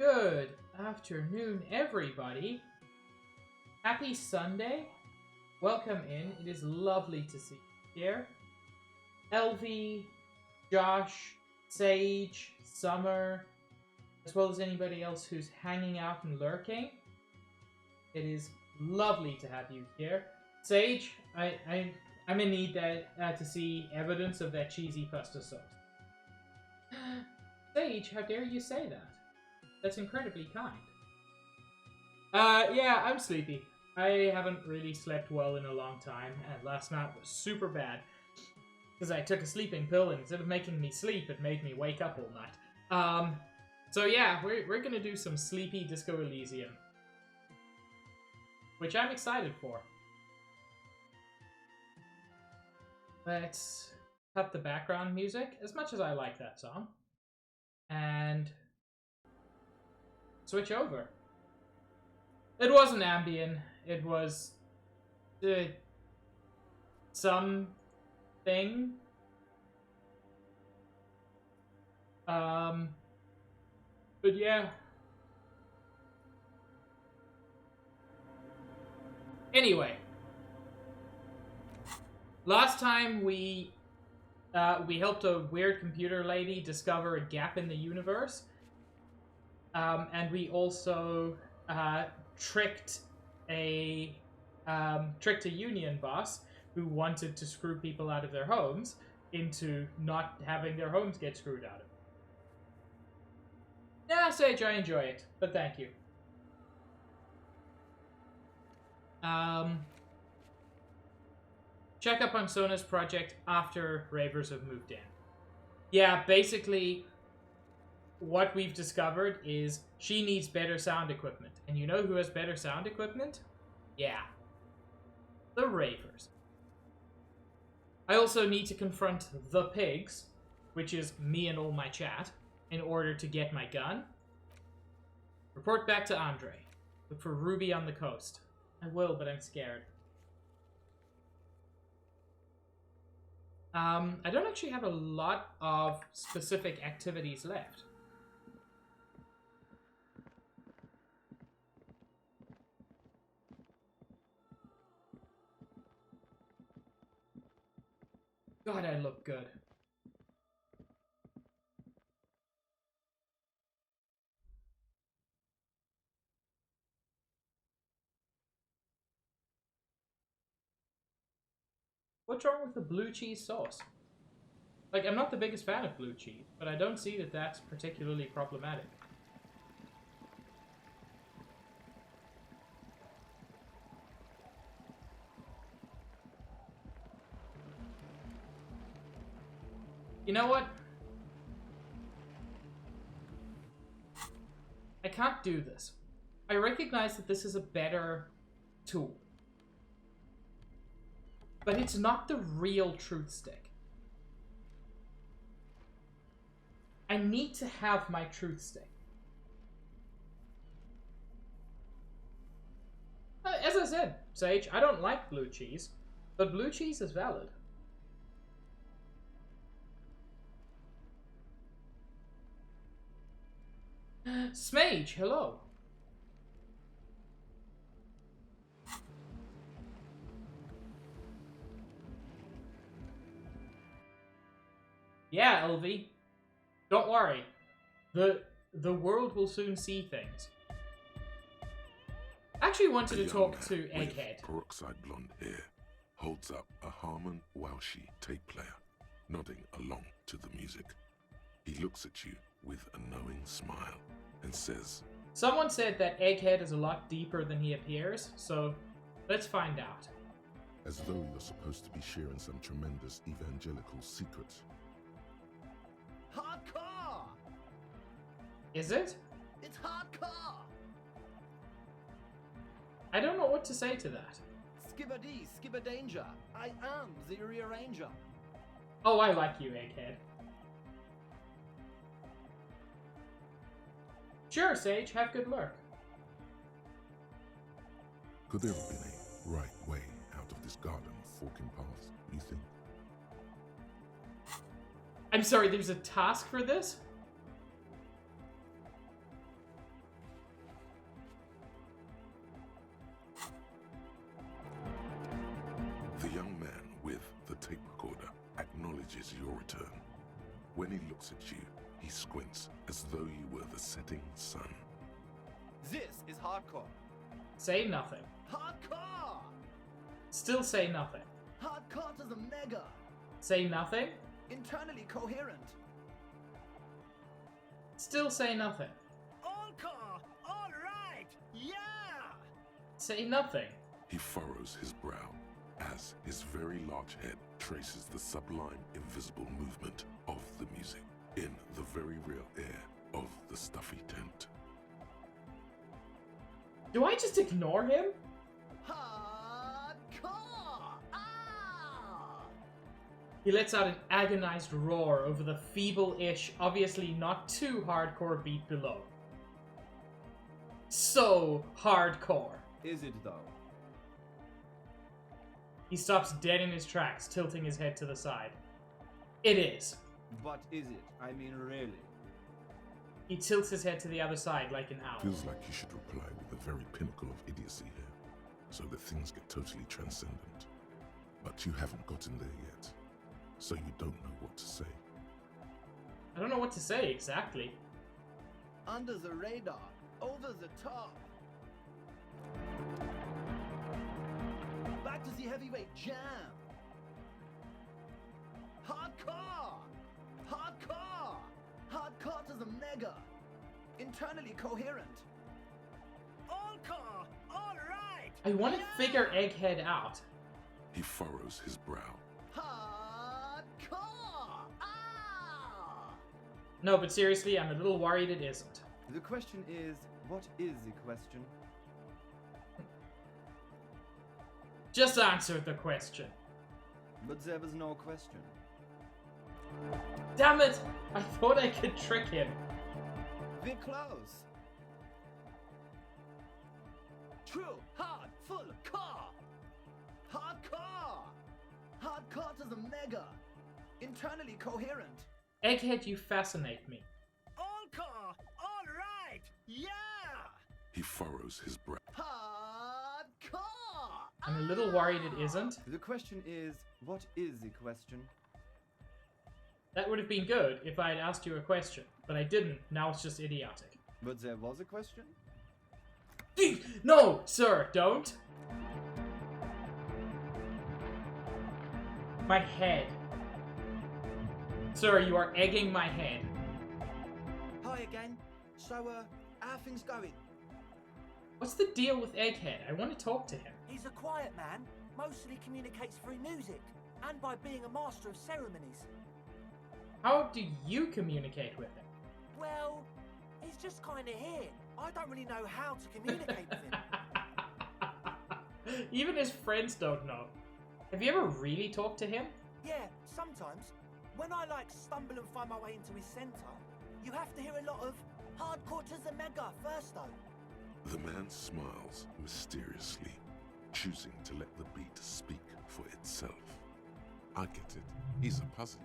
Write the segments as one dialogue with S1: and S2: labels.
S1: Good afternoon, everybody. Happy Sunday. Welcome in. It is lovely to see you here. Elvie, Josh, Sage, Summer, as well as anybody else who's hanging out and lurking. It is lovely to have you here. Sage, I'm in need to see evidence of that cheesy pasta sauce. Sage, how dare you say that? That's incredibly kind. Yeah, I'm sleepy. I haven't really slept well in a long time, and last night was super bad. Because I took a sleeping pill, and instead of making me sleep, it made me wake up all night. So yeah, we're gonna do some sleepy Disco Elysium. Which I'm excited for. Let's cut the background music, as much as I like that song. And switch over. It wasn't ambient. It was something. But yeah. Anyway, last time we helped a weird computer lady discover a gap in the universe. And we also tricked a union boss who wanted to screw people out of their homes into not having their homes get screwed out of. Yeah, Sage, I enjoy it, but thank you. Check up on Sona's project after Ravers have moved in. Yeah, basically, what we've discovered is she needs better sound equipment. And you know who has better sound equipment? Yeah. The Ravers. I also need to confront the pigs, which is me and all my chat, in order to get my gun. Report back to Andre. Look for Ruby on the coast. I will, but I'm scared. I don't actually have a lot of specific activities left. God, I look good. What's wrong with the blue cheese sauce? Like, I'm not the biggest fan of blue cheese, but I don't see that that's particularly problematic. You know what? I can't do this. I recognize that this is a better tool. But it's not the real truth stick. I need to have my truth stick. As I said, Sage, I don't like blue cheese, but blue cheese is valid. Smage, hello. Yeah, Elvie. Don't worry. The world will soon see things. I actually wanted to talk to Egghead.
S2: Peroxide blonde hair holds up a Harman Walshy tape player, nodding along to the music. He looks at you with a knowing smile and says,
S1: Someone said that Egghead is a lot deeper than he appears, so let's find out.
S2: As though you're supposed to be sharing some tremendous evangelical secret.
S3: Hardcore!
S1: Is it?
S3: It's hardcore!
S1: I don't know what to say to that.
S3: Skibbity, skibberdanger. I am the rearranger.
S1: Oh, I like you, Egghead. Sure, Sage, have good luck.
S2: Could there have been a right way out of this garden of forking paths, you think?
S1: I'm sorry, there's a task for this?
S2: young man with the tape recorder acknowledges your return. When he looks at you, he squints as though you were the setting sun.
S3: This is hardcore.
S1: Say nothing.
S3: Hardcore!
S1: Still say nothing.
S3: Hardcore to the mega.
S1: Say nothing.
S3: Internally coherent.
S1: Still say nothing.
S3: Encore! All right! Yeah!
S1: Say nothing.
S2: He furrows his brow as his very large head traces the sublime invisible movement of the music in the very real air of the stuffy tent.
S1: Do I just ignore him?
S3: Hardcore! Ah!
S1: He lets out an agonized roar over the feeble-ish, obviously not too hardcore beat below. So hardcore.
S3: Is it though?
S1: He stops dead in his tracks, tilting his head to the side. It is.
S3: But is it? I mean, really?
S1: He tilts his head to the other side like an owl.
S2: Feels like you should reply with the very pinnacle of idiocy here, so that things get totally transcendent. But you haven't gotten there yet, so you don't know what to say.
S1: I don't know what to say exactly.
S3: Under the radar, over the top. Back to the heavyweight jam. Hardcore! Hardcore! Hardcore to the mega. Internally coherent. Encore! All right!
S1: I want to figure Egghead out.
S2: He furrows his brow.
S3: Hardcore! Ah!
S1: No, but seriously, I'm a little worried it isn't.
S3: The question is, what is the question?
S1: Just answer the question.
S3: But there was no question.
S1: Damn it! I thought I could trick him.
S3: We're close. True, hard, full, car. Hardcore. Hardcore to the mega. Internally coherent.
S1: Egghead, you fascinate me.
S3: Encore. All right. Yeah.
S2: He furrows his brow.
S3: Hardcore.
S1: I'm a little worried it isn't.
S3: The question is, what is the question?
S1: That would have been good if I had asked you a question, but I didn't. Now it's just idiotic.
S3: But there was a question?
S1: No, sir, don't. My head. Sir, you are egging my head.
S4: Hi again. So, how are things going?
S1: What's the deal with Egghead? I want to talk to him.
S4: He's a quiet man, mostly communicates through music, and by being a master of ceremonies.
S1: How do you communicate with him?
S4: Well, he's just kind of here. I don't really know how to communicate with him.
S1: Even his friends don't know. Have you ever really talked to him?
S4: Yeah, sometimes. When I, stumble and find my way into his centre, you have to hear a lot of hardcore to the mega first, though.
S2: The man smiles mysteriously, choosing to let the beat speak for itself. I get it. He's a puzzle.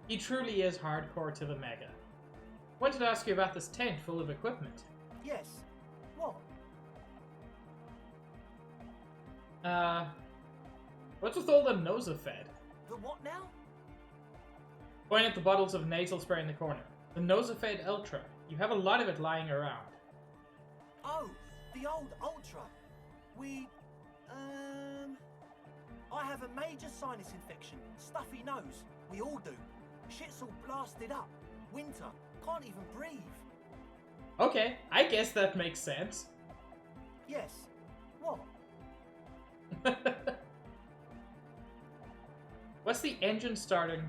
S1: He truly is hardcore to the mega. Wanted to ask you about this tent full of equipment.
S4: Yes. What?
S1: What's with all the Nosafed?
S4: The what now?
S1: Point at the bottles of nasal spray in the corner. The Nosafed Ultra. You have a lot of it lying around.
S4: Oh, the old Ultra. I have a major sinus infection. Stuffy nose. We all do. Shit's all blasted up. Winter. Can't even breathe.
S1: Okay, I guess that makes sense.
S4: Yes. What?
S1: What's the engine starting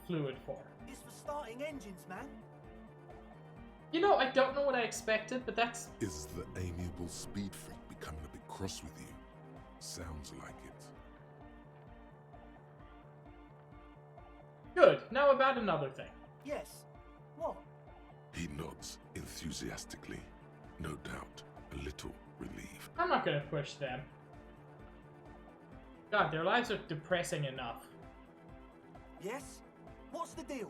S1: fluid for?
S4: It's for starting engines, man.
S1: You know, I don't know what I expected, but that's...
S2: Is the amiable speed freak becoming a bit cross with you? Sounds like it.
S1: Good. Now about another thing.
S4: Yes. What?
S2: He nods enthusiastically, no doubt a little relieved.
S1: I'm not gonna push them. God, their lives are depressing enough.
S4: Yes? What's the deal?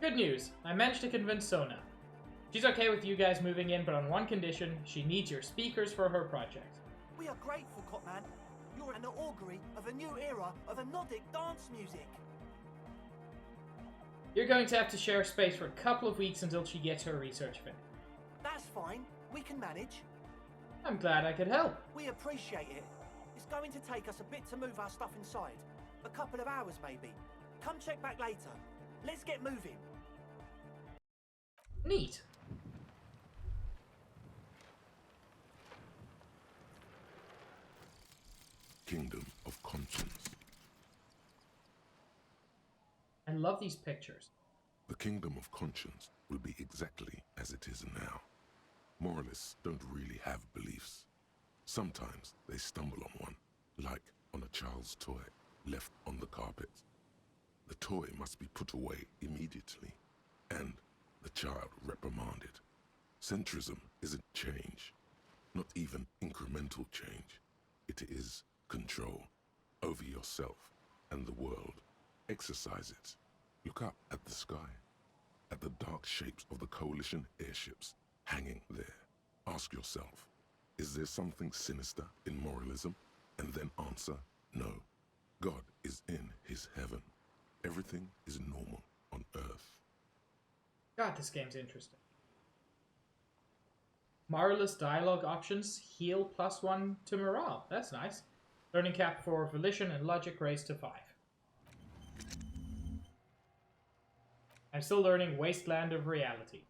S1: Good news. I managed to convince Sona. She's okay with you guys moving in, but on one condition, she needs your speakers for her project.
S4: We are grateful, Copman. You're an augury of a new era of anodic dance music.
S1: You're going to have to share space for a couple of weeks until she gets her research finished.
S4: That's fine. We can manage.
S1: I'm glad I could help.
S4: We appreciate it. It's going to take us a bit to move our stuff inside. A couple of hours, maybe. Come check back later. Let's get moving.
S1: Neat.
S2: Kingdom of Conscience.
S1: I love these pictures.
S2: The Kingdom of Conscience will be exactly as it is now. Moralists don't really have beliefs. Sometimes they stumble on one, like on a child's toy left on the carpet. The toy must be put away immediately, and the child reprimanded. Centrism isn't change, not even incremental change. It is control over yourself and the world. Exercise it. Look up at the sky, at the dark shapes of the coalition airships hanging there. Ask yourself, is there something sinister in moralism? And then answer, no. God is in his heaven. Everything is normal on earth.
S1: God, this game's interesting. Moralist dialogue options, heal +1 to morale. That's nice. Learning cap for volition and logic raised to 5. I'm still learning Wasteland of Reality.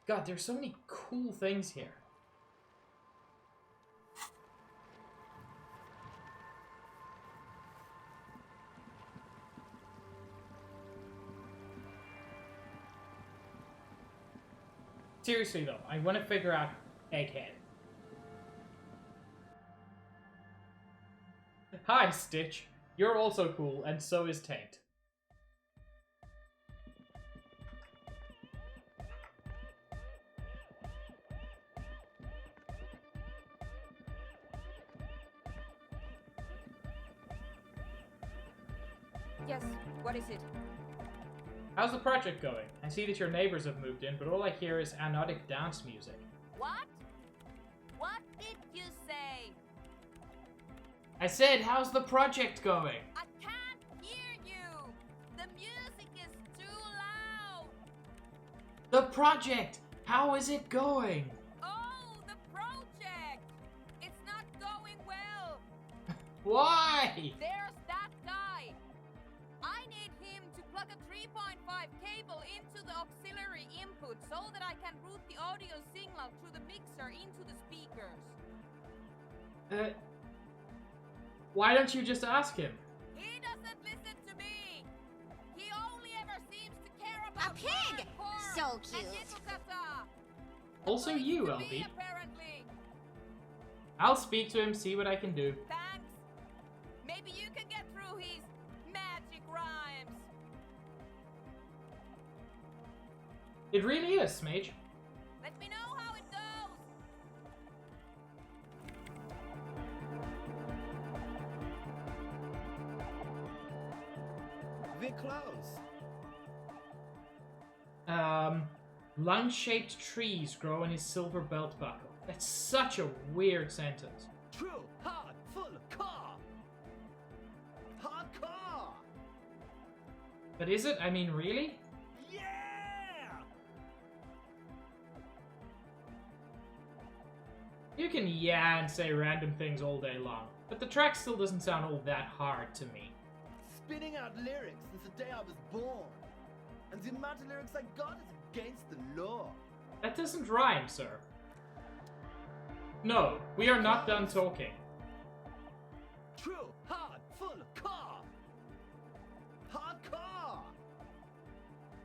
S1: God, there's so many cool things here. Seriously though, I want to figure out Egghead. Hi, Stitch. You're also cool, and so is Taint.
S5: Yes, what is it?
S1: How's the project going? I see that your neighbors have moved in, but all I hear is anodic dance music.
S5: What? What did you say?
S1: I said, how's the project going?
S5: I can't hear you! The music is too loud!
S1: The project! How is it going?
S5: Oh, the project! It's not going well!
S1: Why?
S5: There's that guy! I need him to plug a 3.5 cable into the auxiliary input so that I can route the audio signal through the mixer into the speakers.
S1: Why don't you just ask him?
S5: He doesn't listen to me! He only ever seems to care about
S6: A pig!
S5: hardcore
S6: So
S5: and
S6: cute.
S5: Yitokata.
S1: Also
S5: Place
S1: you,
S5: to
S1: LB.
S5: be, apparently.
S1: I'll speak to him, see what I can do.
S5: Thanks. Maybe you can get through his magic rhymes.
S1: It really is, Mage.
S5: Let me know how it goes.
S3: We're close.
S1: Lung-shaped trees grow in his silver belt buckle. That's such a weird sentence.
S3: True, hard, full, car. Hardcore.
S1: But is it? I mean, really?
S3: Yeah!
S1: You can yeah and say random things all day long, but the track still doesn't sound all that hard to me.
S3: Spinning out lyrics since the day I was born. And the amount of lyrics I got is against the law.
S1: That doesn't rhyme, sir. No, we are not done talking.
S3: True, hard, full, car. Hardcore.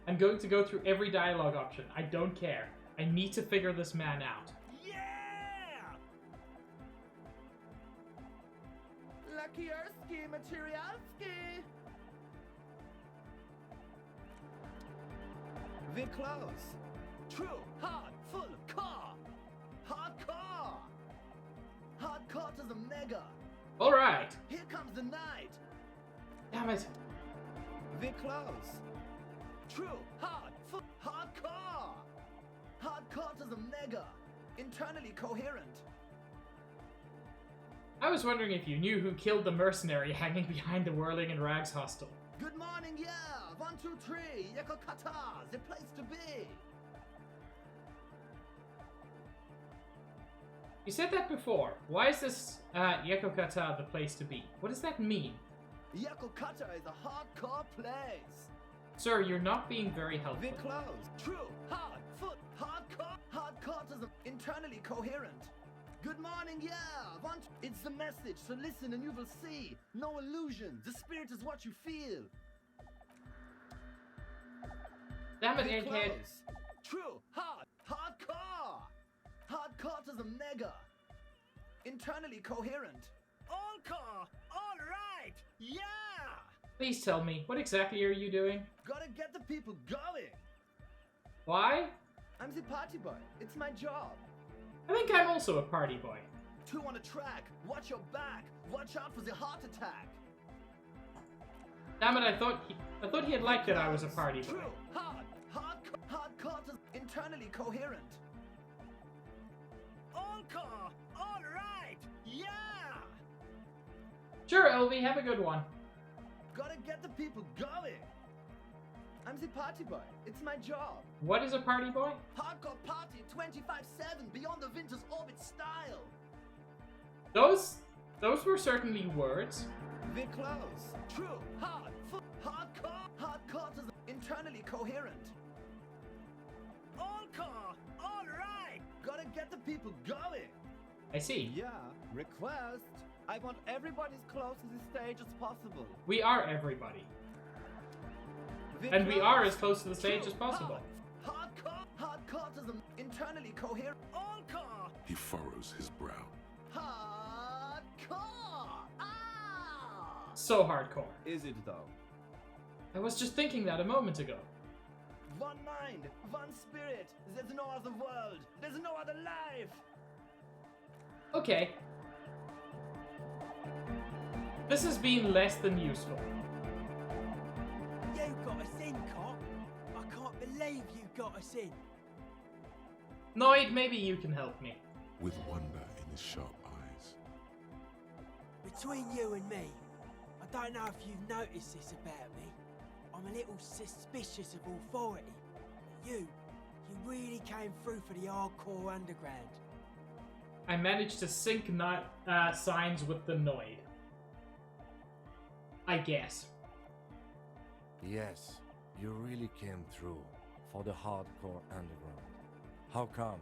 S1: I'm going to go through every dialogue option. I don't care. I need to figure this man out.
S3: Yeah! Lucky-erski, materialski. We're close. True, hard, full, car. Hardcore. Hardcore to the mega.
S1: Alright.
S3: Here comes the night.
S1: Damn it.
S3: We're close. True, hard, full, mega, internally coherent.
S1: I was wondering if you knew who killed the mercenary hanging behind the Whirling in Rags hostel.
S3: Good morning, yeah. 1, 2, 3. Yekokata, the place to be.
S1: You said that before. Why is this Yekokata the place to be? What does that mean?
S3: Yekokata is a hardcore place.
S1: Sir, you're not being very helpful.
S3: We're close. True. Hard. Foot. Hardcore. Hardcore is internally coherent. Good morning, yeah. It's the message, so listen and you will see. No illusion. The spirit is what you feel.
S1: Damn it,
S3: We're
S1: egghead.
S3: close. True. Hard. Hardcore. Hardcore is a mega. Internally coherent. All core. All right. Yeah.
S1: Please tell me, what exactly are you doing?
S3: Gotta get the people going.
S1: Why?
S3: I'm the party boy. It's my job.
S1: I think I'm also a party boy.
S3: 2 on a track. Watch your back. Watch out for the heart attack.
S1: Damn it, I thought he had liked that I was a party boy.
S3: True. Hardcore is internally coherent. All core. All right. Yeah.
S1: Sure, LV, have a good one.
S3: Gotta get the people going. I'm the party boy. It's my job.
S1: What is a party boy?
S3: Hardcore party 25/7 beyond the winter's orbit style.
S1: Those were certainly words.
S3: We're close. True. Hardcore. Hardcore is internally coherent. All core. All right. Gotta get the people going.
S1: I see.
S3: Yeah. Request. I want everybody as close to the stage as possible.
S1: We are everybody.
S3: We're
S1: And we
S3: close.
S1: are as close to the stage
S3: True.
S1: as possible.
S3: Hardcore is internally coherent. All core.
S2: He furrows his brow.
S3: Hardcore. Ah.
S1: So hardcore.
S3: Is it though?
S1: I was just thinking that a moment ago.
S3: One mind, one spirit. There's no other world. There's no other life.
S1: Okay. This has been less than useful.
S6: You got us in, cop. I can't believe you got us in.
S1: Noid, maybe you can help me.
S2: With wonder in his sharp eyes.
S6: Between you and me, I don't know if you've noticed this about me. I'm a little suspicious of authority. But you really came through for the hardcore underground.
S1: I managed to sync signs with the Noid. I guess.
S7: Yes, you really came through for the hardcore underground. How come?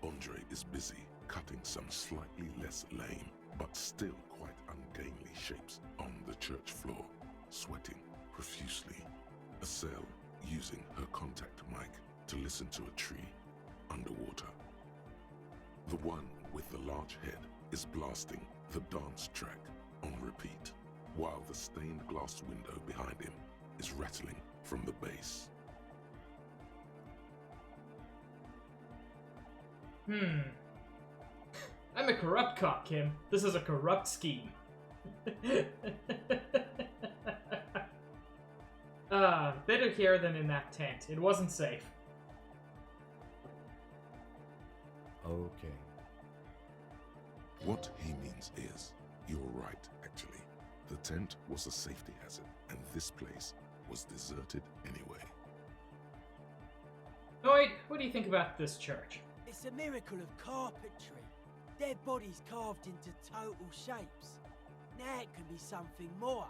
S2: Andre is busy cutting some slightly less lame, but still quite ungainly shapes on the church floor, sweating profusely. Estelle using her contact mic to listen to a tree underwater. The one with the large head is blasting the dance track on repeat, while the stained glass window behind him is rattling from the bass.
S1: I'm a corrupt cop, Kim. This is a corrupt scheme. Better here than in that tent. It wasn't safe.
S7: Okay.
S2: What he means is, you're right, actually. The tent was a safety hazard, and this place was deserted anyway.
S1: Noid, what do you think about this church?
S6: It's a miracle of carpentry. Dead bodies carved into total shapes. Now it can be something more.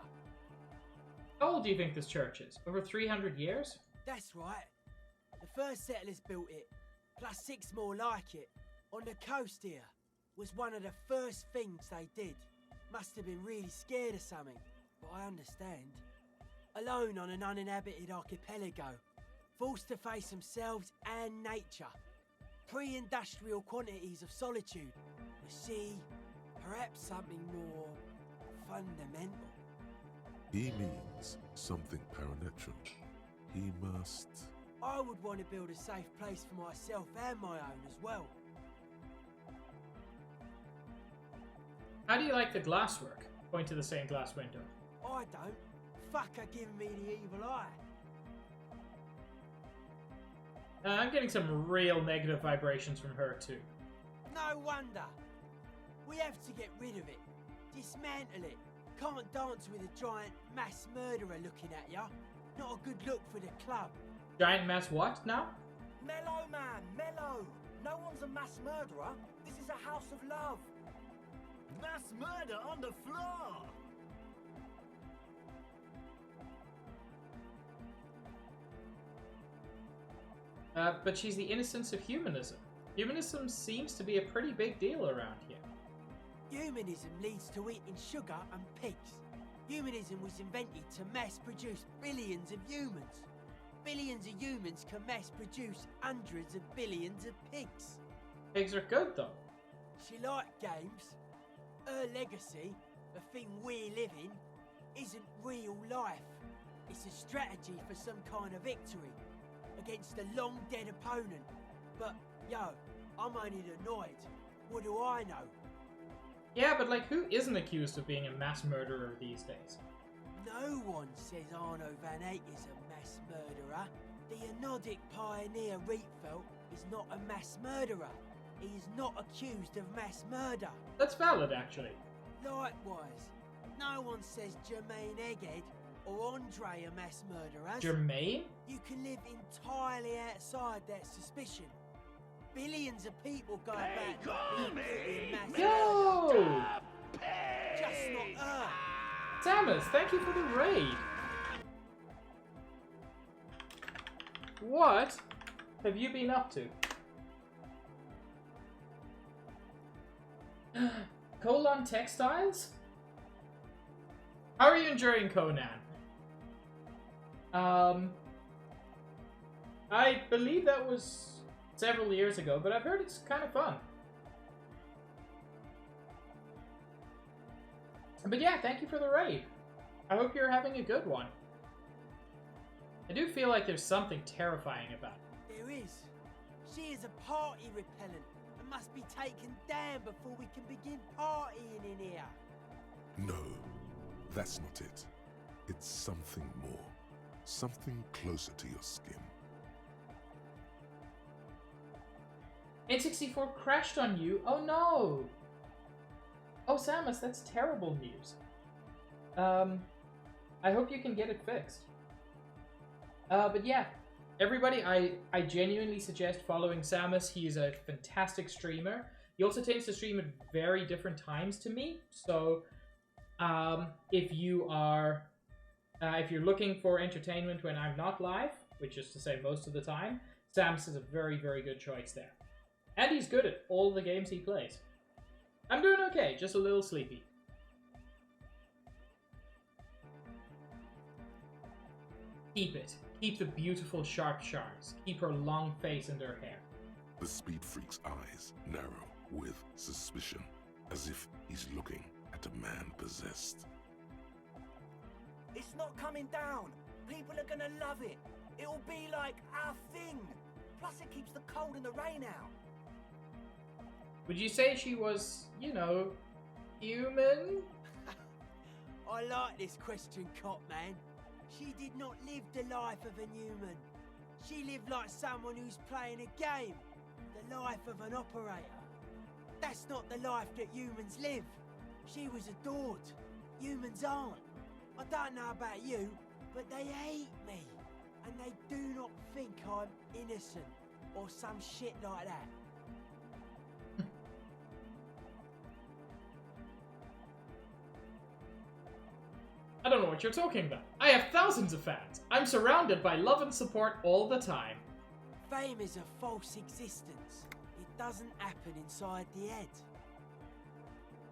S1: How old do you think this church is? Over 300 years?
S6: That's right. The first settlers built it, plus 6 more like it, on the coast here. Was one of the first things they did. Must have been really scared of something, but I understand. Alone on an uninhabited archipelago, forced to face themselves and nature. Pre-industrial quantities of solitude. The sea, perhaps something more fundamental.
S2: He means something paranatural. He must...
S6: I would want to build a safe place for myself and my own as well.
S1: How do you like the glasswork? Point to the same glass window.
S6: I don't. Fucker giving me the evil eye.
S1: I'm getting some real negative vibrations from her too.
S6: No wonder. We have to get rid of it. Dismantle it. Can't dance with a giant mass murderer looking at ya. Not a good look for the club.
S1: Giant mass what now?
S4: Mellow, man, mellow. No one's a mass murderer. This is a house of love.
S3: Mass murder on the floor!
S1: But she's the innocence of humanism. Humanism seems to be a pretty big deal around here.
S6: Humanism leads to eating sugar and pigs. Humanism was invented to mass produce billions of humans. Billions of humans can mass produce hundreds of billions of pigs.
S1: Pigs are good though.
S6: She liked games. Her legacy, the thing we live in, isn't real life. It's a strategy for some kind of victory against a long dead opponent. But, yo, I'm only annoyed. What do I know?
S1: Yeah, but like, who isn't accused of being a mass murderer these days?
S6: No one says Arno van Eyck is a mass murderer. The Anodic pioneer Rietveld is not a mass murderer. He is not accused of mass murder.
S1: That's valid, actually.
S6: Likewise, no one says Jermaine Egghead or Andre are mass murderers.
S1: Jermaine?
S6: You can live entirely outside that suspicion. Billions of people go about being guilty of mass
S1: Yo!
S6: murder. Just not her.
S1: Samus, thank you for the raid. What have you been up to? Colon Textiles? How are you enjoying Conan? I believe that was several years ago, but I've heard it's kind of fun. But yeah, thank you for the raid. I hope you're having a good one. I do feel like there's something terrifying about it.
S6: There is. She is a party repellent and must be taken down before we can begin partying in here.
S2: No, that's not it. It's something more. Something closer to your skin.
S1: N64 crashed on you? Oh no! Oh Samus, that's terrible news. I hope you can get it fixed. But yeah, everybody, I genuinely suggest following Samus. He is a fantastic streamer. He also tends to stream at very different times to me. So, if you're looking for entertainment when I'm not live, which is to say most of the time, Samus is a very, very good choice there. And he's good at all the games he plays. I'm doing okay, just a little sleepy. Keep it. Keep the beautiful sharp shards. Keep her long face and her hair.
S2: The speed freak's eyes narrow with suspicion, as if he's looking at a man possessed.
S4: It's not coming down. People are gonna love it. It'll be like our thing. Plus it keeps the cold and the rain out.
S1: Would you say she was, you know, human?
S6: I like this question, Cop Man. She did not live the life of a human. She lived like someone who's playing a game. The life of an operator. That's not the life that humans live. She was adored. Humans aren't. I don't know about you, but they hate me. And they do not think I'm innocent or some shit like that.
S1: I don't know what you're talking about. I have thousands of fans. I'm surrounded by love and support all the time.
S6: Fame is a false existence. It doesn't happen inside the head.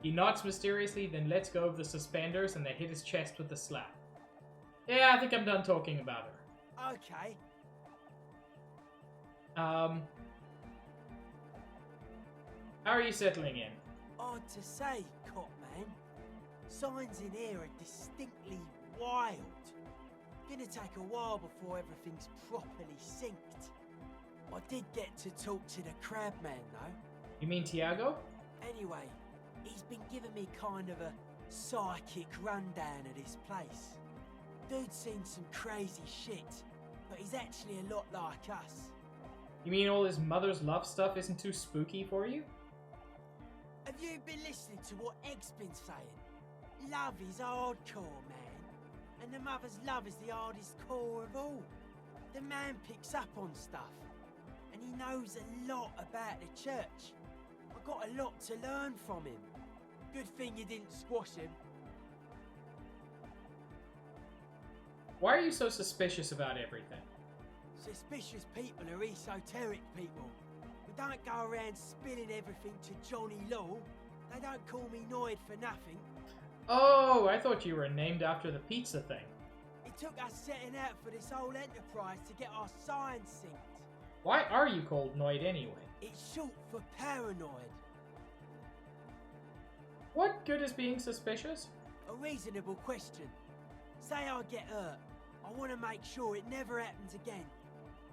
S1: He nods mysteriously, then lets go of the suspenders and they hit his chest with a slap. Yeah, I think I'm done talking about her.
S6: Okay.
S1: How are you settling in?
S6: Odd to say, Cop Man. Signs in here are distinctly wild. Gonna take a while before everything's properly synced. I did get to talk to the Crabman, though.
S1: You mean Tiago?
S6: Anyway, he's been giving me kind of a psychic rundown of this place. Dude's seen some crazy shit, but he's actually a lot like us.
S1: You mean all this mother's love stuff isn't too spooky for you?
S6: Have you been listening to what Egg's been saying? Love is hardcore, man. And the mother's love is the hardest core of all. The man picks up on stuff. And he knows a lot about the church. I got a lot to learn from him. Good thing you didn't squash him.
S1: Why are you so suspicious about everything?
S6: Suspicious people are esoteric people. We don't go around spilling everything to Johnny Law. They don't call me Noid for nothing.
S1: Oh, I thought you were named after the pizza thing.
S6: It took us setting out for this whole enterprise to get our signs synced.
S1: Why are you called Noid anyway?
S6: It's short for paranoid.
S1: What good is being suspicious?
S6: A reasonable question. Say I get hurt. I want to make sure it never happens again.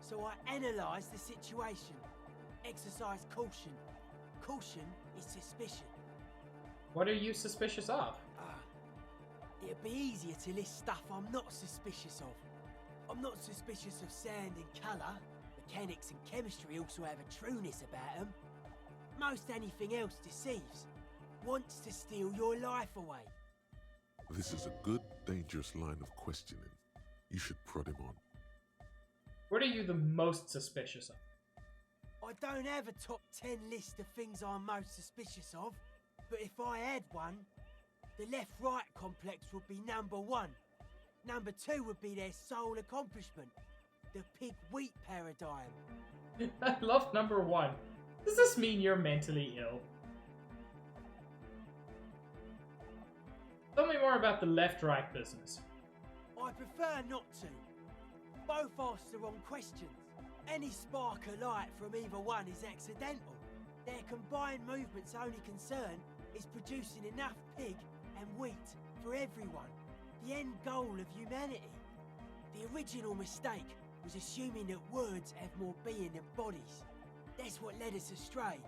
S6: So I analyse the situation. Exercise caution. Caution is suspicion.
S1: What are you suspicious of?
S6: It'd be easier to list stuff I'm not suspicious of. I'm not suspicious of sound and colour. Mechanics and chemistry also have a trueness about them. Most anything else deceives. Wants to steal your life away.
S2: This is a good, dangerous line of questioning. You should prod him on.
S1: What are you the most suspicious of?
S6: I don't have a top 10 list of things I'm most suspicious of, but if I had one, the left-right complex would be number 1. Number 2 would be their sole accomplishment, the pig-wheat paradigm.
S1: I love number 1. Does this mean you're mentally ill? Tell me more about the left-right business.
S6: I prefer not to. Both ask the wrong questions. Any spark of light from either one is accidental. Their combined movement's only concern is producing enough pig and wheat for everyone. The end goal of humanity. The original mistake was assuming that words have more being than bodies. That's what led us astray.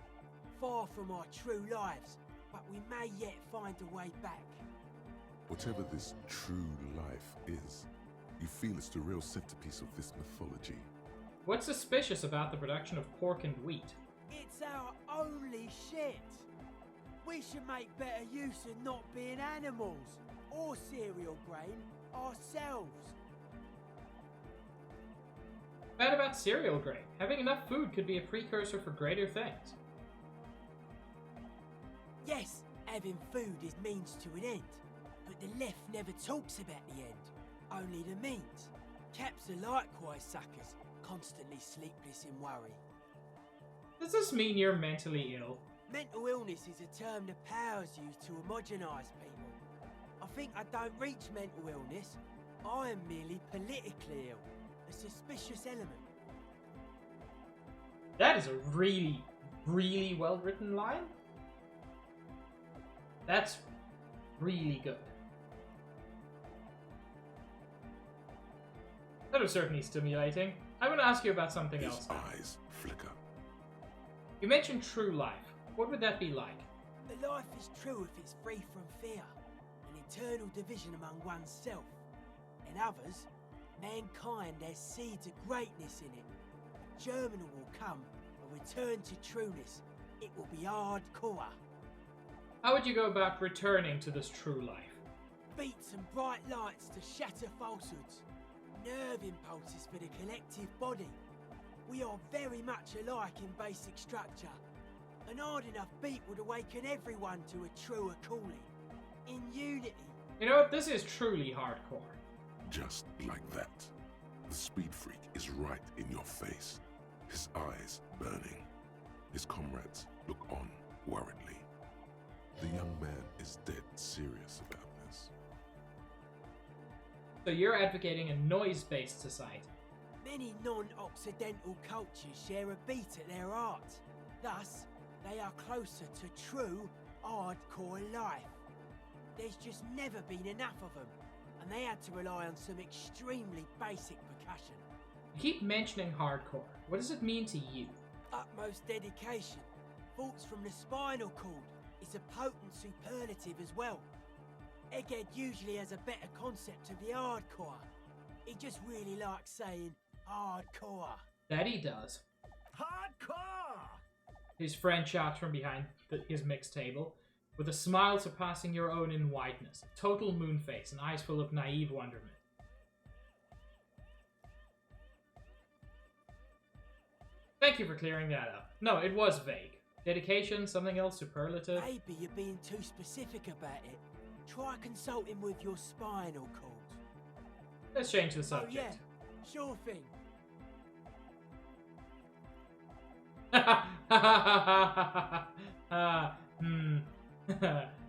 S6: Far from our true lives, but we may yet find a way back.
S2: Whatever this true life is, you feel it's the real centerpiece of this mythology.
S1: What's suspicious about the production of pork and wheat?
S6: It's our only shit. We should make better use of not being animals or cereal grain ourselves.
S1: Bad about cereal grain. Having enough food could be a precursor for greater things.
S6: Yes, having food is means to an end, but the left never talks about the end, only the means. Caps are likewise suckers, constantly sleepless in worry.
S1: Does this mean you're mentally ill?
S6: Mental illness is a term the powers use to homogenise people. I think I don't reach mental illness. I am merely politically ill, a suspicious element.
S1: That is a really, really well written line. That's really good. That was certainly stimulating. I want to ask you about something
S2: His
S1: else.
S2: eyes flicker.
S1: You mentioned true life. What would that be like?
S6: The life is true if it's free from fear, an eternal division among oneself. In others, mankind has seeds of greatness in it. A germinal will come, a return to trueness. It will be hardcore.
S1: How would you go about returning to this true life?
S6: Beats and bright lights to shatter falsehoods. Nerve impulses for the collective body. We are very much alike in basic structure. An hard enough beat would awaken everyone to a truer calling. In unity.
S1: You know what? This is truly hardcore.
S2: Just like that. The speed freak is right in your face. His eyes burning. His comrades look on worriedly. The young man is dead serious about this.
S1: So you're advocating a noise-based society.
S6: Many non-Occidental cultures share a beat at their art. Thus, they are closer to true, hardcore life. There's just never been enough of them, and they had to rely on some extremely basic percussion.
S1: You keep mentioning hardcore. What does it mean to you?
S6: Utmost dedication. Thoughts from the spinal cord is a potent superlative as well. Egghead usually has a better concept of the hardcore. He just really likes saying hardcore.
S1: That he does. His friend shouts from behind his mixed table, with a smile surpassing your own in whiteness, a total moon face, and eyes full of naive wonderment. Thank you for clearing that up. No, it was vague. Dedication, something else superlative.
S6: Maybe you're being too specific about it. Try consulting with your spinal cord.
S1: Let's change the
S6: Oh
S1: subject.
S6: yeah, sure thing.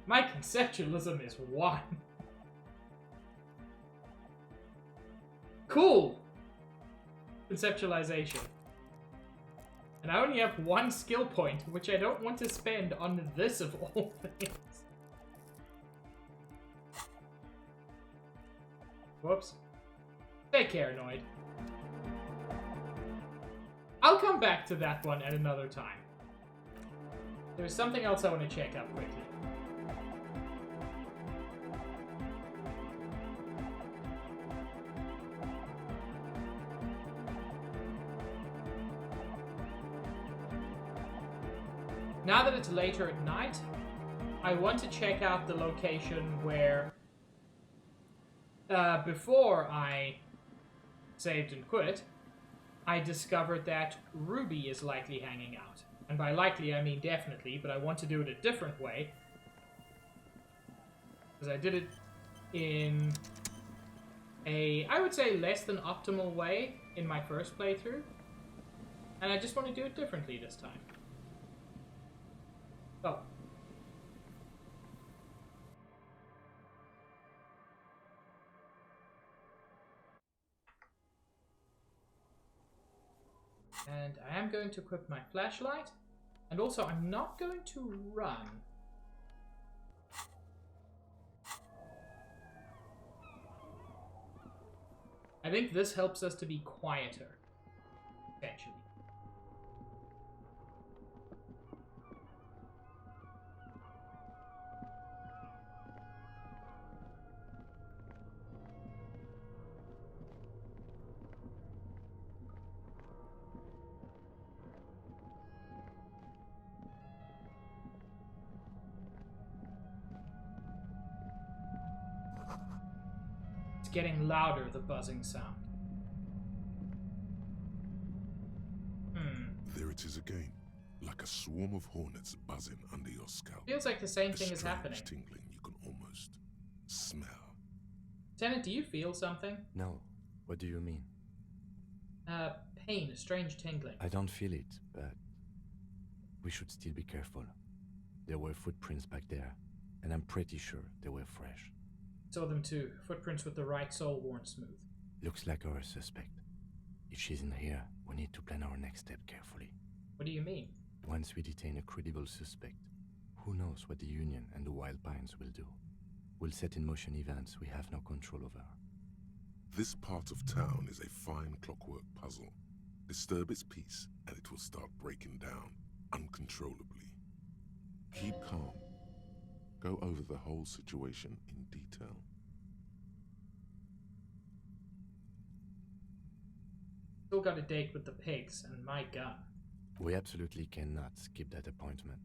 S1: My conceptualism is 1. Cool! Conceptualization. And I only have 1 skill point, which I don't want to spend on this of all things. Whoops. Take care, Noid. I'll come back to that one at another time. There's something else I want to check out quickly. Now that it's later at night, I want to check out the location where before I saved and quit, I discovered that Ruby is likely hanging out. And by likely, I mean definitely, but I want to do it a different way. Because I did it in a, I would say, less than optimal way in my first playthrough. And I just want to do it differently this time. Oh. And I am going to equip my flashlight. And also, I'm not going to run. I think this helps us to be quieter, essentially. It's getting louder, the buzzing sound.
S2: There it is again, like a swarm of hornets buzzing under your scalp.
S1: Feels like the same
S2: A
S1: thing is
S2: strange
S1: happening.
S2: tingling you can almost smell.
S1: Lieutenant, do you feel something?
S7: No. What do you mean?
S1: Pain, a strange tingling.
S7: I don't feel it, but we should still be careful. There were footprints back there, and I'm pretty sure they were fresh.
S1: Saw them too. Footprints with the right sole worn smooth.
S7: Looks like our suspect. If she's in here, we need to plan our next step carefully.
S1: What do you mean?
S7: Once we detain a credible suspect, who knows what the Union and the Wild Pines will do? We'll set in motion events we have no control over.
S2: This part of town is a fine clockwork puzzle. Disturb its peace, and it will start breaking down, uncontrollably. Keep calm. Go over the whole situation in detail.
S1: Still got a date with the pigs and my gun.
S7: We absolutely cannot skip that appointment.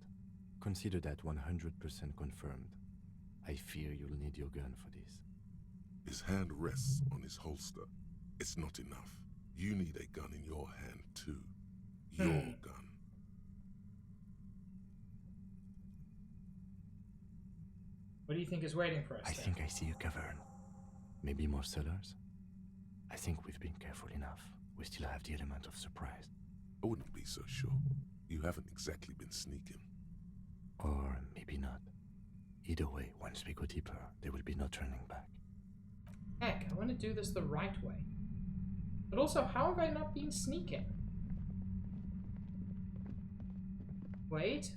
S7: Consider that 100% confirmed. I fear you'll need your gun for this.
S2: His hand rests on his holster. It's not enough. You need a gun in your hand, too. Your gun.
S1: What do you think is waiting for us
S7: I
S1: there?
S7: think I see a cavern. Maybe more cellars? I think we've been careful enough. We still have the element of surprise.
S2: I wouldn't be so sure. You haven't exactly been sneaking.
S7: Or maybe not. Either way, once we go deeper, there will be no turning back.
S1: Heck, I want to do this the right way. But also, how have I not been sneaking? Wait.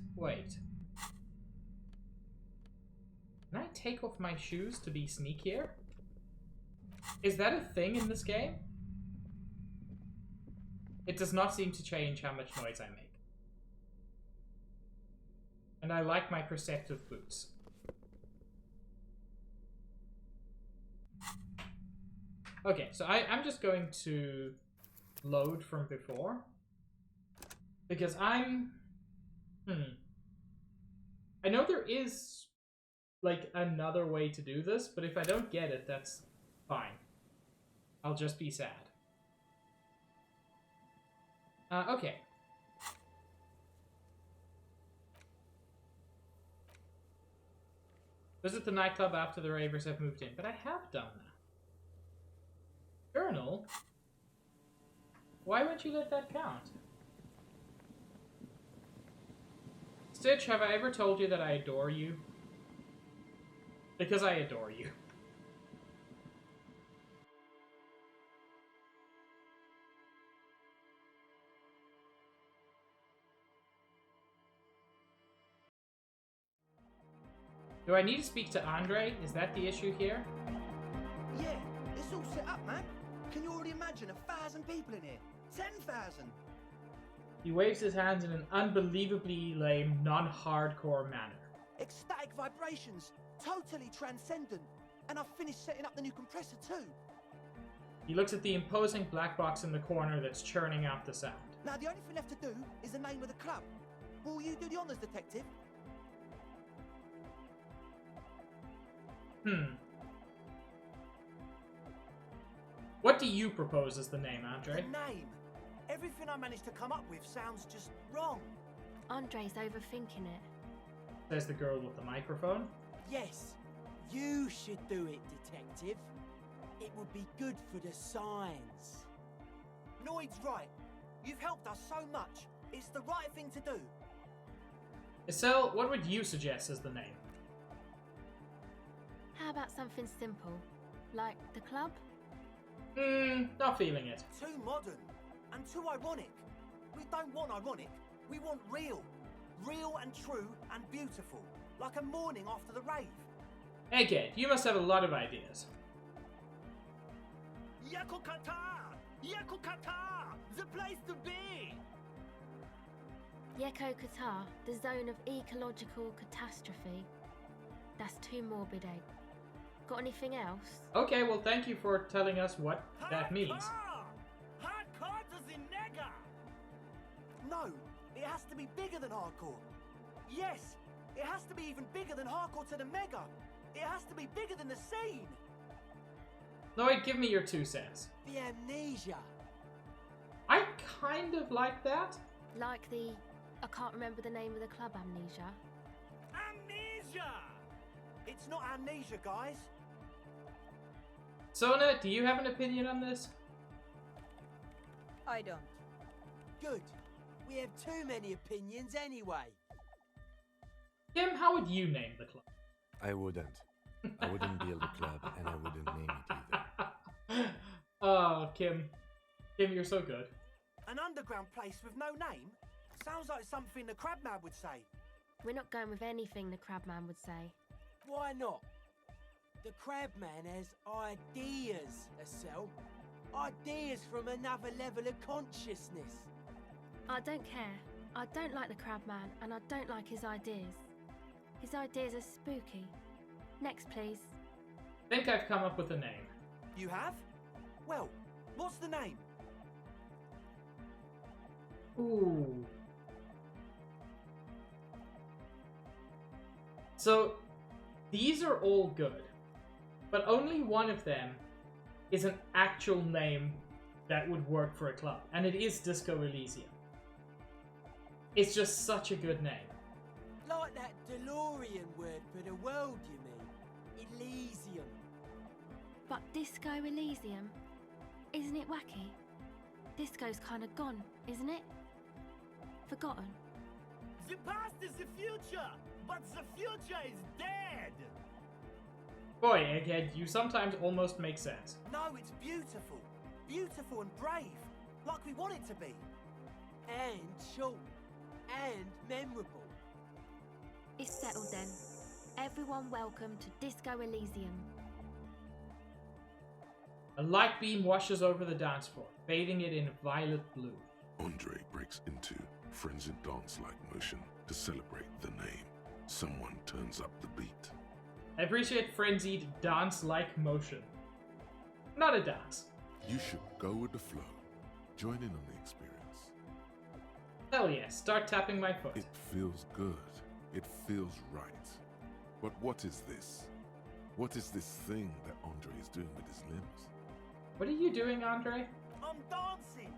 S1: Can I take off my shoes to be sneakier? Is that a thing in this game? It does not seem to change how much noise I make. And I like my perceptive boots. Okay, so I'm just going to load from before. Because I'm I know there is, like, another way to do this, but if I don't get it, that's fine. I'll just be sad. Okay. Visit the nightclub after the ravers have moved in. But I have done that. Journal? Why won't you let that count? Stitch, have I ever told you that I adore you? Because I adore you. Do I need to speak to Andre? Is that the issue here?
S3: Yeah, it's all set up, man. Can you already imagine 1,000 people in here? 10,000.
S1: He waves his hands in an unbelievably lame, non-hardcore manner.
S4: Ecstatic vibrations, totally transcendent. And I've finished setting up the new compressor too.
S1: He looks at the imposing black box in the corner that's churning out the sound.
S4: Now the only thing left to do is the name of the club. Will you do the honors, detective?
S1: What do you propose as the name, Andre?
S4: The name. Everything I managed to come up with sounds just wrong.
S8: Andre's overthinking it.
S1: Says the girl with the microphone.
S6: Yes, you should do it, detective. It would be good for the signs.
S4: Noid's right. You've helped us so much. It's the right thing to do.
S1: Estelle, what would you suggest as the name?
S8: How about something simple? Like the club?
S1: Not feeling it.
S4: Too modern and too ironic. We don't want ironic. We want real. Real and true and beautiful. Like a morning after the rave.
S1: Egghead, you must have a lot of ideas.
S3: Yakokata! Yakokata! The place to be!
S8: Yeko Qatar, the zone of ecological catastrophe. That's too morbid, eh? Got anything else?
S1: Okay, well thank you for telling us what that means.
S3: Hardcore is in nega!
S4: No, it has to be bigger than hardcore. Yes, it has to be even bigger than hardcore to the mega. It has to be bigger than the scene.
S1: Lloyd, give me your 2 cents.
S6: The amnesia.
S1: I kind of like that.
S8: Like the... I can't remember the name of the club, Amnesia.
S3: Amnesia!
S4: It's not amnesia, guys.
S1: Sona, do you have an opinion on this?
S5: I don't.
S6: Good. We have too many opinions anyway.
S1: Kim, how would you name the club?
S7: I wouldn't. I wouldn't build a club, and I wouldn't name it either.
S1: Oh, Kim. Kim, you're so good.
S4: An underground place with no name? Sounds like something the Crabman would say.
S8: We're not going with anything the Crabman would say.
S6: Why not? The Crabman has ideas, Estelle. Ideas from another level of consciousness.
S8: I don't care. I don't like the Crabman, and I don't like his ideas. His ideas are spooky. Next, please.
S1: Think I've come up with a name.
S4: You have? Well, what's the name?
S1: Ooh. So, these are all good, but only one of them is an actual name that would work for a club, and it is Disco Elysium. It's just such a good name.
S6: Like that DeLorean word for the world, you mean? Elysium.
S8: But Disco Elysium? Isn't it wacky? Disco's kind of gone, isn't it? Forgotten.
S3: The past is the future, but the future is dead!
S1: Boy, Egghead, you sometimes almost make sense.
S4: No, it's beautiful. Beautiful and brave. Like we want it to be.
S6: And short. And memorable.
S8: It's settled then. Everyone welcome to Disco Elysium.
S1: A light beam washes over the dance floor, bathing it in violet blue.
S2: Andre breaks into frenzied dance-like motion to celebrate the name. Someone turns up the beat.
S1: I appreciate frenzied dance-like motion. Not a dance.
S2: You should go with the flow. Join in on the experience.
S1: Hell yes, start tapping my foot.
S2: It feels good. It feels right. But what is this? What is this thing that Andre is doing with his limbs?
S1: What are you doing, Andre?
S4: I'm dancing.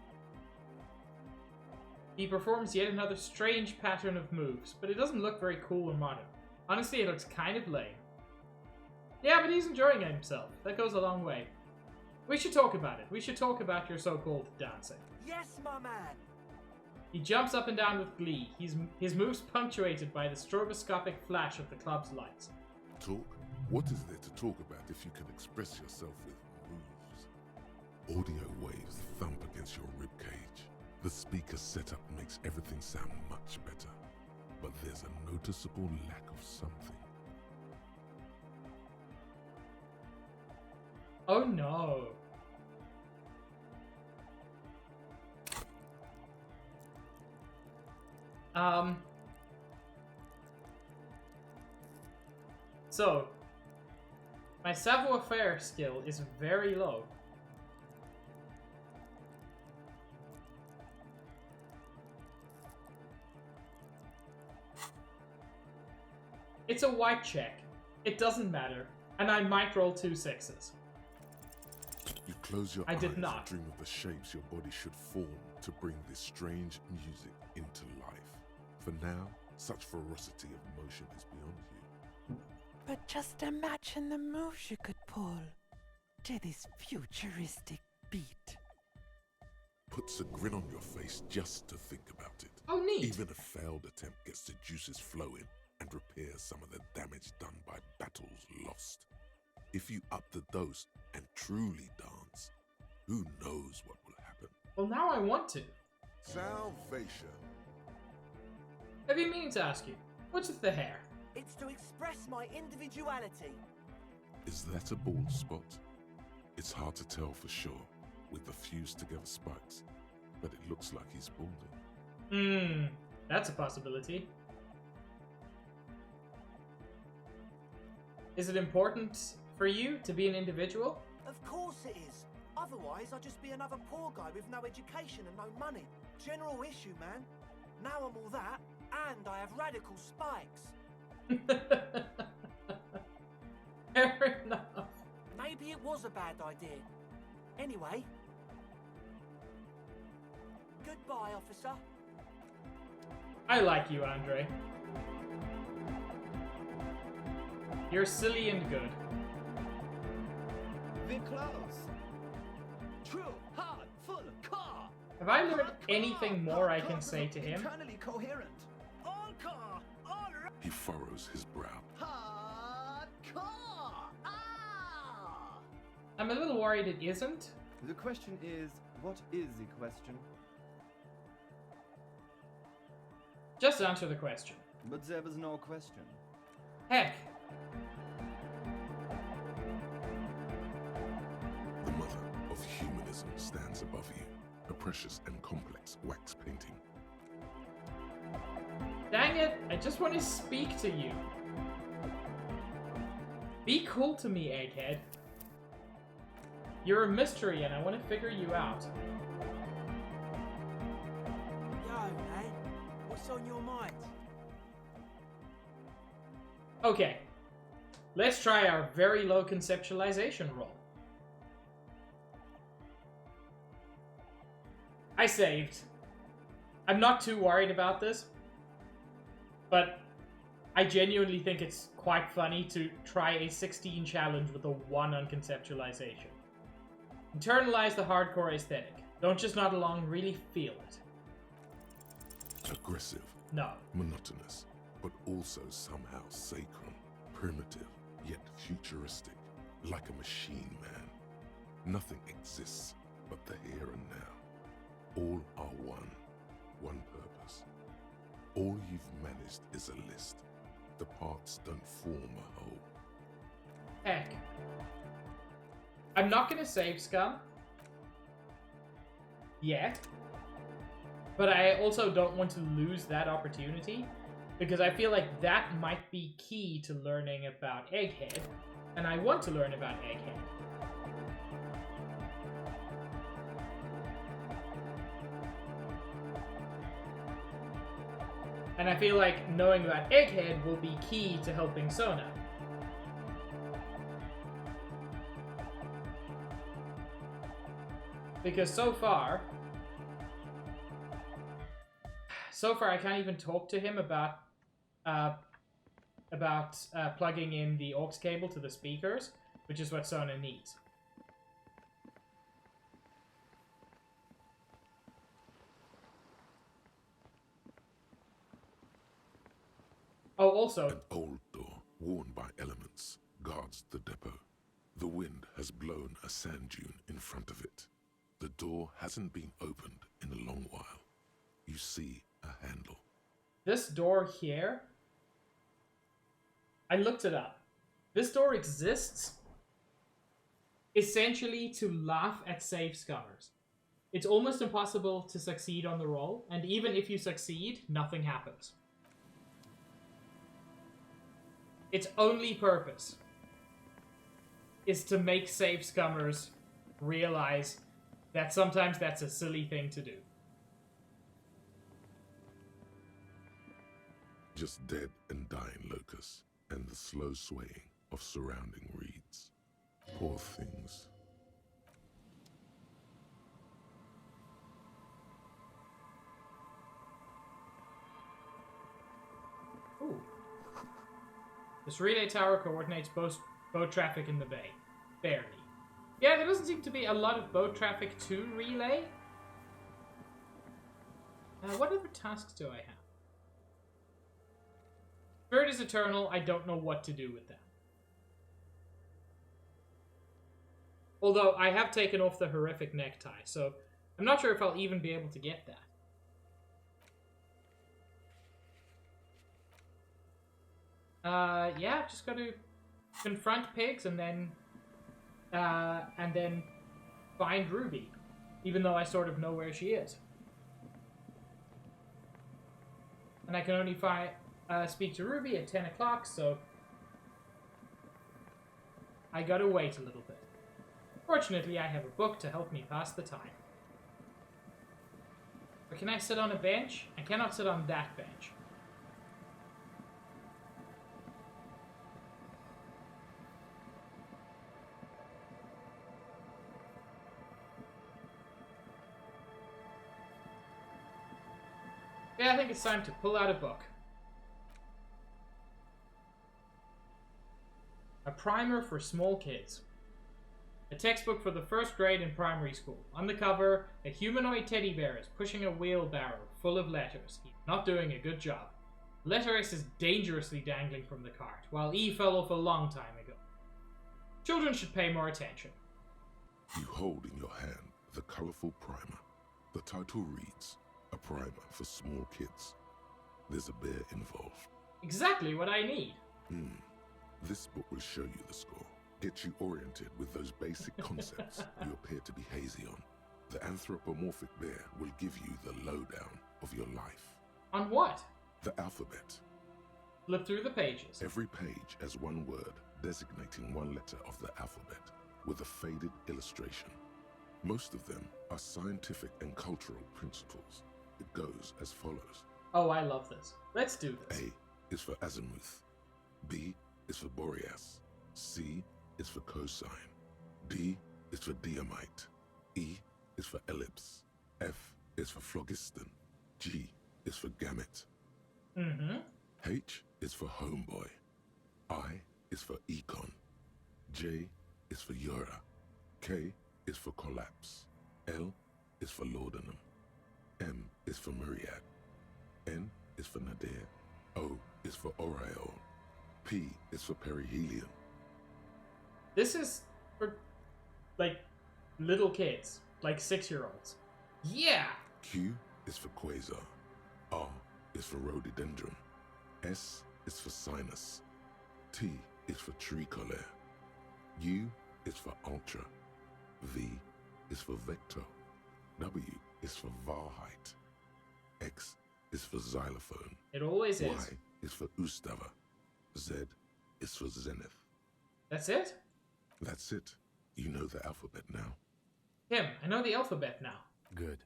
S1: He performs yet another strange pattern of moves, but it doesn't look very cool or modern. Honestly, it looks kind of lame. Yeah, but he's enjoying himself. That goes a long way. We should talk about it. We should talk about your so-called dancing.
S4: Yes, my man.
S1: He jumps up and down with glee, his moves punctuated by the stroboscopic flash of the club's lights.
S2: Talk? What is there to talk about if you can express yourself with moves? Audio waves thump against your ribcage. The speaker setup makes everything sound much better. But there's a noticeable lack of something.
S1: Oh no. So, my savoir-faire skill is very low. It's a white check. It doesn't matter. And I might roll 2 6s.
S2: You close your
S1: I
S2: eyes
S1: did not.
S2: and dream of the shapes your body should form to bring this strange music into life. For now, such ferocity of motion is beyond you.
S9: But just imagine the moves you could pull to this futuristic beat.
S2: Puts a grin on your face just to think about it.
S1: Oh, neat.
S2: Even a failed attempt gets the juices flowing and repairs some of the damage done by battles lost. If you up the dose and truly dance, who knows what will happen?
S1: Well, now I want to.
S2: Salvation.
S1: I've been meaning to ask you, what's with the hair?
S4: It's to express my individuality.
S2: Is that a bald spot? It's hard to tell for sure with the fused together spikes, but it looks like he's balding.
S1: That's a possibility. Is it important for you to be an individual?
S4: Of course it is. Otherwise, I'd just be another poor guy with no education and no money. General issue, man. Now I'm all that, and I have radical spikes.
S1: Fair enough.
S4: Maybe it was a bad idea. Anyway. Goodbye, officer.
S1: I like you, Andre. You're silly and good.
S3: We're close. True, hard, full, car.
S1: Have I learned anything more I can say to him?
S3: Internally coherent.
S4: All car, all
S2: He furrows his brow.
S3: Hardcore! Ah!
S1: I'm a little worried it isn't.
S3: The question is, what is the question?
S1: Just answer the question.
S3: But there was no question.
S1: Heck,
S2: The mother of humanism stands above you, a precious and complex wax painting.
S1: dang it, I just want to speak to you. Be cool to me, egghead. You're a mystery and I want to figure you out.
S6: Yo, man, what's on your mind?
S1: Okay, let's try our very low conceptualization roll. I saved. I'm not too worried about this, but I genuinely think it's quite funny to try a 16 challenge with a 1 on conceptualization. Internalize the hardcore aesthetic. Don't just nod along, really feel it.
S2: Aggressive,
S1: No.
S2: monotonous, but also somehow sacred, primitive, yet futuristic, like a machine, man. Nothing exists but the here and now. All are one purpose. All you've managed is a list. The parts don't form a whole.
S1: Heck. I'm not gonna save Scum yet, but I also don't want to lose that opportunity because I feel like that might be key to learning about Egghead, and I want to learn about Egghead. And I feel like knowing about Egghead will be key to helping Sona. Because so far I can't even talk to him about plugging in the aux cable to the speakers, which is what Sona needs. Oh, also...
S2: An old door, worn by elements, guards the depot. The wind has blown a sand dune in front of it. The door hasn't been opened in a long while. You see a handle.
S1: This door here... I looked it up. This door exists essentially to laugh at save scummers. It's almost impossible to succeed on the roll, and even if you succeed, nothing happens. Its only purpose is to make save scummers realize that sometimes that's a silly thing to do.
S2: Just dead and dying locusts, and the slow swaying of surrounding reeds. Poor things.
S1: Ooh. This relay tower coordinates boat traffic in the bay. Barely. Yeah, there doesn't seem to be a lot of boat traffic to relay. What other tasks do I have? Spirit is eternal. I don't know what to do with that. Although I have taken off the horrific necktie, so I'm not sure if I'll even be able to get that. Yeah, just got to confront pigs and then find Ruby, even though I sort of know where she is. And I can only speak to Ruby at 10 o'clock, so I gotta wait a little bit. Fortunately, I have a book to help me pass the time. But can I sit on a bench? I cannot sit on that bench. Yeah, I think it's time to pull out a book. A primer for small kids. A textbook for the first grade in primary school. On the cover, a humanoid teddy bear is pushing a wheelbarrow full of letters. He's not doing a good job. Letter S is dangerously dangling from the cart, while E fell off a long time ago. Children should pay more attention.
S2: You hold in your hand the colorful primer. The title reads, A Primer for Small Kids. There's a bear involved.
S1: Exactly what I need.
S2: This book will show you the score. Get you oriented with those basic concepts you appear to be hazy on. The anthropomorphic bear will give you the lowdown of your life.
S1: On what?
S2: The alphabet.
S1: Flip through the pages.
S2: Every page has one word designating one letter of the alphabet with a faded illustration. Most of them are scientific and cultural principles. It goes as follows.
S1: Oh, I love this. Let's do this.
S2: A is for azimuth. B is for Boreas. C is for cosine. D is for diamite. E is for ellipse. F is for phlogiston. G is for gamete. H is for homeboy. I is for econ. J is for Eura. K is for collapse. L is for laudanum. M is for myriad. N is for nadir. O is for aureole. P is for perihelion.
S1: This is for, like, little kids. Like 6-year-olds. Yeah!
S2: Q is for quasar. R is for rhododendron. S is for sinus. T is for tricolor. U is for ultra. V is for vector. W is for Wahrheit. X is for xylophone.
S1: It always
S2: Y
S1: is.
S2: is for Ustava. Z is for zenith.
S1: That's it?
S2: That's it. You know the alphabet now.
S1: Kim, I know the alphabet now.
S7: Good.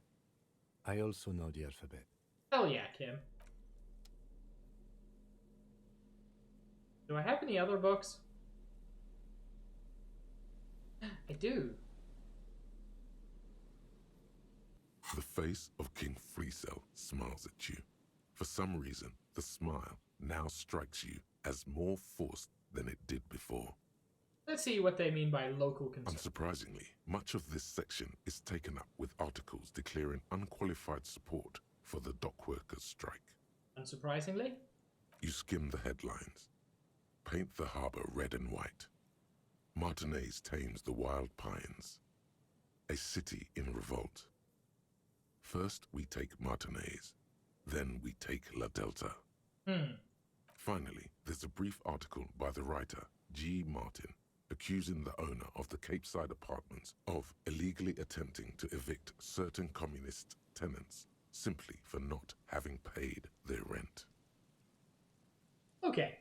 S7: I also know the alphabet.
S1: Hell yeah, Kim. Do I have any other books? I do.
S2: The face of King Freecell smiles at you. For some reason, the smile now strikes you as more forced than it did before.
S1: Let's see what they mean by local concern.
S2: Unsurprisingly, much of this section is taken up with articles declaring unqualified support for the dockworkers' strike.
S1: Unsurprisingly?
S2: You skim the headlines. Paint the harbor red and white. Martinez tames the wild pines. A city in revolt. First we take Martinez, then we take La Delta. Finally, there's a brief article by the writer, G. Martin, accusing the owner of the Capeside Apartments of illegally attempting to evict certain communist tenants simply for not having paid their rent.
S1: Okay.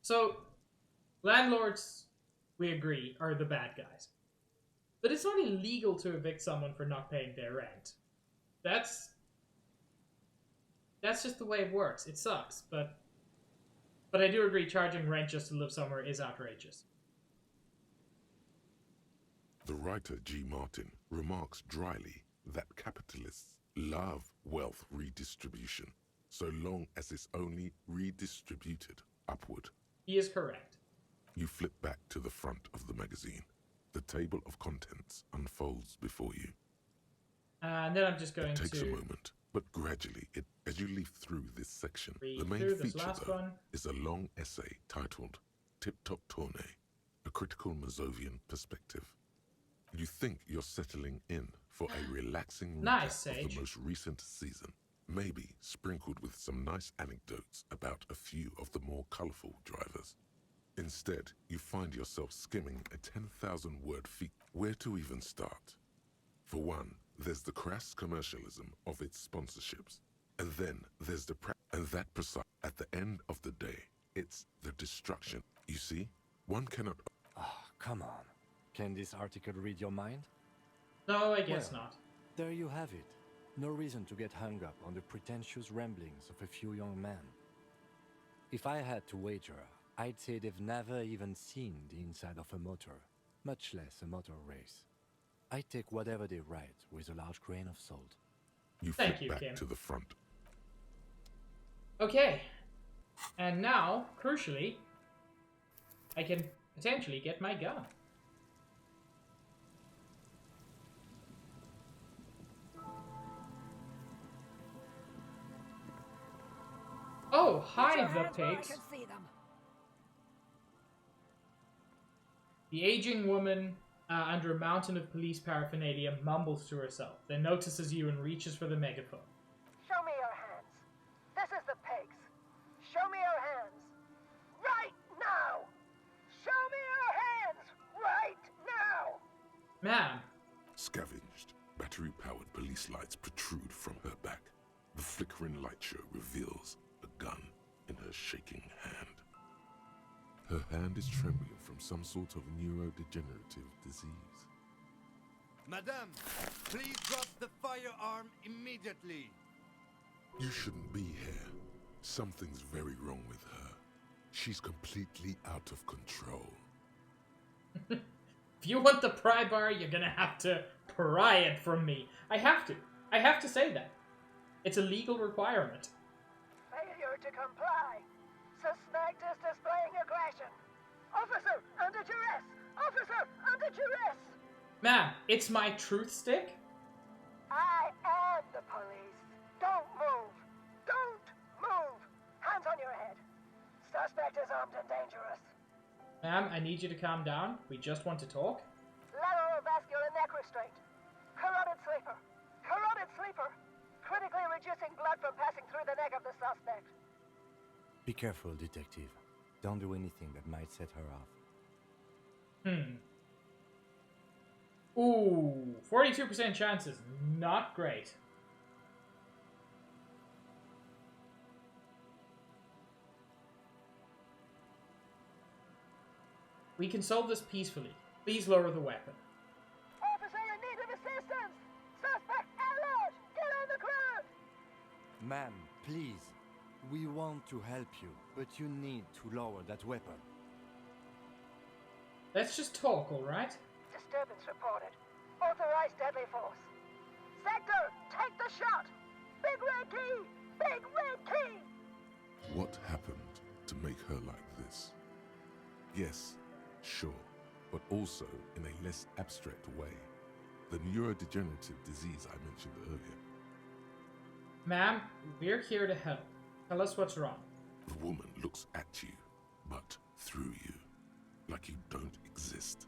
S1: So, landlords, we agree, are the bad guys. But it's not illegal to evict someone for not paying their rent. That's just the way it works. It sucks, but I do agree charging rent just to live somewhere is outrageous.
S2: The writer G. Martin remarks dryly that capitalists love wealth redistribution, so long as it's only redistributed upward.
S1: He is correct.
S2: You flip back to the front of the magazine. The table of contents unfolds before you.
S1: And then I'm just going
S2: It takes
S1: to
S2: a moment, but gradually, as you leaf through this section,
S1: read
S2: the main
S1: through this
S2: feature,
S1: last
S2: though,
S1: one.
S2: is a long essay titled Tip Top Tournay, a critical Mazovian perspective. You think you're settling in for a relaxing recap
S1: Nice,
S2: of
S1: Sage.
S2: the most recent season, maybe sprinkled with some nice anecdotes about a few of the more colorful drivers. Instead, you find yourself skimming a 10,000-word feat. Where to even start? For one, there's the crass commercialism of its sponsorships, and then there's at the end of the day, it's the destruction. You see, one cannot.
S7: Oh, come on. Can this article read your mind?
S1: No, I guess
S7: Well,
S1: not.
S7: There you have it. No reason to get hung up on the pretentious ramblings of a few young men. If I had to wager, I'd say they've never even seen the inside of a motor, much less a motor race. I take whatever they write with a large grain of salt.
S2: You
S1: Thank
S2: flip
S1: you,
S2: back
S1: Kim.
S2: to the front.
S1: Okay. And now, crucially, I can potentially get my gun. Oh, hi, the pigs.
S5: see them.
S1: The aging woman, under a mountain of police paraphernalia, mumbles to herself, then notices you and reaches for the megaphone.
S10: Show me your hands. This is the pigs. Show me your hands. Right now! Show me your hands! Right now!
S1: Ma'am,
S2: Scavenged, battery-powered police lights protrude from her back. The flickering light show reveals a gun in her shaking hand. Her hand is trembling from some sort of neurodegenerative disease.
S11: Madame, please drop the firearm immediately.
S2: You shouldn't be here. Something's very wrong with her. She's completely out of control.
S1: if you want the pry bar, you're gonna have to pry it from me. I have to say that. It's a legal requirement.
S10: Failure to comply. Suspect is displaying aggression. Officer, under duress! Officer, under duress!
S1: Ma'am, it's my truth stick?
S10: I am the police. Don't move. Don't move. Hands on your head. Suspect is armed and dangerous.
S1: Ma'am, I need you to calm down. We just want to talk.
S10: Lateral vascular neck restraint. Carotid sleeper. Carotid sleeper. Critically reducing blood from passing through the neck of the suspect.
S7: Be careful, detective. Don't do anything that might set her off.
S1: Ooh, 42% chances. Not great. We can solve this peacefully. Please lower the weapon.
S10: Officer in need of assistance! Suspect alert! Get on the ground!
S7: Ma'am, please. We want to help you, but you need to lower that weapon.
S1: Let's just talk, alright?
S10: Disturbance reported. Authorized deadly force. Sector, take the shot! Big red key! Big red key!
S2: What happened to make her like this? Yes, sure, but also in a less abstract way. The neurodegenerative disease I mentioned earlier.
S1: Ma'am, we're here to help. Tell us what's wrong.
S2: The woman looks at you, but through you, like you don't exist.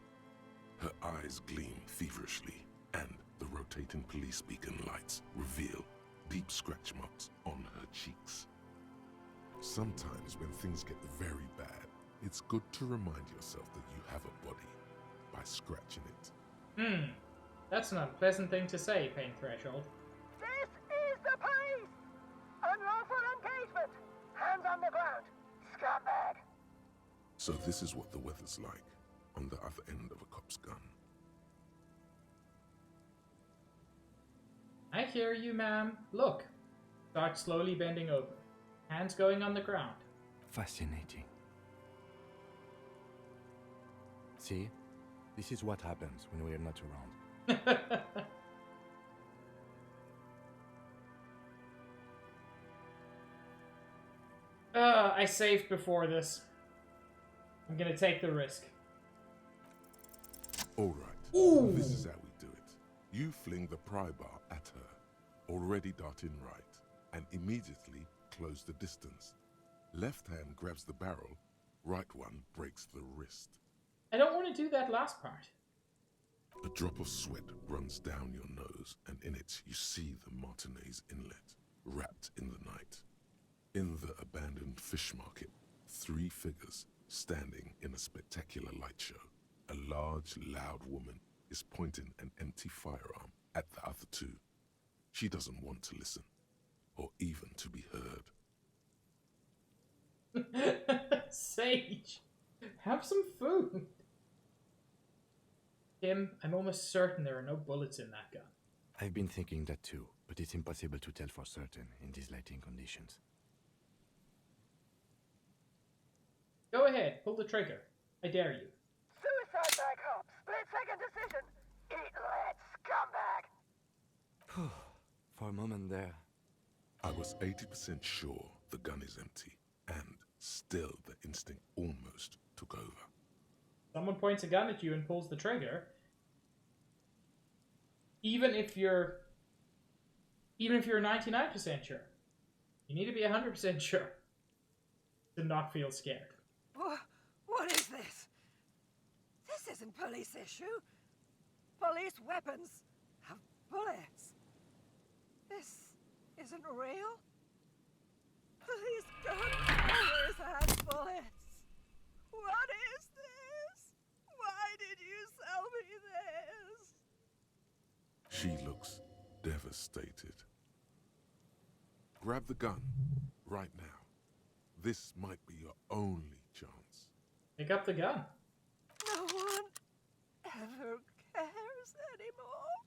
S2: Her eyes gleam feverishly, and the rotating police beacon lights reveal deep scratch marks on her cheeks. Sometimes when things get very bad, it's good to remind yourself that you have a body by scratching it.
S1: That's an unpleasant thing to say, Pain Threshold.
S10: This is the police! Unlawful engagement! Hands on the ground! Scumbag!
S2: So this is what the weather's like on the other end of a cop's gun.
S1: I hear you, ma'am. Look. Start slowly bending over. Hands going on the ground.
S7: Fascinating. See? This is what happens when we are not around.
S1: I saved before this. I'm gonna take the risk.
S2: Alright, this is how we do it. You fling the pry bar at her, already darting right, and immediately close the distance. Left hand grabs the barrel, right one breaks the wrist.
S1: I don't want to do that last part.
S2: A drop of sweat runs down your nose, and in it you see the Martinez Inlet, wrapped in the night. In the abandoned fish market, 3 figures standing in a spectacular light show. A large, loud woman is pointing an empty firearm at the other 2. She doesn't want to listen, or even to be heard.
S1: Sage, have some food. Kim, I'm almost certain there are no bullets in that gun.
S7: I've been thinking that too, but it's impossible to tell for certain in these lighting conditions.
S1: Go ahead, pull the trigger. I dare you.
S10: Suicide back home! Split-second decision! Eat lead, scumbag!
S7: For a moment there,
S2: I was 80% sure the gun is empty, and still the instinct almost took over.
S1: Someone points a gun at you and pulls the trigger. Even if you're 99% sure, you need to be 100% sure to not feel scared.
S10: What is this? This isn't police issue. Police weapons have bullets. This isn't real. Police guns always have bullets. What is this? Why did you sell me this?
S2: She looks devastated. Grab the gun, right now. This might be your only chance.
S1: Pick up the gun.
S10: No one ever cares anymore.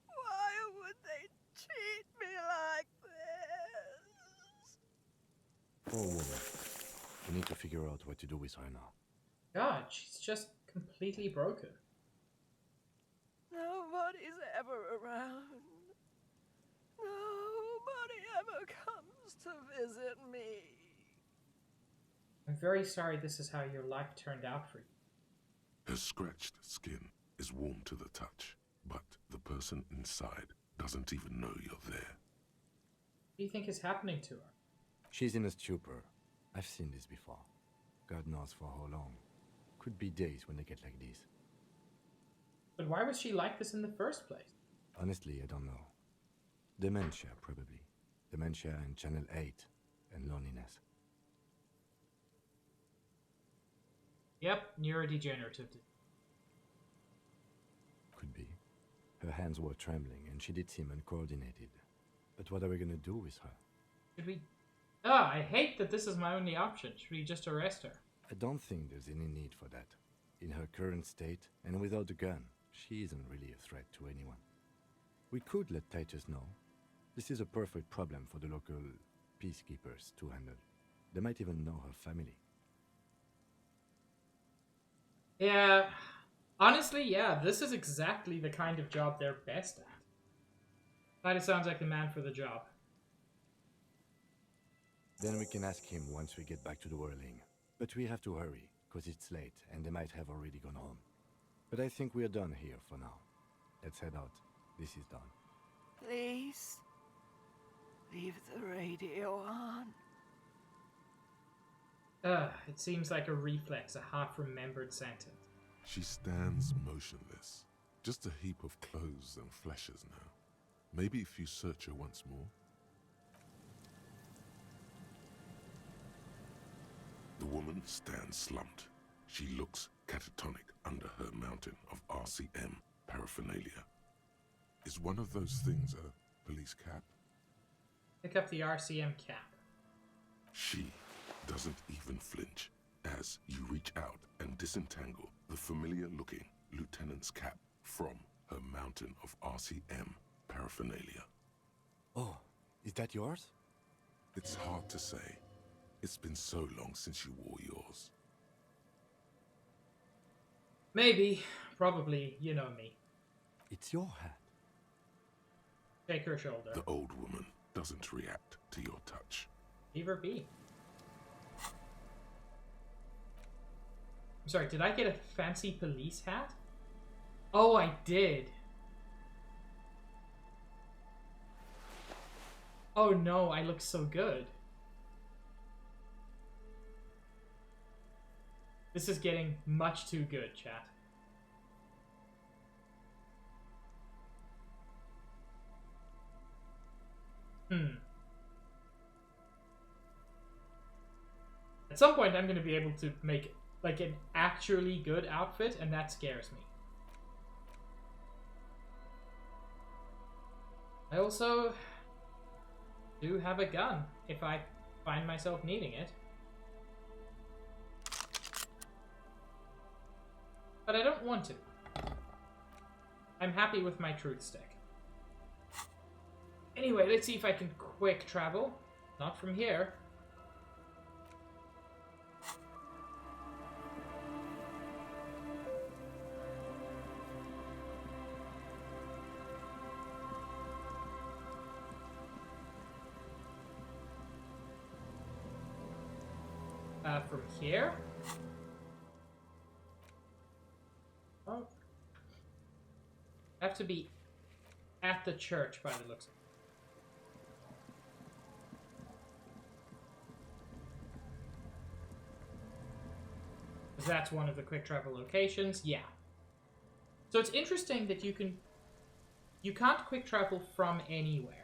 S10: Why would they treat me like this?
S7: poor woman. We need to figure out what to do with her now.
S1: God, she's just completely broken.
S10: Nobody's ever around. Nobody ever comes to visit me.
S1: I'm very sorry this is how your life turned out for you.
S2: Her scratched skin is warm to the touch, but the person inside doesn't even know you're there.
S1: What do you think is happening to her?
S7: She's in a stupor. I've seen this before. God knows for how long. Could be days when they get like this.
S1: But why was she like this in the first place?
S7: Honestly, I don't know. Dementia, probably. Dementia and Channel 8 and loneliness.
S1: Yep, neurodegenerative.
S7: Could be. Her hands were trembling and she did seem uncoordinated. But what are we gonna do with her?
S1: Should we... Ah, I hate that this is my only option. Should we just arrest her?
S7: I don't think there's any need for that. In her current state, and without a gun, she isn't really a threat to anyone. We could let Titus know. This is a perfect problem for the local peacekeepers to handle. They might even know her family.
S1: Yeah, honestly, yeah, this is exactly the kind of job they're best at. Kinda sounds like the man for the job.
S7: Then we can ask him once we get back to the whirling. But we have to hurry, because it's late and they might have already gone home. But I think we're done here for now. Let's head out. This is done.
S9: Please, leave the radio on.
S1: It seems like a reflex, a half-remembered sentence.
S2: She stands motionless, just a heap of clothes and fleshes now. Maybe if you search her once more. The woman stands slumped. She looks catatonic under her mountain of RCM paraphernalia. Is one of those things a police cap?
S1: Pick up the RCM cap.
S2: She doesn't even flinch as you reach out and disentangle the familiar-looking lieutenant's cap from her mountain of RCM paraphernalia.
S7: Oh, is that yours?
S2: It's hard to say. It's been so long since you wore yours.
S1: Maybe. Probably. You know me.
S7: It's your hat.
S1: Shake her shoulder.
S2: The old woman doesn't react to your touch.
S1: Leave her be. I'm sorry, did I get a fancy police hat? Oh, I did. Oh no, I look so good. This is getting much too good, chat. At some point, I'm going to be able to make like an actually good outfit, and that scares me. I also do have a gun if I find myself needing it. But I don't want to. I'm happy with my truth stick. Anyway, let's see if I can quick travel. Not from here. From here? Oh. I have to be at the church by the looks of it. That's one of the quick travel locations. Yeah. So it's interesting that you can't quick travel from anywhere.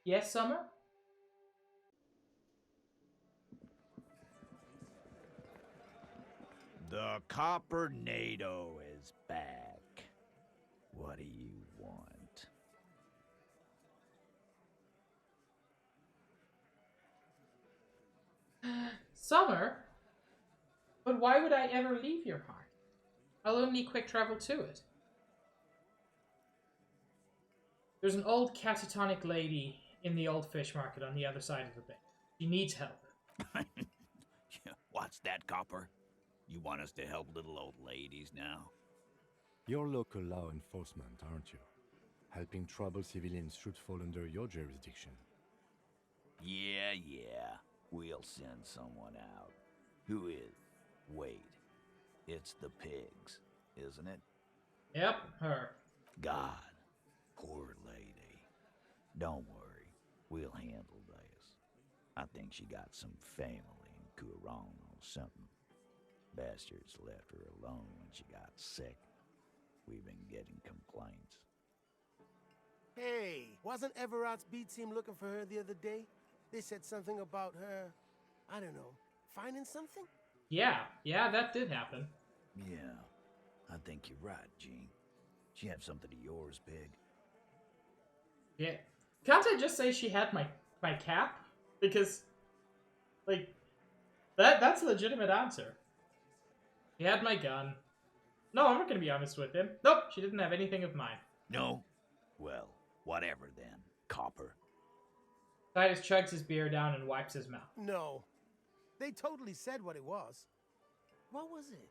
S1: Yes, Summer?
S12: The Coppernado is back. What do you want?
S1: Summer? But why would I ever leave your heart? I'll only quick travel to it. There's an old catatonic lady in the old fish market on the other side of the bay. She needs help.
S12: What's that, Copper? You want us to help little old ladies now?
S7: You're local law enforcement, aren't you? Helping troubled civilians should fall under your jurisdiction.
S12: Yeah. We'll send someone out. Who is? Wait. It's the pigs, isn't it?
S1: Yep, her.
S12: God. Poor lady. Don't worry. We'll handle this. I think she got some family in Kuron or something. Bastards left her alone when she got sick. We've been getting complaints.
S6: Hey, wasn't Everard's B team looking for her the other day? They said something about her, I don't know, finding something?
S1: Yeah, that did happen.
S12: Yeah, I think you're right, Gene. She have something of yours, Pig.
S1: Yeah. Can't I just say she had my cap? Because, like, that's a legitimate answer. She had my gun. No, I'm not going to be honest with him. Nope, she didn't have anything of mine.
S12: No? Well, Whatever then, copper.
S1: Titus chugs his beer down and wipes his mouth.
S13: No. They totally said what it was. What was it?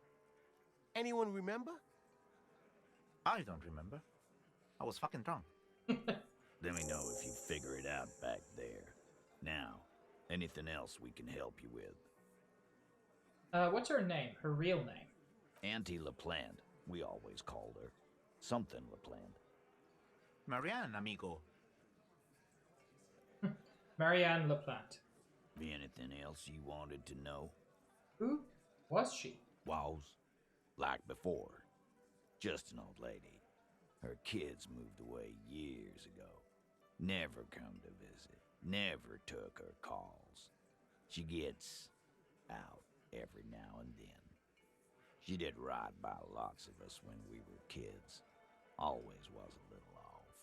S13: Anyone remember?
S14: I don't remember. I was fucking drunk.
S12: Let me know if you figure it out back there. Now, anything else we can help you with?
S1: What's her name? Her real name?
S12: Auntie LaPlante, we always called her. Something LaPlante.
S14: Marianne, amigo.
S1: Marianne LaPlante.
S12: Anything else you wanted to know?
S1: Who was she?
S12: Was, like before. Just an old lady. Her kids moved away years ago. Never come to visit. Never took her calls. She gets out every now and then. She did right by lots of us when we were kids. Always was a little off,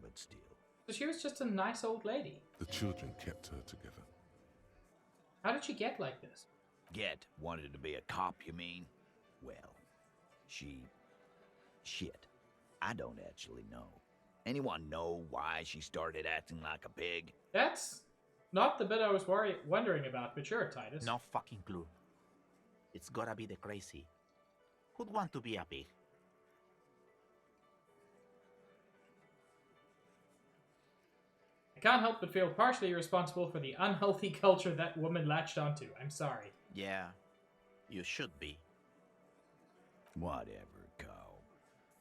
S12: but still.
S1: So she was just a nice old lady.
S2: The children kept her together.
S1: How did she get like this?
S12: Wanted to be a cop, you mean? Well, shit. I don't actually know. Anyone know why she started acting like a pig?
S1: That's not the bit I was wondering about, but sure, Titus.
S14: No fucking clue. It's gotta be the crazy. Who'd want to be a pig?
S1: I can't help but feel partially responsible for the unhealthy culture that woman latched onto. I'm sorry.
S14: Yeah, you should be.
S12: Whatever, Cole.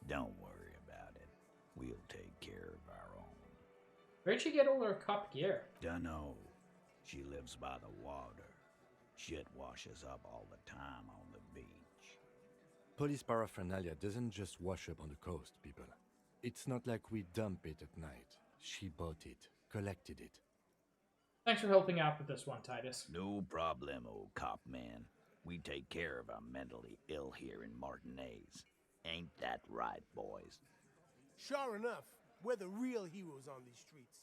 S12: Don't worry about it. We'll take care of our own.
S1: Where'd she get all her cop gear?
S12: Dunno. She lives by the water. Shit washes up all the time on the beach.
S7: Police paraphernalia doesn't just wash up on the coast, people. It's not like we dump it at night. She bought it, collected it.
S1: Thanks for helping out with this one, Titus.
S12: No problemo, cop man. We take care of our mentally ill here in Martinez. Ain't that right, boys?
S13: Sure enough, we're the real heroes on these streets.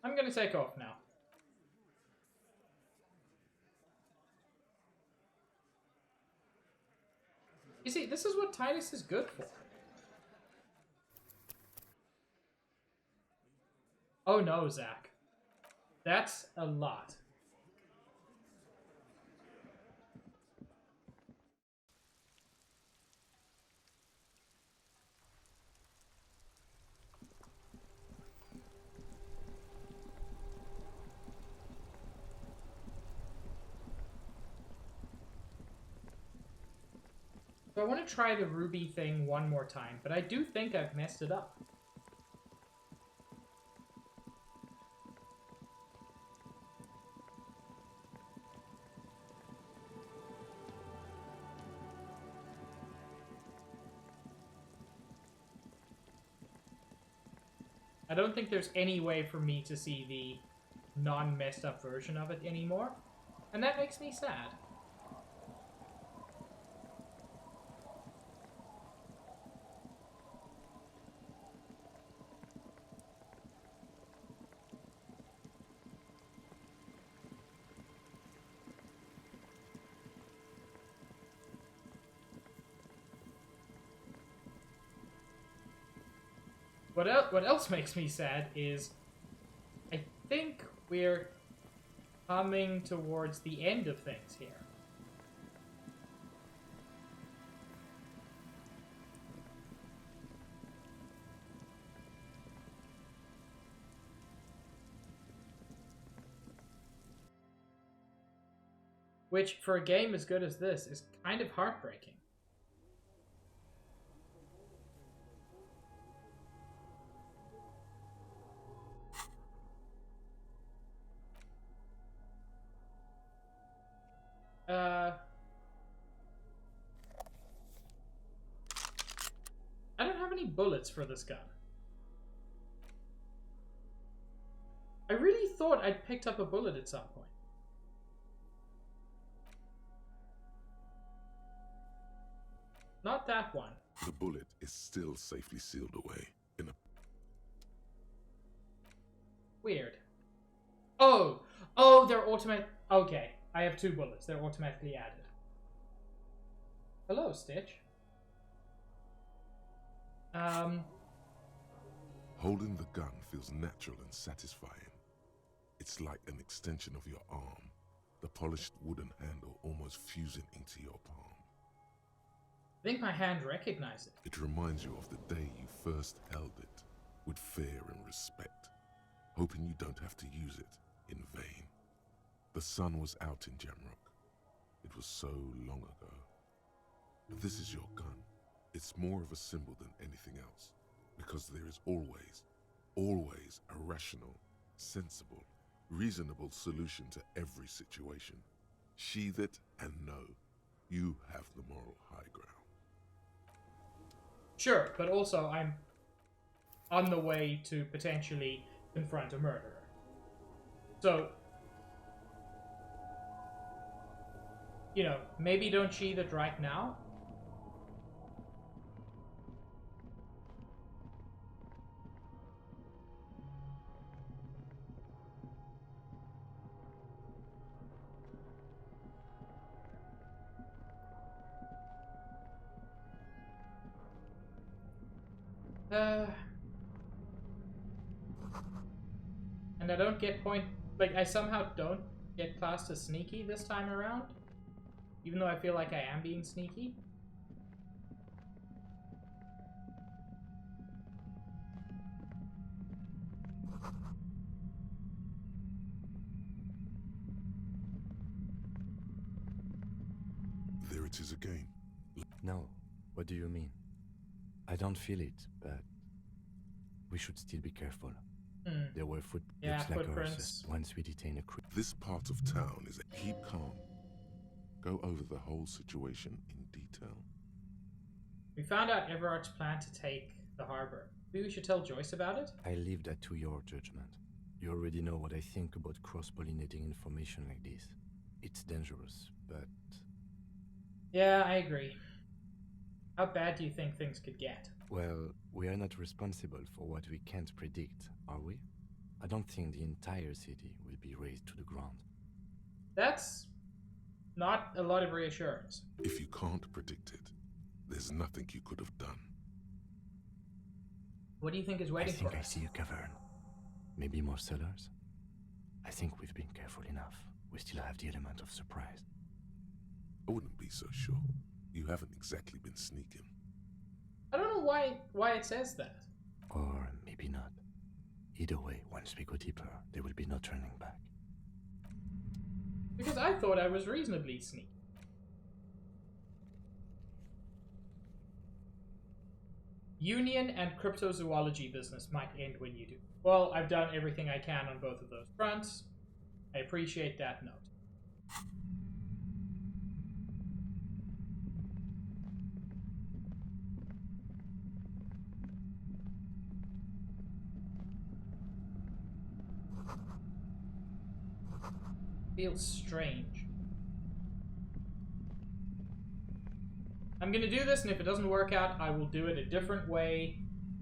S1: I'm gonna take off now. You see, this is what Titus is good for. Oh no, Zach. That's a lot. So I want to try the ruby thing one more time, but I do think I've messed it up. I don't think there's any way for me to see the non-messed up version of it anymore, and that makes me sad. What else makes me sad is I think we're coming towards the end of things here. Which, for a game as good as this, is kind of heartbreaking. I don't have any bullets for this gun. I really thought I'd picked up a bullet at some point. Not that one.
S2: The bullet is still safely sealed away in a...
S1: Weird. Oh, they're automatic. Okay, I have 2 bullets. They're automatically added. Hello, Stitch.
S2: Holding the gun feels natural and satisfying. It's like an extension of your arm, the polished wooden handle almost fusing into your palm.
S1: I think my hand recognized it.
S2: It reminds you of the day you first held it, with fear and respect, hoping you don't have to use it in vain. The sun was out in Jamrock. It was so long ago. But this is your gun. It's more of a symbol than anything else, because there is always a rational, sensible, reasonable solution to every situation. Sheathe it and know you have the moral high ground.
S1: Sure, but also I'm on the way to potentially confront a murderer. So, you know, maybe don't sheathe it right now. And I don't get I somehow don't get classed as sneaky this time around, even though I feel like I am being sneaky.
S2: There it is again.
S7: No, what do you mean? I don't feel it, but we should still be careful. There were footprints like ours once we detain a crew.
S2: This part of town is keep calm. Go over the whole situation in detail.
S1: We found out Everard's plan to take the harbor. Maybe we should tell Joyce about it?
S7: I leave that to your judgment. You already know what I think about cross-pollinating information like this. It's dangerous, but...
S1: Yeah, I agree. How bad do you think things could get?
S7: Well, we are not responsible for what we can't predict, are we? I don't think the entire city will be razed to the ground.
S1: That's not a lot of reassurance.
S2: If you can't predict it, there's nothing you could have done.
S1: What do you think is waiting for us?
S7: I think I see a cavern. Maybe more cellars? I think we've been careful enough. We still have the element of surprise.
S2: I wouldn't be so sure. You haven't exactly been sneaking.
S1: I don't know why it says that.
S7: Or maybe not. Either way, once we go deeper, there will be no turning back.
S1: Because I thought I was reasonably sneaky. Union and cryptozoology business might end when you do. Well, I've done everything I can on both of those fronts. I appreciate that note. Feels strange. I'm gonna do this, and if it doesn't work out, I will do it a different way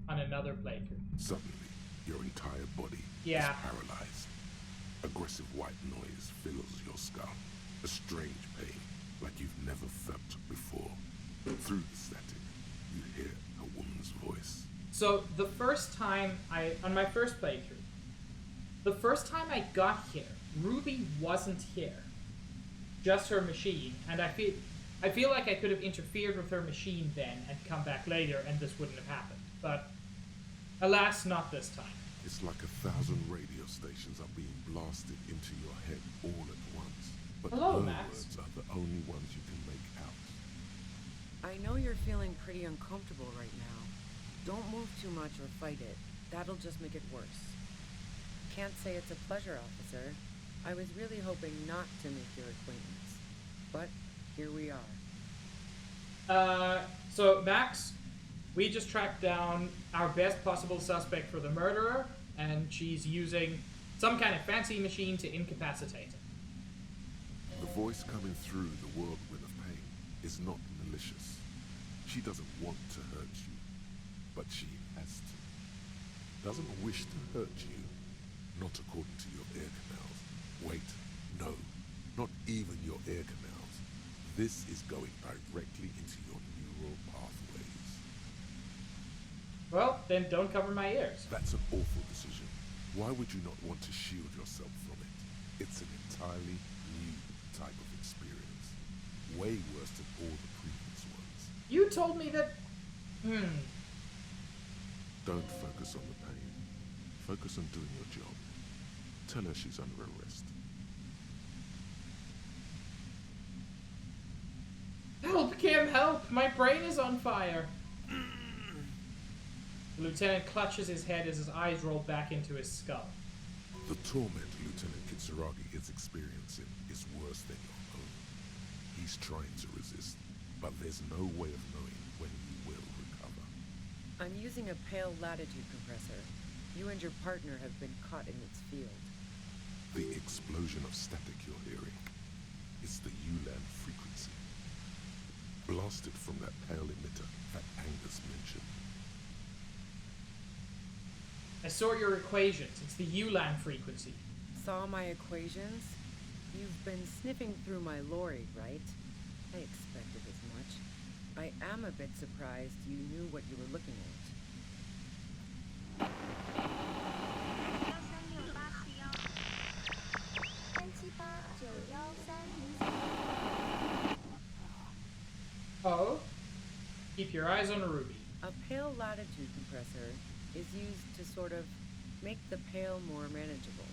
S1: on another playthrough.
S2: Suddenly, your entire body is paralyzed. Aggressive white noise fills your skull. A strange pain, like you've never felt before. Through the static, you hear a woman's voice.
S1: So, the first time on my first playthrough, the first time I got here, Ruby wasn't here. Just her machine, and I feel like I could have interfered with her machine then and come back later and this wouldn't have happened. But alas, not this time.
S2: It's like 1,000 radio stations are being blasted into your head all at once. But
S1: hello,
S2: no
S1: Max.
S2: words are the only ones you can make out.
S15: I know you're feeling pretty uncomfortable right now. Don't move too much or fight it. That'll just make it worse. Can't say it's a pleasure, officer. I was really hoping not to make your acquaintance. But here we are.
S1: So Max, we just tracked down our best possible suspect for the murderer, and she's using some kind of fancy machine to incapacitate him.
S2: The voice coming through the whirlwind of pain is not malicious. She doesn't want to hurt you, but she has to. Doesn't wish to hurt you, not according to your ear canals. Wait, no, not even your ear canals. This is going directly into your neural pathways.
S1: Well, then don't cover my ears.
S2: That's an awful decision. Why would you not want to shield yourself from it? It's an entirely new type of experience. Way worse than all the previous ones.
S1: You told me that...
S2: Don't focus on the pain. Focus on doing your job. Tell her she's under arrest.
S1: Help, Kim, help! My brain is on fire! The lieutenant clutches his head as his eyes roll back into his skull.
S2: The torment Lieutenant Kitsuragi is experiencing is worse than your own. He's trying to resist, but there's no way of knowing when he will recover.
S15: I'm using a pale latitude compressor. You and your partner have been caught in its field.
S2: The explosion of static you're hearing is the ULAN frequency, blasted from that pale emitter that Angus mentioned.
S1: I saw your equations. It's the ULAN frequency.
S15: Saw my equations? You've been sniffing through my lorry, right? I expected as much. I am a bit surprised you knew what you were looking at.
S1: Oh? Keep your eyes on a ruby.
S15: A pale latitude compressor is used to sort of make the pale more manageable.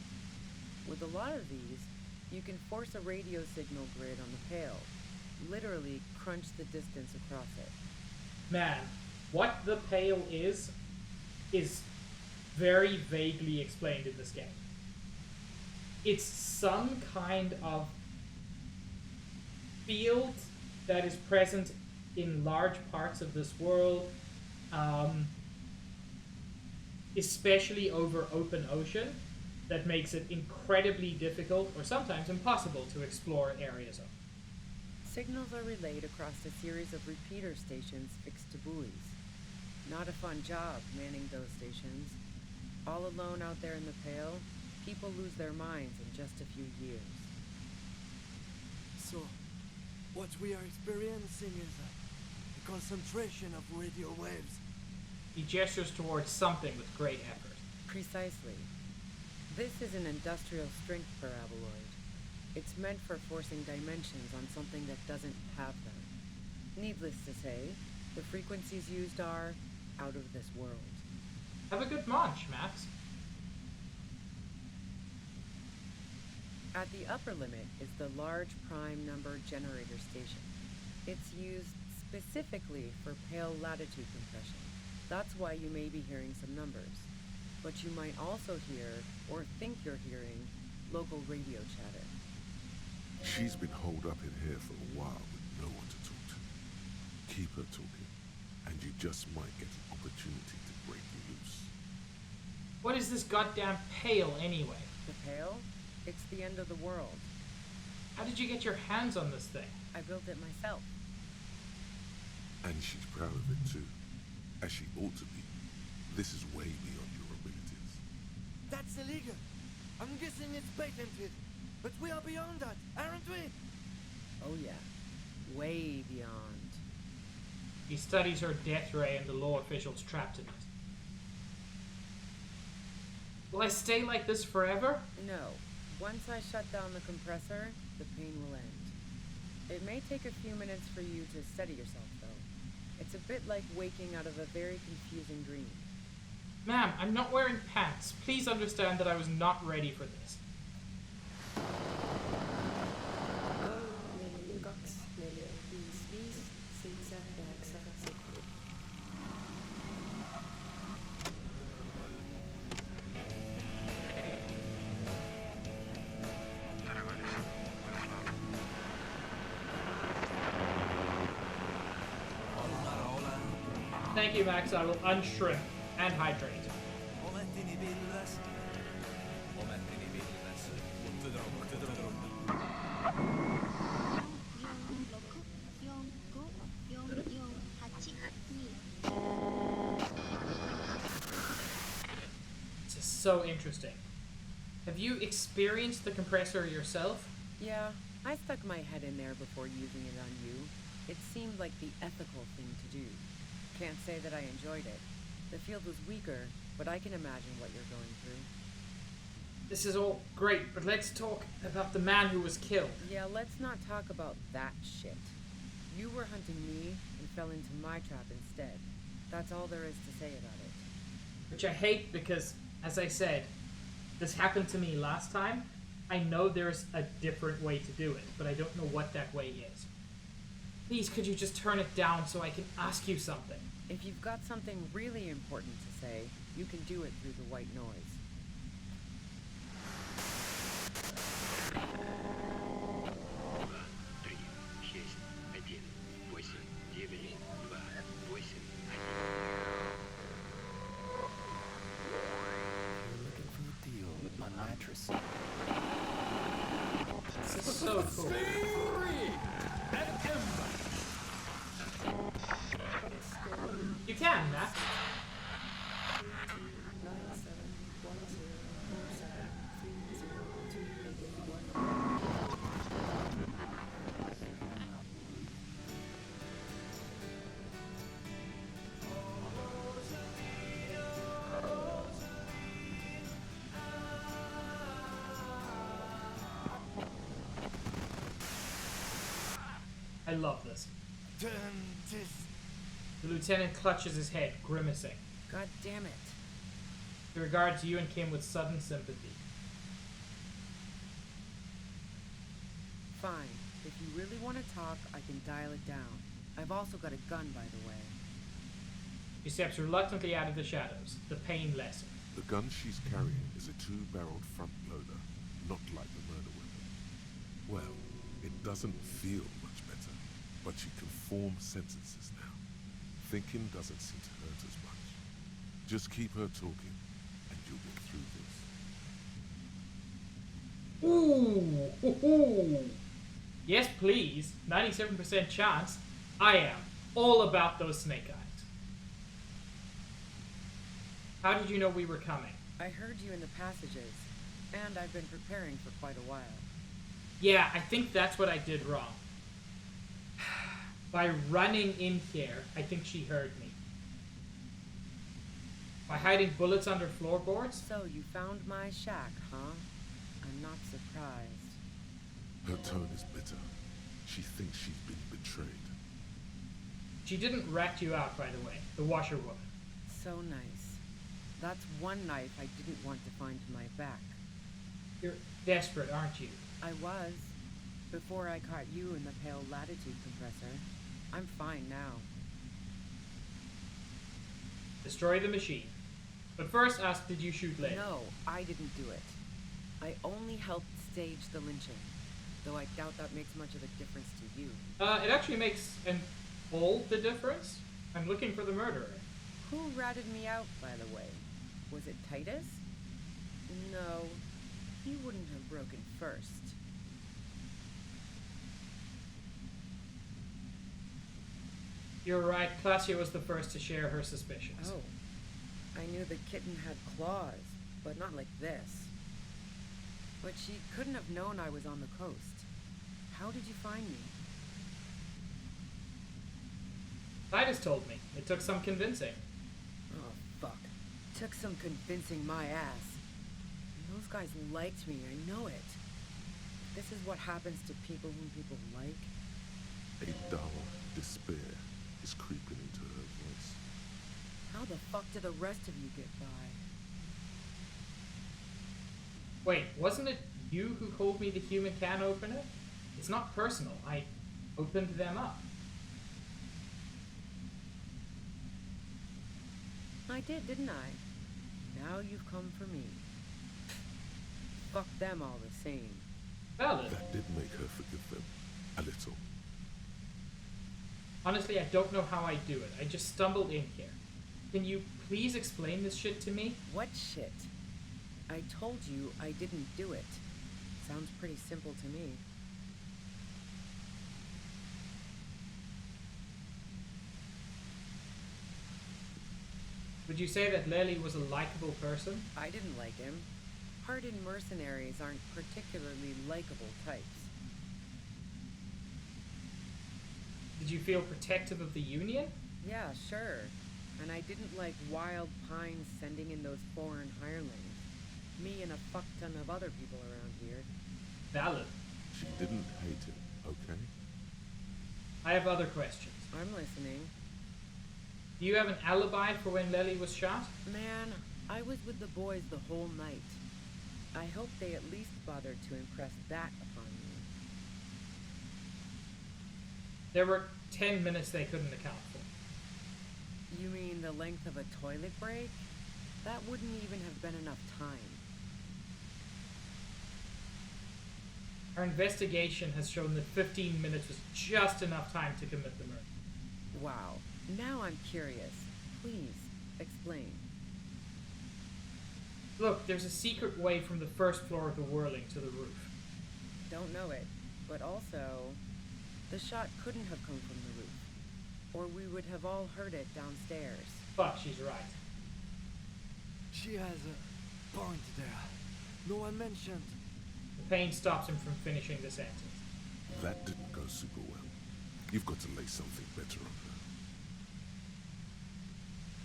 S15: With a lot of these, you can force a radio signal grid on the pale, literally crunch the distance across it.
S1: Man, what the pale is very vaguely explained in this game. It's some kind of field that is present in large parts of this world, especially over open ocean, that makes it incredibly difficult or sometimes impossible to explore areas of.
S15: Signals are relayed across a series of repeater stations fixed to buoys. Not a fun job manning those stations. All alone out there in the pale, people lose their minds in just a few years.
S4: So, what we are experiencing is a concentration of radio waves.
S1: He gestures towards something with great effort.
S15: Precisely. This is an industrial strength paraboloid. It's meant for forcing dimensions on something that doesn't have them. Needless to say, the frequencies used are out of this world.
S1: Have a good munch, Max.
S15: At the upper limit is the large prime number generator station. It's used specifically for pale latitude compression. That's why you may be hearing some numbers. But you might also hear, or think you're hearing, local radio chatter.
S2: She's been holed up in here for a while with no one to talk to. Keep her talking, and you just might get an opportunity to break loose.
S1: What is this goddamn pale anyway?
S15: The pale? It's the end of the world.
S1: How did you get your hands on this thing?
S15: I built it myself.
S2: And she's proud of it too, as she ought to be. This is way beyond your abilities.
S4: That's illegal. I'm guessing it's patented. But we are beyond that, aren't we?
S15: Oh yeah. Way beyond.
S1: He studies her death ray and the law officials trapped in it. Will I stay like this forever?
S15: No. Once I shut down the compressor, the pain will end. It may take a few minutes for you to steady yourself, though. It's a bit like waking out of a very confusing dream.
S1: Ma'am, I'm not wearing pants. Please understand that I was not ready for this. Thank you, Max. I will unshrimp and hydrate. This is so interesting. Have you experienced the compressor yourself?
S15: Yeah, I stuck my head in there before using it on you. It seemed like the ethical thing to do. Can't say that I enjoyed it. The field was weaker, but I can imagine what you're going through.
S1: This is all great, but let's talk about the man who was killed.
S15: Yeah, let's not talk about that shit. You were hunting me and fell into my trap instead. That's all there is to say about it.
S1: Which I hate because, as I said, this happened to me last time. I know there's a different way to do it, but I don't know what that way is. Please, could you just turn it down so I can ask you something?
S15: If you've got something really important to say, you can do it through the white noise.
S1: This is so cool. You can, Matt. I love this. The lieutenant clutches his head, grimacing.
S15: God damn it.
S1: He regards you and Kim with sudden sympathy.
S15: Fine. If you really want to talk, I can dial it down. I've also got a gun, by the way.
S1: She steps reluctantly out of the shadows, the pain lessened.
S2: The gun she's carrying is a 2-barreled front loader, not like the murder weapon. Well, it doesn't feel much better, but she can form sentences now. Thinking doesn't seem to hurt as much. Just keep her talking, and you'll get through this.
S1: Ooh! Yes, please. 97% chance. I am all about those snake eyes. How did you know we were coming?
S15: I heard you in the passages, and I've been preparing for quite a while.
S1: Yeah, I think that's what I did wrong. By running in here, I think she heard me. By hiding bullets under floorboards?
S15: So you found my shack, huh? I'm not surprised.
S2: Her tone is bitter. She thinks she's been betrayed.
S1: She didn't rat you out, by the way, the washerwoman.
S15: So nice. That's one knife I didn't want to find in my back.
S1: You're desperate, aren't you?
S15: I was. Before I caught you in the pale latitude compressor. I'm fine now.
S1: Destroy the machine. But first ask, did you shoot Leigh?
S15: No, I didn't do it. I only helped stage the lynching. Though I doubt that makes much of a difference to you.
S1: It actually makes all the difference. I'm looking for the murderer.
S15: Who ratted me out, by the way? Was it Titus? No, he wouldn't have broken first.
S1: You're right, Claudia was the first to share her suspicions.
S15: Oh, I knew the kitten had claws, but not like this. But she couldn't have known I was on the coast. How did you find me?
S1: Titus told me. It took some convincing.
S15: Oh, fuck. Took some convincing my ass. And those guys liked me, I know it. This is what happens to people whom people like.
S2: A dull despair is creeping into her voice.
S15: How the fuck did the rest of you get by?
S1: Wait, wasn't it you who told me the human can opener? It's not personal. I opened them up.
S15: I did, didn't I? Now you've come for me. Fuck them all the same.
S1: Valid.
S2: That did make her forgive them. A little.
S1: Honestly, I don't know how I do it. I just stumbled in here. Can you please explain this shit to me?
S15: What shit? I told you I didn't do it. Sounds pretty simple to me.
S1: Would you say that Lely was a likable person?
S15: I didn't like him. Hardened mercenaries aren't particularly likable types.
S1: Did you feel protective of the Union?
S15: Yeah, sure. And I didn't like Wild Pines sending in those foreign hirelings. Me and a fuck ton of other people around here.
S1: Valid.
S2: She didn't hate it, okay?
S1: I have other questions.
S15: I'm listening.
S1: Do you have an alibi for when Lely was shot?
S15: Man, I was with the boys the whole night. I hope they at least bothered to impress that upon me.
S1: There were 10 minutes they couldn't account for.
S15: You mean the length of a toilet break? That wouldn't even have been enough time.
S1: Our investigation has shown that 15 minutes was just enough time to commit the murder.
S15: Wow. Now I'm curious. Please, explain.
S1: Look, there's a secret way from the first floor of the Whirling to the roof.
S15: Don't know it, but also, the shot couldn't have come from the roof, or we would have all heard it downstairs.
S1: But she's right.
S16: She has a point there. No one mentioned.
S1: The pain stops him from finishing the sentence.
S2: That didn't go super well. You've got to lay something better on her.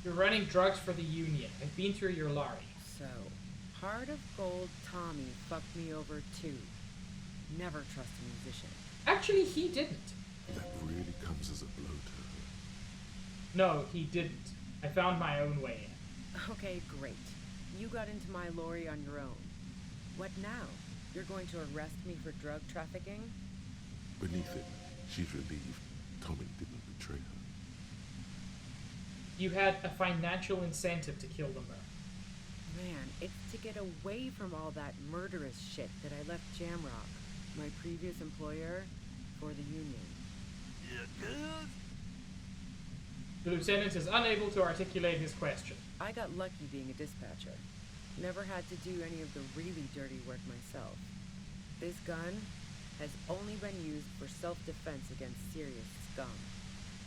S1: You're running drugs for the Union. I've been through your lorry.
S15: So, Heart of Gold Tommy fucked me over too. Never trust a musician.
S1: Actually, he didn't.
S2: That really comes as a blow to her.
S1: No, he didn't. I found my own way in.
S15: Okay, great. You got into my lorry on your own. What now? You're going to arrest me for drug trafficking?
S2: Beneath it, she's relieved Tommy didn't betray her.
S1: You had a financial incentive to kill the Merc.
S15: Man, it's to get away from all that murderous shit that I left Jamrock, my previous employer, for the Union.
S1: The lieutenant is unable to articulate his question.
S15: I got lucky being a dispatcher. Never had to do any of the really dirty work myself. This gun has only been used for self-defense against serious scum.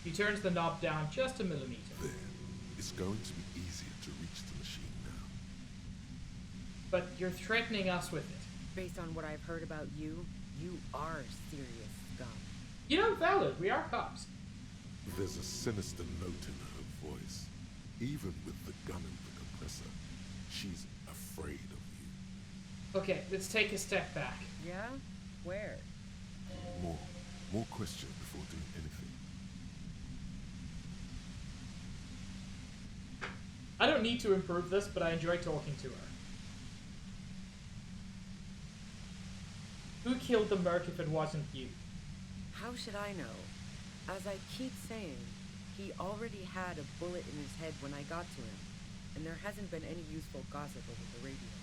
S1: He turns the knob down just a millimeter.
S2: There. It's going to be easier to reach the machine now.
S1: But you're threatening us with it.
S15: Based on what I've heard about you, you are serious scum.
S1: You know, valid. We are cops.
S2: There's a sinister note in her voice. Even with the gun and the compressor, she's afraid of you.
S1: Okay, let's take a step back.
S15: Yeah? Where?
S2: More questions before doing anything.
S1: I don't need to improve this, but I enjoy talking to her. Who killed the Merc if it wasn't you?
S15: How should I know? As I keep saying, he already had a bullet in his head when I got to him, and there hasn't been any useful gossip over the radio.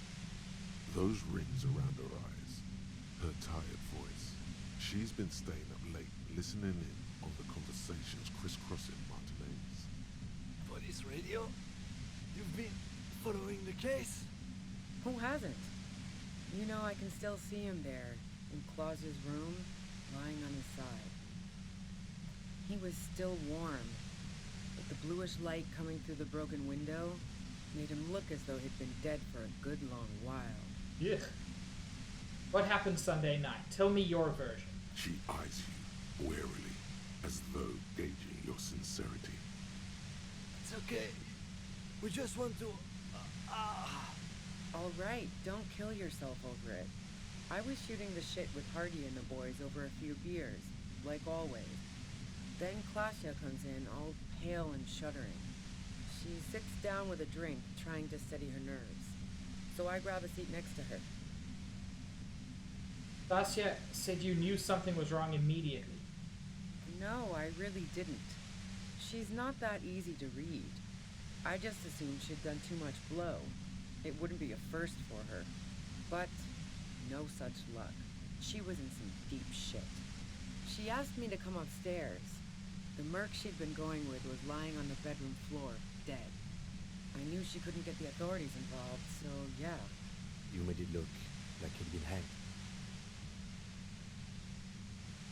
S2: Those rings around her eyes, her tired voice. She's been staying up late, listening in on the conversations crisscrossing Martinez.
S16: Police radio? You've been following the case?
S15: Who hasn't? You know, I can still see him there, in Claus's room, lying on his side. He was still warm, but the bluish light coming through the broken window made him look as though he'd been dead for a good long while.
S1: Yeah. What happened Sunday night? Tell me your version.
S2: She eyes you warily, as though gauging your sincerity.
S16: It's okay. We just want to...
S15: All right, don't kill yourself over it. I was shooting the shit with Hardy and the boys over a few beers, like always. Then Klasha comes in, all pale and shuddering. She sits down with a drink, trying to steady her nerves. So I grab a seat next to her.
S1: Klasha said you knew something was wrong immediately.
S15: No, I really didn't. She's not that easy to read. I just assumed she'd done too much blow. It wouldn't be a first for her. But no such luck. She was in some deep shit. She asked me to come upstairs. The Merc she'd been going with was lying on the bedroom floor, dead. I knew she couldn't get the authorities involved, so yeah.
S7: You made it look like he'd been hanged.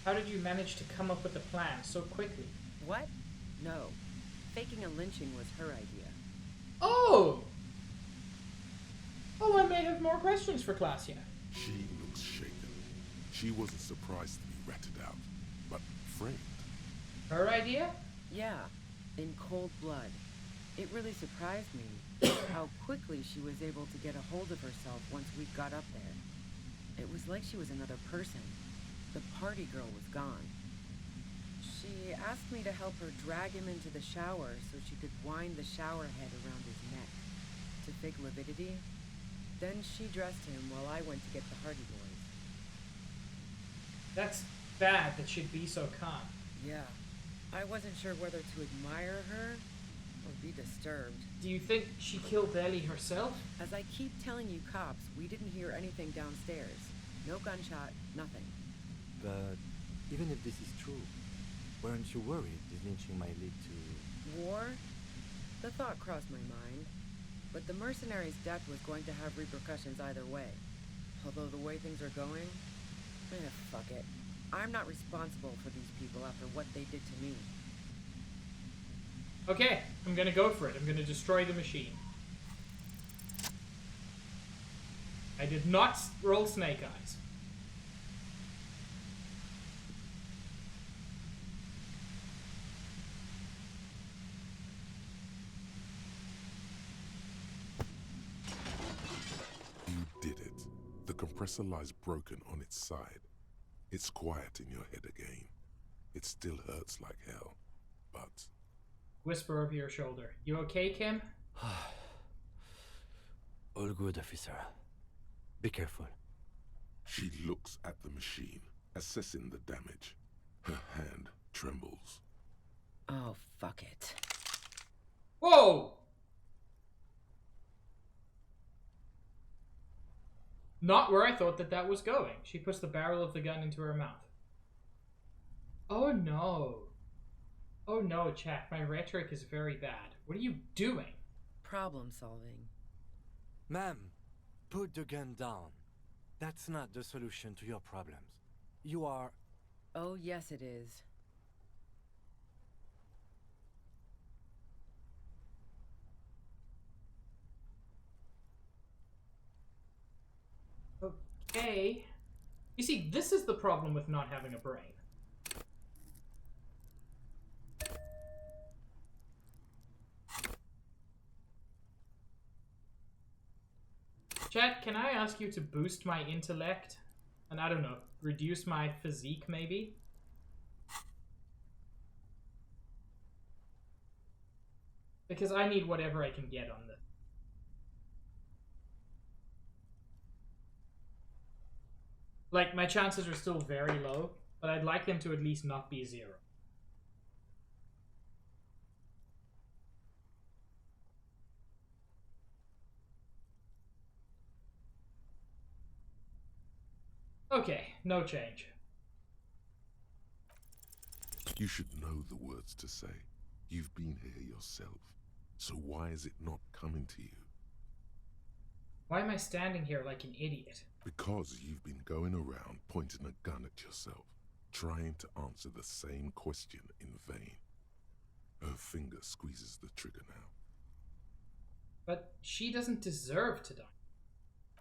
S1: How did you manage to come up with a plan so quickly?
S15: What? No. Faking a lynching was her idea.
S1: Oh! Oh, I may have more questions for Klasha.
S2: She looks shaken. She wasn't surprised to be ratted out, but framed.
S1: Her idea?
S15: Yeah, in cold blood. It really surprised me how quickly she was able to get a hold of herself once we got up there. It was like she was another person. The party girl was gone. She asked me to help her drag him into the shower so she could wind the shower head around his neck to fake lividity. Then she dressed him while I went to get the Hardy Boys.
S1: That's bad that she'd be so calm.
S15: Yeah. I wasn't sure whether to admire her or be disturbed.
S1: Do you think she killed Ellie herself?
S15: As I keep telling you cops, we didn't hear anything downstairs. No gunshot, nothing.
S7: But even if this is true, weren't you worried this lynching might lead to...
S15: War? The thought crossed my mind. But the mercenary's death was going to have repercussions either way. Although the way things are going... fuck it. I'm not responsible for these people after what they did to me.
S1: Okay, I'm gonna go for it. I'm gonna destroy the machine. I did not roll snake eyes.
S2: You did it. The compressor lies broken on its side. It's quiet in your head again. It still hurts like hell, but...
S1: Whisper over your shoulder. You okay, Kim?
S7: All good, officer. Be careful.
S2: She looks at the machine, assessing the damage. Her hand trembles.
S15: Oh, fuck it.
S1: Whoa! Not where I thought that was going. She puts the barrel of the gun into her mouth. Oh no. Oh no, chat. My rhetoric is very bad. What are you doing?
S15: Problem solving.
S7: Ma'am, put the gun down. That's not the solution to your problems. You are...
S15: Oh, yes it is.
S1: Okay. You see, this is the problem with not having a brain. Chat, can I ask you to boost my intellect? And I don't know, reduce my physique maybe? Because I need whatever I can get on this. Like, my chances are still very low, but I'd like them to at least not be 0. Okay, no change.
S2: You should know the words to say. You've been here yourself. So why is it not coming to you?
S1: Why am I standing here like an idiot?
S2: Because you've been going around pointing a gun at yourself, trying to answer the same question in vain. Her finger squeezes the trigger now.
S1: But she doesn't deserve to die.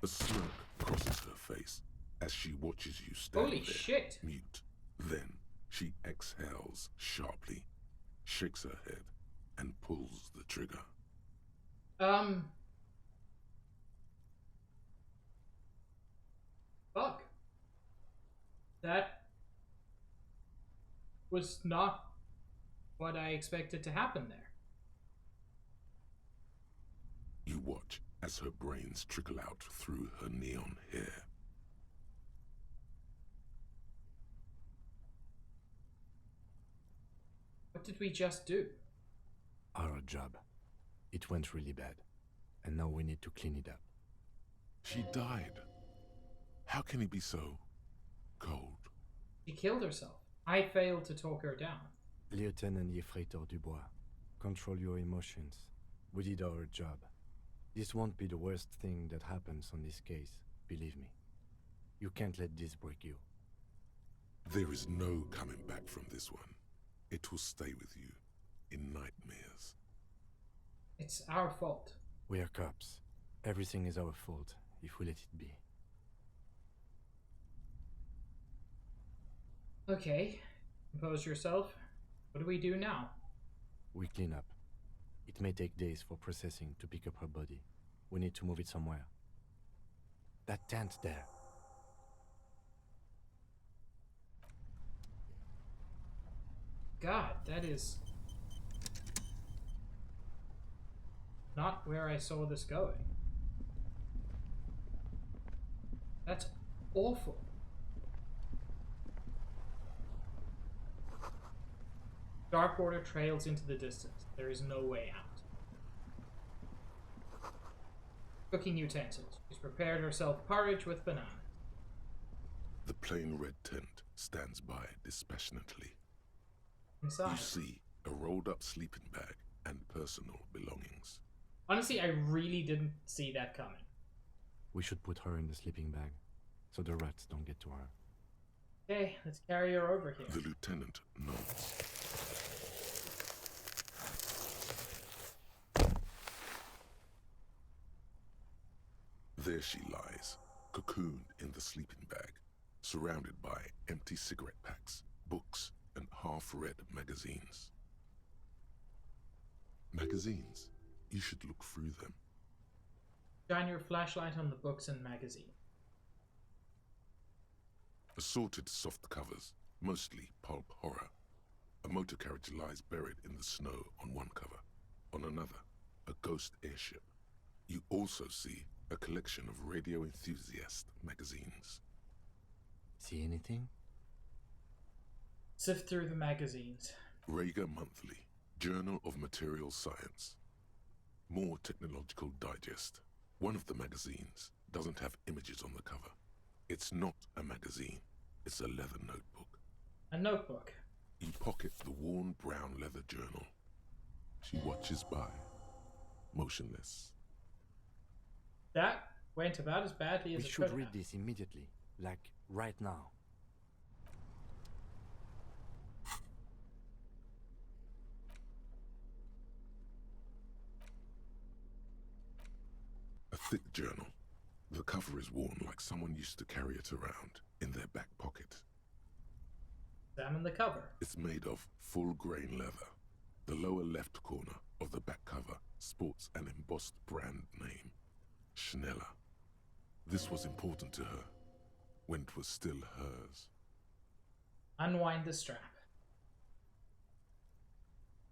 S2: A smirk crosses her face as she watches you stand
S1: Holy
S2: there,
S1: shit.
S2: mute. Then she exhales sharply, shakes her head, and pulls the trigger.
S1: Fuck. That was not what I expected to happen there.
S2: You watch as her brains trickle out through her neon hair.
S1: What did we just do?
S7: Our job. It went really bad. And now we need to clean it up.
S2: She died. How can he be so cold?
S1: She killed herself. I failed to talk her down.
S7: Lieutenant Yefreitor Dubois, control your emotions. We did our job. This won't be the worst thing that happens on this case, believe me. You can't let this break you.
S2: There is no coming back from this one. It will stay with you in nightmares.
S1: It's our fault.
S7: We are cops. Everything is our fault if we let it be.
S1: Okay, compose yourself. What do we do now?
S7: We clean up. It may take days for processing to pick up her body. We need to move it somewhere. That tent there.
S1: God, that is not where I saw this going. That's awful. Dark water trails into the distance. There is no way out. Cooking utensils. She's prepared herself porridge with bananas.
S2: The plain red tent stands by dispassionately.
S1: Inside.
S2: You see a rolled-up sleeping bag and personal belongings.
S1: Honestly, I really didn't see that coming.
S7: We should put her in the sleeping bag, so the rats don't get to her.
S1: Okay, let's carry her over here.
S2: The lieutenant nods. There she lies, cocooned in the sleeping bag, surrounded by empty cigarette packs, books, and half-read magazines. Magazines? You should look through them.
S1: Shine your flashlight on the books and magazine.
S2: Assorted soft covers, mostly pulp horror. A motor carriage lies buried in the snow on one cover. On another, a ghost airship. You also see a collection of radio enthusiast magazines.
S7: See anything?
S1: Sift through the magazines.
S2: Rager Monthly, Journal of Material Science. More Technological Digest. One of the magazines doesn't have images on the cover. It's not a magazine, it's a leather notebook.
S1: A notebook.
S2: You pocket the worn brown leather journal. She watches by, motionless.
S1: That went about as badly as
S7: We
S1: it
S7: should
S1: could
S7: read
S1: have.
S7: this immediately, like right now.
S2: A thick journal. The cover is worn like someone used to carry it around in their back pocket.
S1: Examine the cover.
S2: It's made of full-grain leather. The lower left corner of the back cover sports an embossed brand name, Schneller. This was important to her when it was still hers.
S1: Unwind the strap.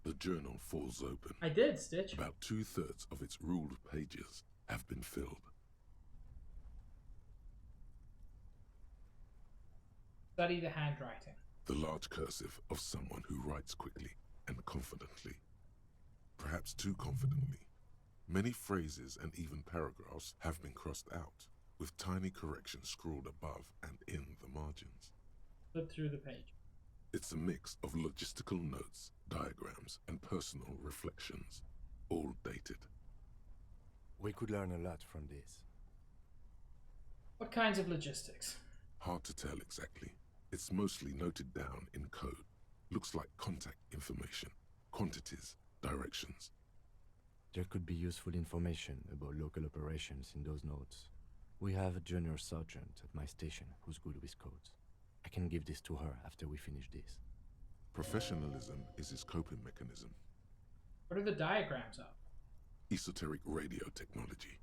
S2: The journal falls open.
S1: I did, Stitch.
S2: About 2/3 of its ruled pages have been filled.
S1: Study the handwriting.
S2: The large cursive of someone who writes quickly and confidently. Perhaps too confidently. Many phrases and even paragraphs have been crossed out, with tiny corrections scrawled above and in the margins.
S1: Flip through the page.
S2: It's a mix of logistical notes, diagrams, and personal reflections, all dated.
S7: We could learn a lot from this.
S1: What kinds of logistics?
S2: Hard to tell exactly. It's mostly noted down in code. Looks like contact information, quantities, directions.
S7: There could be useful information about local operations in those notes. We have a junior sergeant at my station who's good with codes. I can give this to her after we finish this.
S2: Professionalism is his coping mechanism.
S1: What are the diagrams of?
S2: Esoteric radio technology.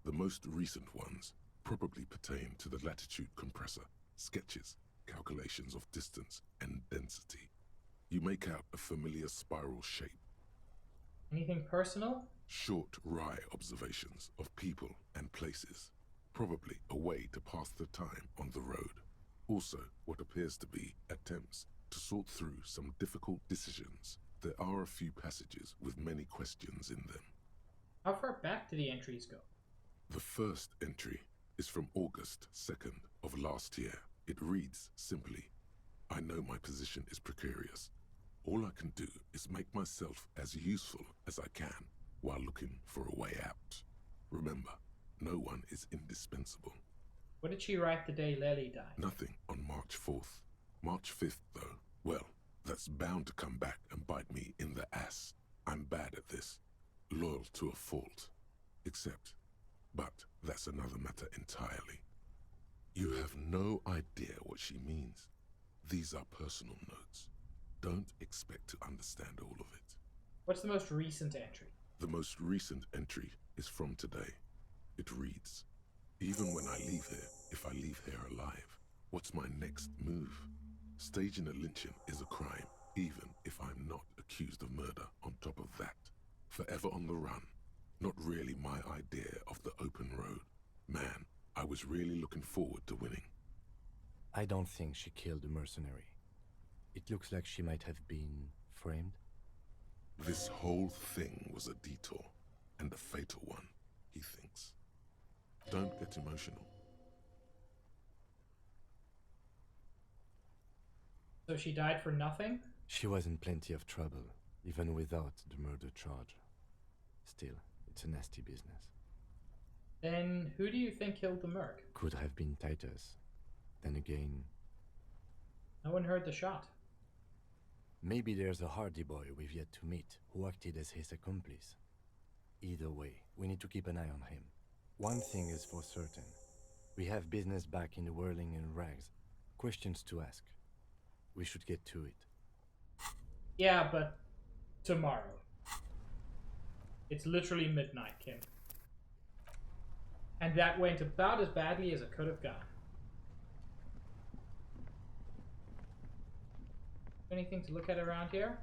S2: The most recent ones probably pertain to the latitude compressor, sketches, calculations of distance and density. You make out a familiar spiral shape.
S1: Anything personal?
S2: Short, wry observations of people and places. Probably a way to pass the time on the road. Also, what appears to be attempts to sort through some difficult decisions. There are a few passages with many questions in them.
S1: How far back do the entries go?
S2: The first entry is from August 2nd of last year. It reads simply, I know my position is precarious. All I can do is make myself as useful as I can while looking for a way out. Remember, no one is indispensable.
S1: What did she write the day Lely died?
S2: Nothing on March 4th. March 5th, though, well, that's bound to come back and bite me in the ass. I'm bad at this. Loyal to a fault. But that's another matter entirely. You have no idea what she means. These are personal notes. Don't expect to understand all of it.
S1: What's the most recent entry?
S2: The most recent entry is from today. It reads, "Even when I leave here, if I leave here alive, what's my next move? Staging a lynching is a crime, even if I'm not accused of murder on top of that. Forever on the run. Not really my idea of the open road. Man, I was really looking forward to winning."
S7: I don't think she killed the mercenary. It looks like she might have been framed.
S2: This whole thing was a detour, and a fatal one, he thinks. Don't get emotional.
S1: So she died for nothing?
S7: She was in plenty of trouble, even without the murder charge. Still, it's a nasty business.
S1: Then who do you think killed the merc?
S7: Could have been Titus. Then again...
S1: No one heard the shot.
S7: Maybe there's a Hardy boy we've yet to meet, who acted as his accomplice. Either way, we need to keep an eye on him. One thing is for certain. We have business back in the whirling in rags. Questions to ask. We should get to it.
S1: Yeah, but tomorrow. It's literally midnight, Kim. And that went about as badly as it could have gone. Anything to look at around here?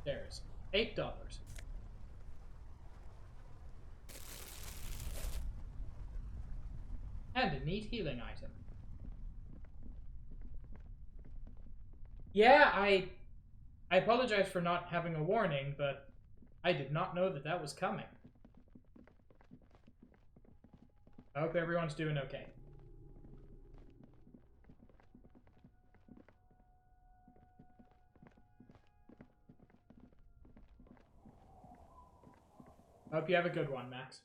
S1: There's $8. And a neat healing item. Yeah, I apologize for not having a warning, but I did not know that that was coming. I hope everyone's doing okay. I hope you have a good one, Max.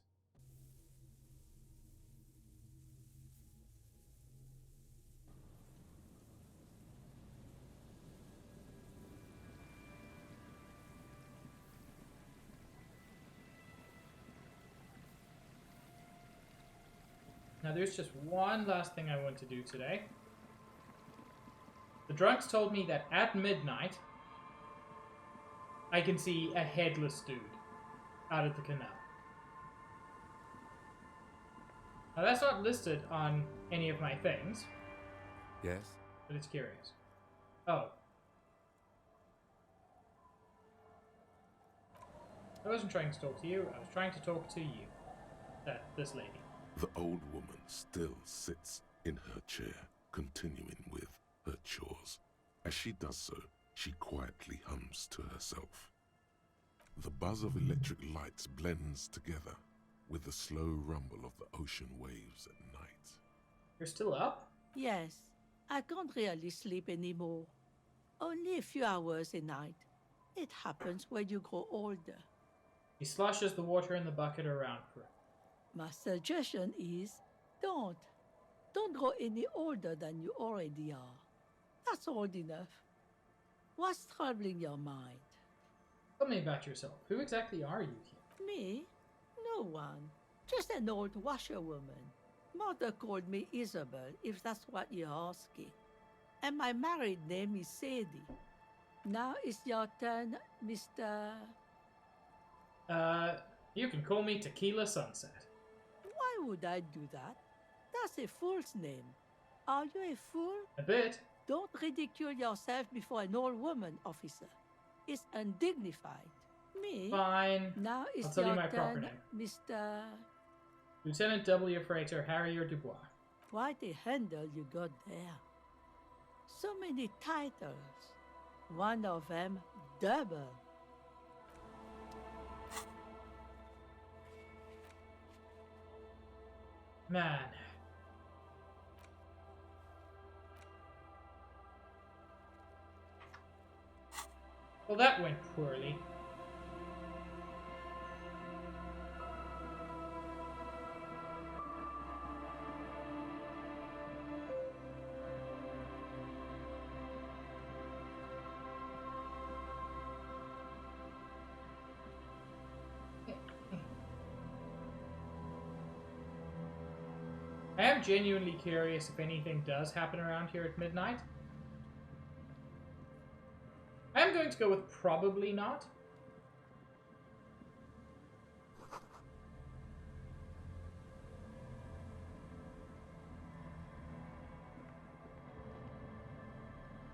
S1: Now there's just one last thing I want to do today. The drunks told me that at midnight, I can see a headless dude out of the canal. Now that's not listed on any of my things.
S7: Yes?
S1: But it's curious. Oh. I wasn't trying to talk to you, I was trying to talk to you. This lady.
S2: The old woman still sits in her chair, continuing with her chores. As she does so, she quietly hums to herself. The buzz of electric lights blends together with the slow rumble of the ocean waves at night.
S1: You're still up?
S17: Yes, I can't really sleep anymore. Only a few hours a night. It happens when you grow older.
S1: He sloshes the water in the bucket around for it.
S17: My suggestion is, don't grow any older than you already are. That's old enough. What's troubling your mind?
S1: Tell me about yourself. Who exactly are you here?
S17: Me? No one. Just an old washerwoman. Mother called me Isabel, if that's what you're asking. And my married name is Sadie. Now it's your turn, Mr...
S1: You can call me Tequila Sunset.
S17: Why would I do that? That's a fool's name. Are you a fool?
S1: A bit.
S17: Don't ridicule yourself before an old woman, officer. It's undignified. Me?
S1: Fine.
S17: Now it's
S1: I'll tell you
S17: your
S1: my proper
S17: turn,
S1: name.
S17: Mr...
S1: Lieutenant W. Freighter Harrier Dubois.
S17: Quite a handle you got there. So many titles. One of them double.
S1: Man. Well, that went poorly. I am genuinely curious if anything does happen around here at midnight. to go with probably not.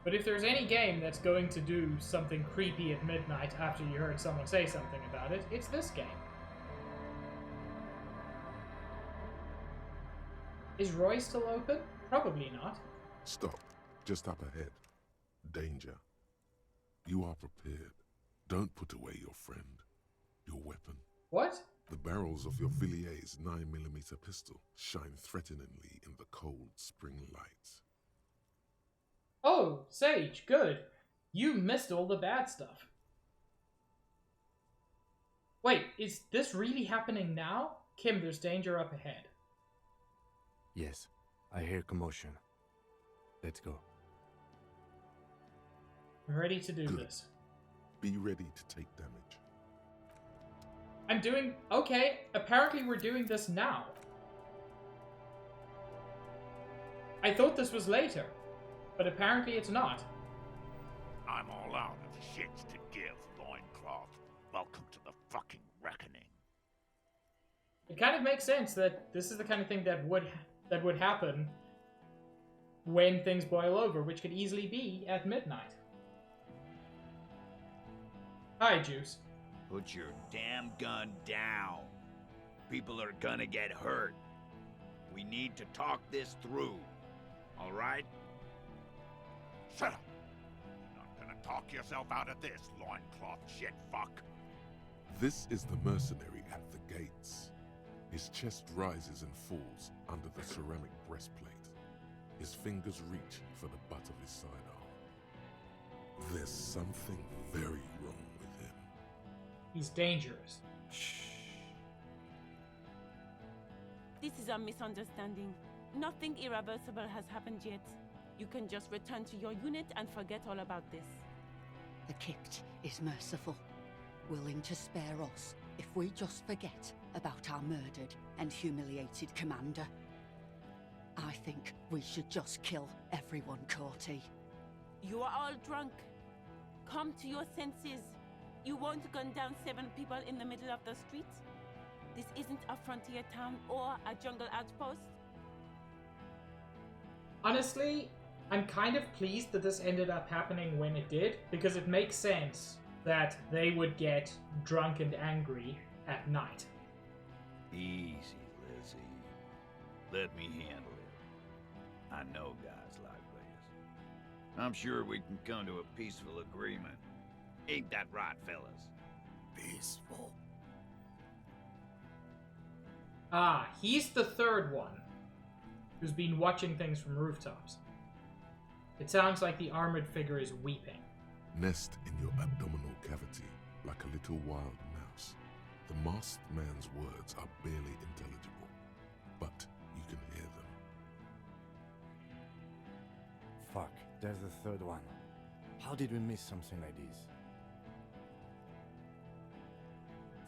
S1: But if there's any game that's going to do something creepy at midnight after you heard someone say something about it, it's this game. Is Roy still open? Probably not.
S2: Stop. Just up ahead. Danger. You are prepared. Don't put away your friend. Your weapon.
S1: What?
S2: The barrels of your Villier's 9mm pistol shine threateningly in the cold spring lights.
S1: Oh, Sage, good. You missed all the bad stuff. Wait, is this really happening now? Kim, there's danger up ahead.
S7: Yes, I hear commotion. Let's go.
S1: I'm ready to do
S2: Good.
S1: this.
S2: Be ready to take damage.
S1: I'm doing... Okay, apparently we're doing this now. I thought this was later, but apparently it's not.
S18: I'm all out of shits to give, loincloth. Welcome to the fucking reckoning.
S1: It kind of makes sense that this is the kind of thing that would happen when things boil over, which could easily be at midnight. Hi, Juice.
S12: Put your damn gun down. People are gonna get hurt. We need to talk this through. All right?
S18: Shut up. Not gonna talk yourself out of this, loincloth shit fuck.
S2: This is the mercenary at the gates. His chest rises and falls under the ceramic breastplate. His fingers reach for the butt of his sidearm. There's something very wrong with him.
S1: He's dangerous.
S2: Shh.
S19: This is a misunderstanding. Nothing irreversible has happened yet. You can just return to your unit and forget all about this.
S20: The Kipt is merciful, willing to spare us if we just forget about our murdered and humiliated commander. I think we should just kill everyone, Corty.
S19: You are all drunk. Come to your senses. You won't gun down 7 people in the middle of the street. This isn't a frontier town or a jungle outpost.
S1: Honestly, I'm kind of pleased that this ended up happening when it did, because it makes sense that they would get drunk and angry at night.
S12: Easy, Lizzie. Let me handle it. I know guys like this. I'm sure we can come to a peaceful agreement. Ain't that right, fellas?
S18: Peaceful.
S1: Ah, he's the third one who's been watching things from rooftops. It sounds like the armored figure is weeping.
S2: Nest in your abdominal cavity like a little wild mouse. The masked man's words are barely intelligible, but you can hear them.
S7: Fuck, there's the third one. How did we miss something like this?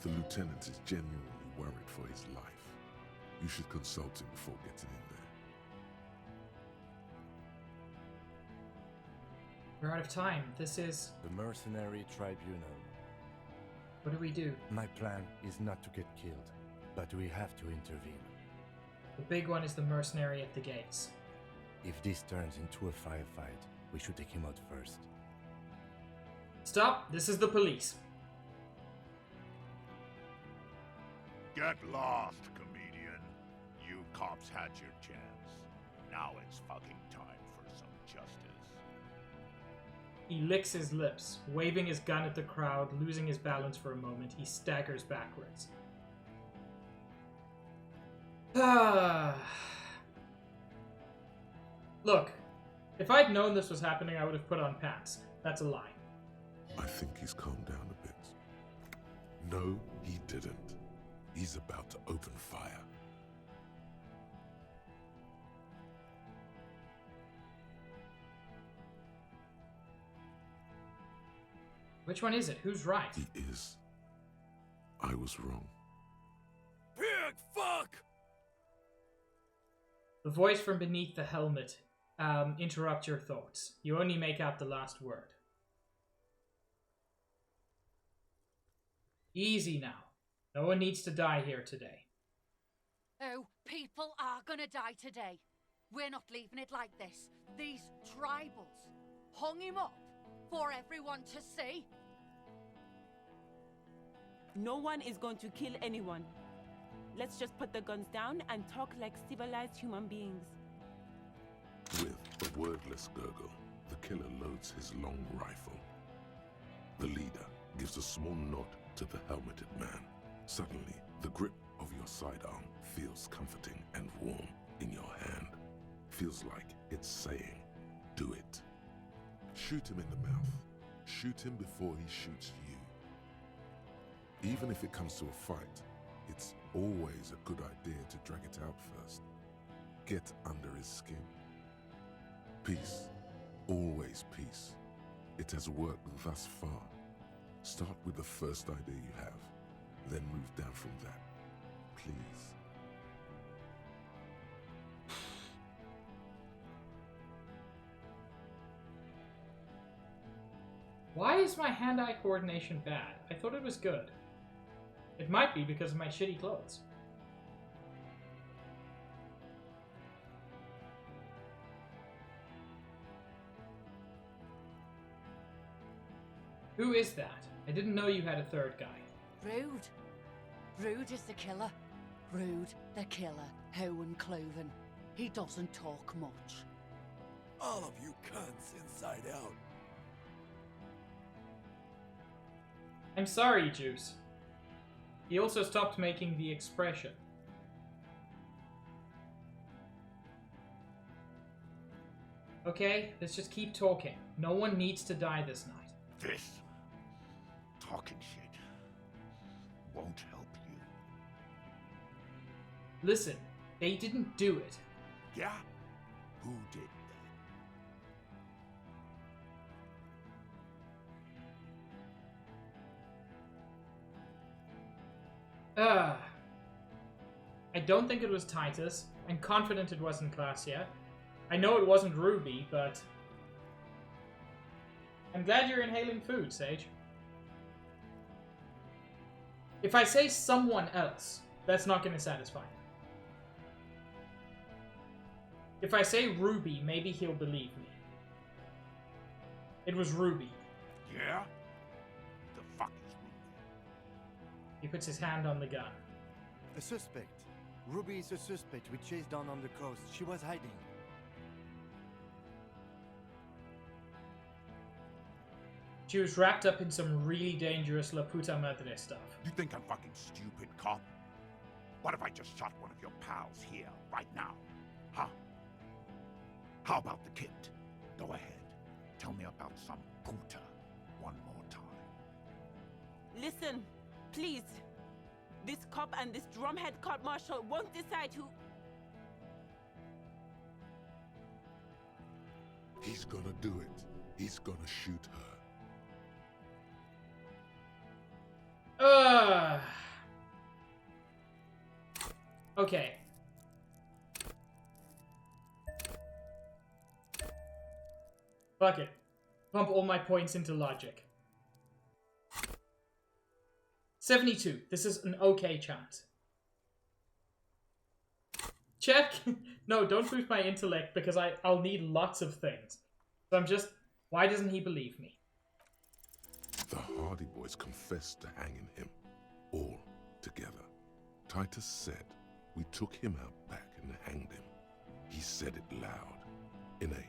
S2: The lieutenant is genuinely worried for his life. You should consult him before getting in there.
S1: We're out of time. This is...
S7: The Mercenary Tribunal.
S1: What do we do?
S7: My plan is not to get killed, but we have to intervene.
S1: The big one is the mercenary at the gates.
S7: If this turns into a firefight, we should take him out first.
S1: Stop! This is the police.
S18: Get lost, comedian. You cops had your chance. Now it's fucking time for some justice.
S1: He licks his lips, waving his gun at the crowd, losing his balance for a moment. He staggers backwards. Look, if I'd known this was happening, I would have put on pants. That's a lie.
S2: I think he's calmed down a bit. No, he didn't. He's about to open fire.
S1: Which one is it? Who's right?
S2: He is. I was wrong.
S18: Pig fuck!
S1: The voice from beneath the helmet interrupts your thoughts. You only make out the last word. Easy now. No one needs to die here today.
S20: Oh, people are gonna die today. We're not leaving it like this. These tribals hung him up for everyone to see.
S19: No one is going to kill anyone. Let's just put the guns down and talk like civilized human beings.
S2: With a wordless gurgle, the killer loads his long rifle. The leader gives a small nod to the helmeted man. Suddenly, the grip of your sidearm feels comforting and warm in your hand. Feels like it's saying, do it. Shoot him in the mouth. Shoot him before he shoots you. Even if it comes to a fight, it's always a good idea to drag it out first. Get under his skin. Peace. Always peace. It has worked thus far. Start with the first idea you have, then move down from that. Please.
S1: Why is my hand-eye coordination bad? I thought it was good. It might be because of my shitty clothes. Who is that? I didn't know you had a third guy.
S20: Rude. Rude is the killer. Rude, the killer, Hohen Cloven. He doesn't talk much.
S16: All of you cunts inside out.
S1: I'm sorry, Juice. He also stopped making the expression. Okay, let's just keep talking. No one needs to die this night.
S18: This talking shit won't help you.
S1: Listen, they didn't do it.
S18: Yeah? Who did
S1: I don't think it was Titus. I'm confident it wasn't Glacia. I know it wasn't Ruby, but I'm glad you're inhaling food, Sage. If I say someone else, that's not going to satisfy him. If I say Ruby, maybe he'll believe me. It was Ruby.
S18: Yeah? The fuck is Ruby?
S1: He puts his hand on the gun.
S16: A suspect. Ruby is a suspect we chased down on the coast. She was hiding.
S1: She was wrapped up in some really dangerous La Puta Madre stuff.
S18: You think I'm fucking stupid, cop? What if I just shot one of your pals here, right now? Huh? How about the kid? Go ahead. Tell me about some puta one more time.
S19: Listen, please. This cop and this drumhead court marshal won't decide who...
S2: He's gonna do it. He's gonna shoot her.
S1: Okay. Fuck it. Pump all my points into logic. 72. This is an okay chance. Check. No, don't boost my intellect because I'll need lots of things. So I'm just... Why doesn't he believe me?
S2: The Hardy Boys confessed to hanging him. All together. Titus said we took him out back and hanged him. He said it loud. In a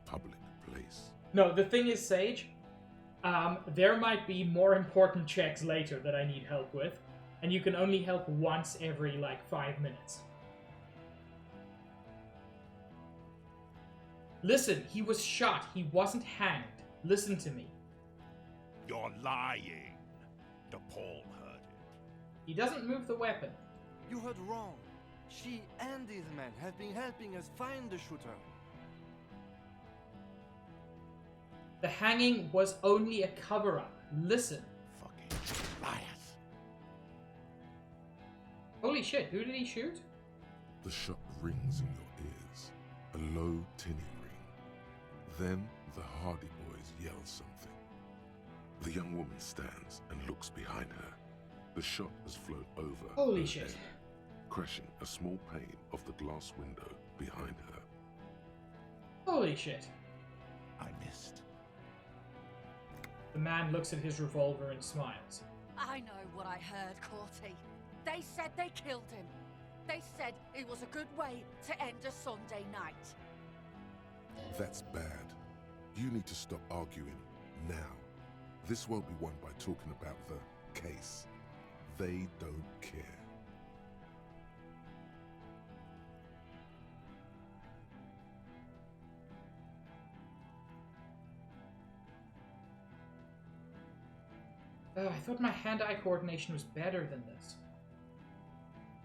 S2: public place.
S1: No, the thing is, Sage, there might be more important checks later that I need help with, and you can only help once every, 5 minutes. Listen, he was shot. He wasn't hanged. Listen to me.
S18: You're lying. DePaul heard it.
S1: He doesn't move the weapon.
S16: You heard wrong. She and these men have been helping us find the shooter.
S1: The hanging was only a cover-up. Listen.
S18: Fucking liars.
S1: Holy shit, who did he shoot?
S2: The shot rings in your ears. A low, tinny ring. Then the Hardy Boys yell something. The young woman stands and looks behind her. The shot has flown over
S1: Holy
S2: her
S1: shit.
S2: head, crashing a small pane of the glass window behind her.
S1: Holy shit.
S18: I missed.
S1: The man looks at his revolver and smiles.
S20: I know what I heard, Corty. They said they killed him. They said it was a good way to end a Sunday night.
S2: That's bad. You need to stop arguing now. This won't be won by talking about the case. They don't care.
S1: I thought my hand-eye coordination was better than this.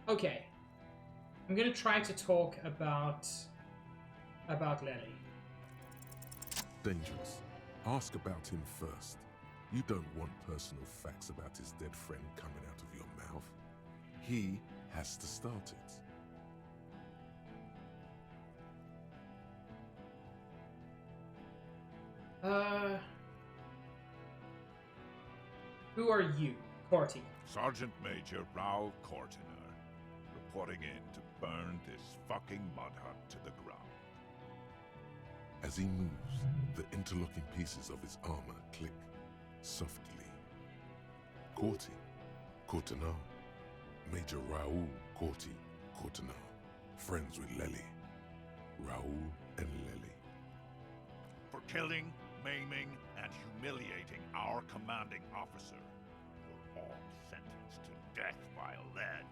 S1: Okay. I'm gonna try to talk about Lely.
S2: Dangerous. Ask about him first. You don't want personal facts about his dead friend coming out of your mouth. He has to start it.
S1: Who are you, Corty?
S18: Sergeant Major Raoul Cortiner, reporting in to burn this fucking mud hut to the ground.
S2: As he moves, the interlocking pieces of his armor click softly. Corty, Cortiner, Major Raoul Corty, Cortiner, friends with Lely. Raoul and Lely.
S18: For killing, maiming, and humiliating our commanding officer, you're all sentenced to death by lead.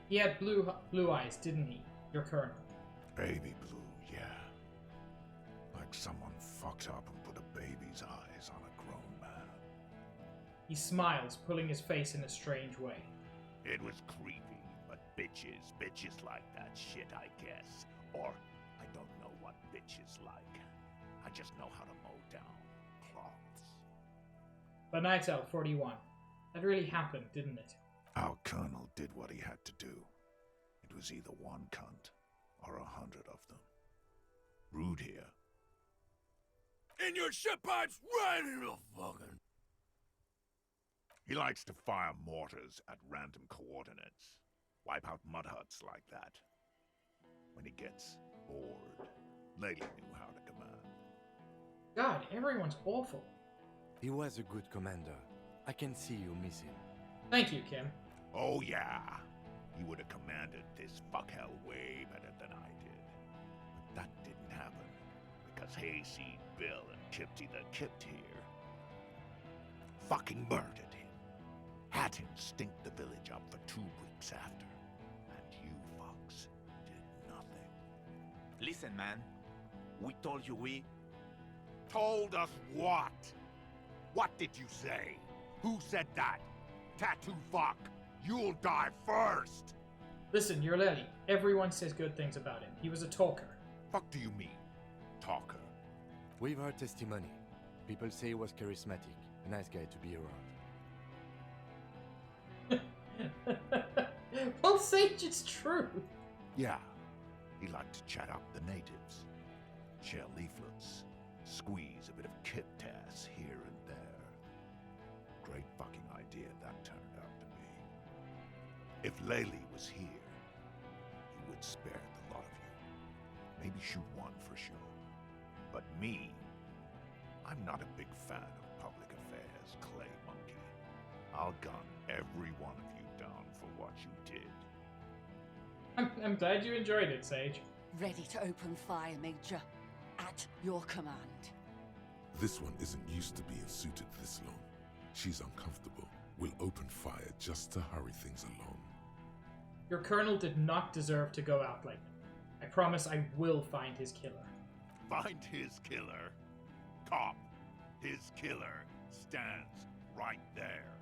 S1: He had blue eyes, didn't he? Your colonel.
S18: Baby blue, yeah. Like someone fucked up and put a baby's eyes on a grown man.
S1: He smiles, pulling his face in a strange way.
S18: It was creepy, but bitches like that shit, I guess. Or, I don't know what bitches like. I just know how to mow down cloths.
S1: But Night Owl 41. That really happened, didn't it?
S18: Our colonel did what he had to do. It was either one cunt or 100 of them. Rude here.
S11: In your shit pipes, right in the fucking...
S18: He likes to fire mortars at random coordinates. Wipe out mud huts like that. When he gets bored. Lely knew how to command.
S1: God, everyone's awful.
S7: He was a good commander. I can see you miss him.
S1: Thank you, Kim.
S18: Oh yeah. He would have commanded this fuckhell way better than I did. But that didn't happen. Because Hayseed, Bill, and Kipty the Kipt here fucking murdered him. Had him stink the village up for 2 weeks after. And you fucks did nothing.
S14: Listen, man. We told you we...
S18: Told us what? What did you say? Who said that? Tattoo fuck. You'll die first.
S1: Listen, you're Lely. Everyone says good things about him. He was a talker.
S18: Fuck do you mean, talker?
S7: We've heard testimony. People say he was charismatic, a nice guy to be around.
S1: Well, Sage, it's true.
S18: Yeah. He liked to chat up the natives. Share leaflets. Squeeze a bit of kip-tass here and there. Great fucking idea that turned out to be. If Lely was here, he would spare the lot of you. Maybe shoot one for sure. But me, I'm not a big fan of public affairs, Clay Monkey. I'll gun every one of you down for what you did.
S1: I'm glad you enjoyed it, Sage.
S20: Ready to open fire, Major. At your command.
S2: This one isn't used to being suited this long. She's uncomfortable. We'll open fire just to hurry things along.
S1: Your colonel did not deserve to go out like that. I promise I will find his killer.
S18: Find his killer? Cop, his killer stands right there.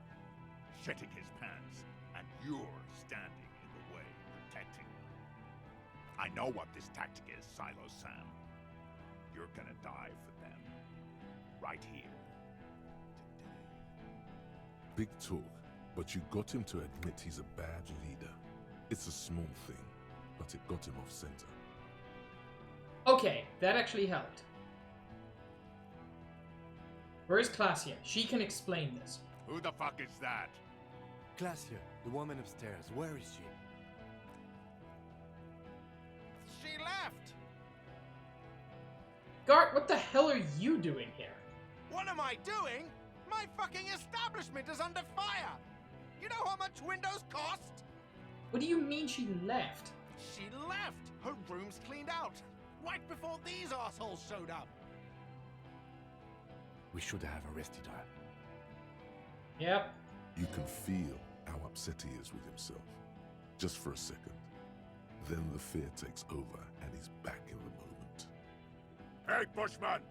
S18: Shitting his pants, and you're standing in the way, protecting him. I know what this tactic is, Silo Sam. You're gonna die for them. Right here.
S2: Big talk, but you got him to admit he's a bad leader. It's a small thing, but it got him off center.
S1: Okay, that actually helped. Where's Clasia? She can explain this.
S18: Who the fuck is that?
S7: Glacia, the woman upstairs, where is she?
S18: She left!
S1: Gart, what the hell are you doing here?
S11: What am I doing? My fucking establishment is under fire! You know how much windows cost?
S1: What do you mean she left?
S11: She left! Her room's cleaned out! Right before these assholes showed up!
S7: We should have arrested her.
S1: Yep.
S2: You can feel how upset he is with himself. Just for a second. Then the fear takes over and he's back in the moment.
S18: Hey, Bushman!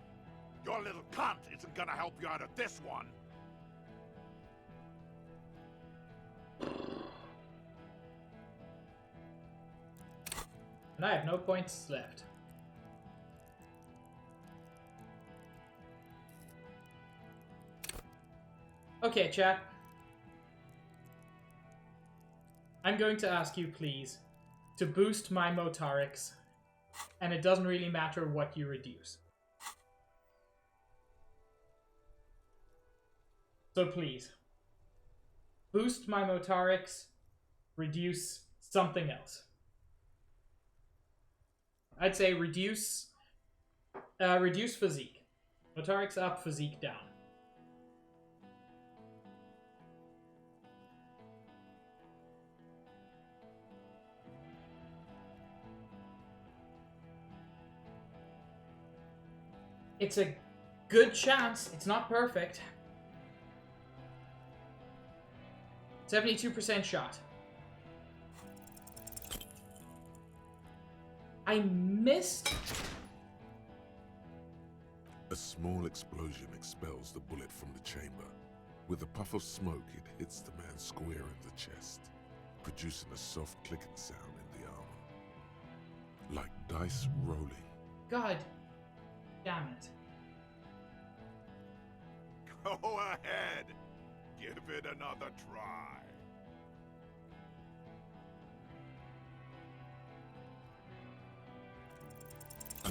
S18: Your little cunt isn't gonna help you out of this one!
S1: And I have no points left. Okay, chat. I'm going to ask you, please, to boost my Motarix, and it doesn't really matter what you reduce. So please, boost my Motarix, reduce something else. I'd say reduce physique. Motarix up, physique down. It's a good chance. It's not perfect. 72% shot. I missed.
S2: A small explosion expels the bullet from the chamber. With a puff of smoke, it hits the man square in the chest, producing a soft clicking sound in the armor. Like dice rolling.
S1: God damn it.
S18: Go ahead! Give it another try.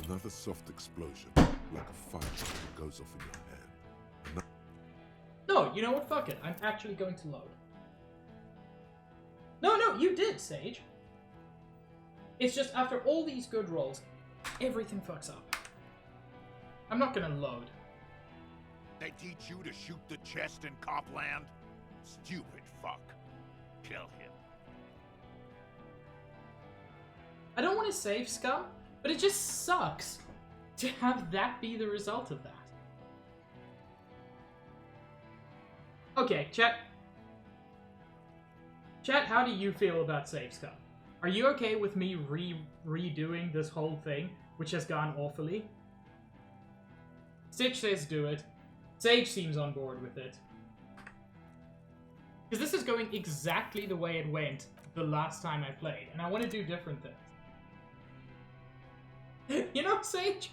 S2: Another soft explosion, like a firecracker goes off in your hand.
S1: No, you know what? Fuck it. I'm actually going to load. No, you did, Sage. It's just after all these good rolls, everything fucks up. I'm not gonna load.
S18: They teach you to shoot the chest in Copland? Stupid fuck. Kill him.
S1: I don't want to save scum, but it just sucks to have that be the result of that. Okay, chat. Chat, how do you feel about save scum? Are you okay with me redoing this whole thing, which has gone awfully? Stitch says do it. Sage seems on board with it. Because this is going exactly the way it went the last time I played, and I want to do different things. You know, Sage?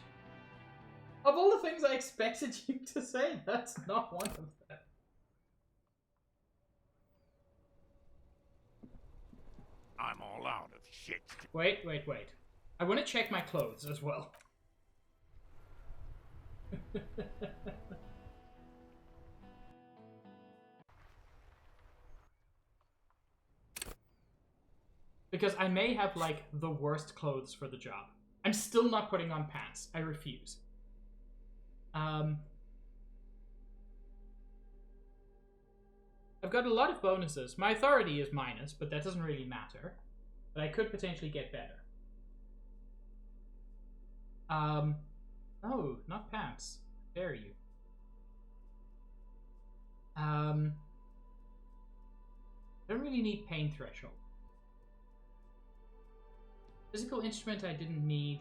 S1: Of all the things I expected you to say, that's not one of them.
S18: I'm all out of shit.
S1: Wait. I want to check my clothes as well. Because I may have, like, the worst clothes for the job. I'm still not putting on pants. I refuse. I've got a lot of bonuses. My authority is minus, but that doesn't really matter. But I could potentially get better. Oh, not pants. Dare you. I don't really need pain threshold. Physical instrument I didn't need.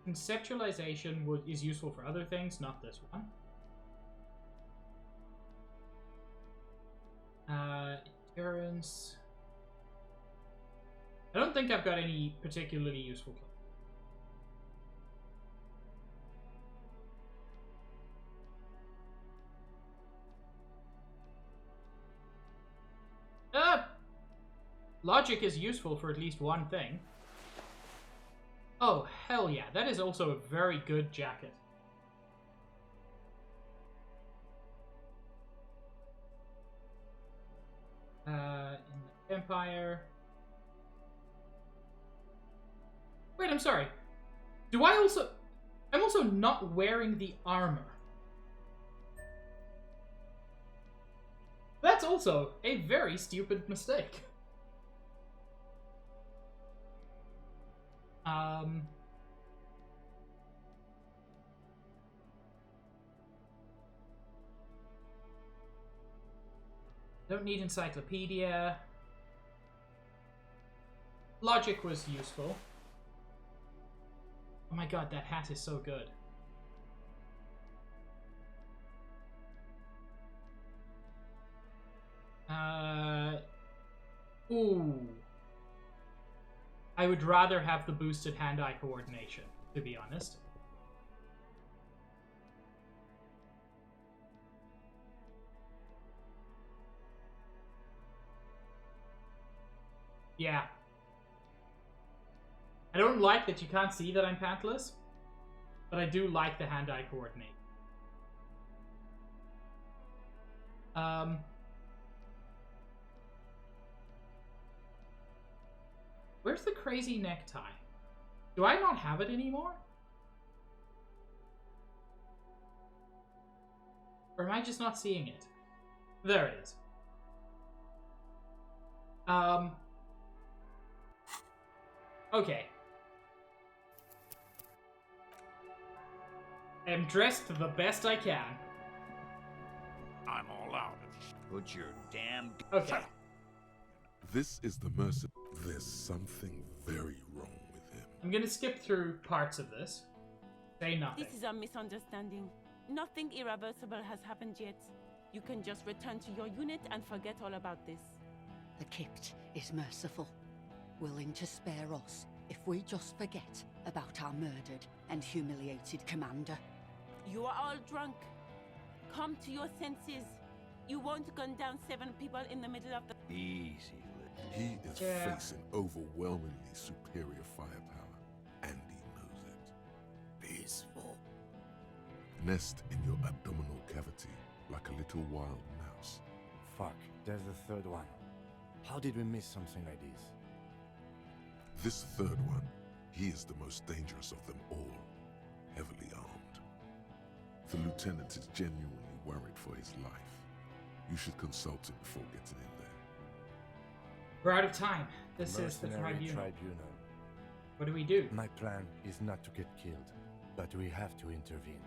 S1: Conceptualization is useful for other things, not this one. Endurance. I don't think I've got any particularly useful clothes. Ah! Logic is useful for at least one thing. Oh, hell yeah. That is also a very good jacket. In the Empire. Wait, I'm sorry. I'm also not wearing the armor. That's also a very stupid mistake. Don't need encyclopedia. Logic was useful. Oh my god, that hat is so good. Ooh. I would rather have the boosted hand-eye coordination, to be honest. Yeah. I don't like that you can't see that I'm pantless, but I do like the hand-eye coordinate. Where's the crazy necktie? Do I not have it anymore? Or am I just not seeing it? There it is. Okay. I am dressed the best I can.
S18: I'm all out of
S12: Put your damn...
S1: Okay.
S2: This is the mercy. There's something very wrong with him.
S1: I'm gonna skip through parts of this. Say nothing.
S19: This is a misunderstanding. Nothing irreversible has happened yet. You can just return to your unit and forget all about this.
S20: The Kipt is merciful, willing to spare us if we just forget about our murdered and humiliated commander.
S19: You are all drunk. Come to your senses. You won't gun down 7 people in the middle of the...
S12: Easy.
S2: He is facing overwhelmingly superior firepower, and he knows it. Peaceful. Nest in your abdominal cavity like a little wild mouse.
S7: Fuck, there's a third one. How did we miss something like this?
S2: This third one, he is the most dangerous of them all, heavily armed. The lieutenant is genuinely worried for his life. You should consult him before getting in there.
S1: We're out of time. This is the tribunal. What do we do?
S7: My plan is not to get killed, but we have to intervene.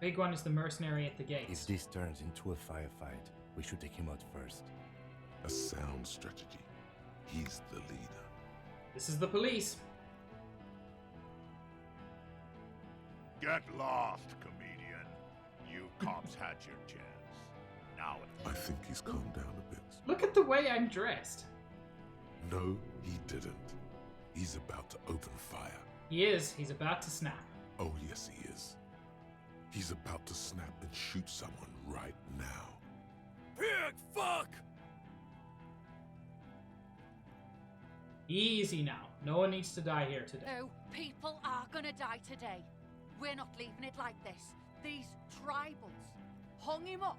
S1: Big one is the mercenary at the gates.
S7: If this turns into a firefight, we should take him out first.
S2: A sound strategy. He's the leader.
S1: This is the police.
S18: Get lost, comedian. You cops had your chance. Now
S2: I think he's calmed down a bit.
S1: Look at the way I'm dressed.
S2: No, he didn't. He's about to open fire.
S1: He is. He's about to snap.
S2: Oh, yes, he is. He's about to snap and shoot someone right now.
S4: Pig fuck!
S1: Easy now. No one needs to die here today.
S20: No, people are gonna die today. We're not leaving it like this. These tribals hung him up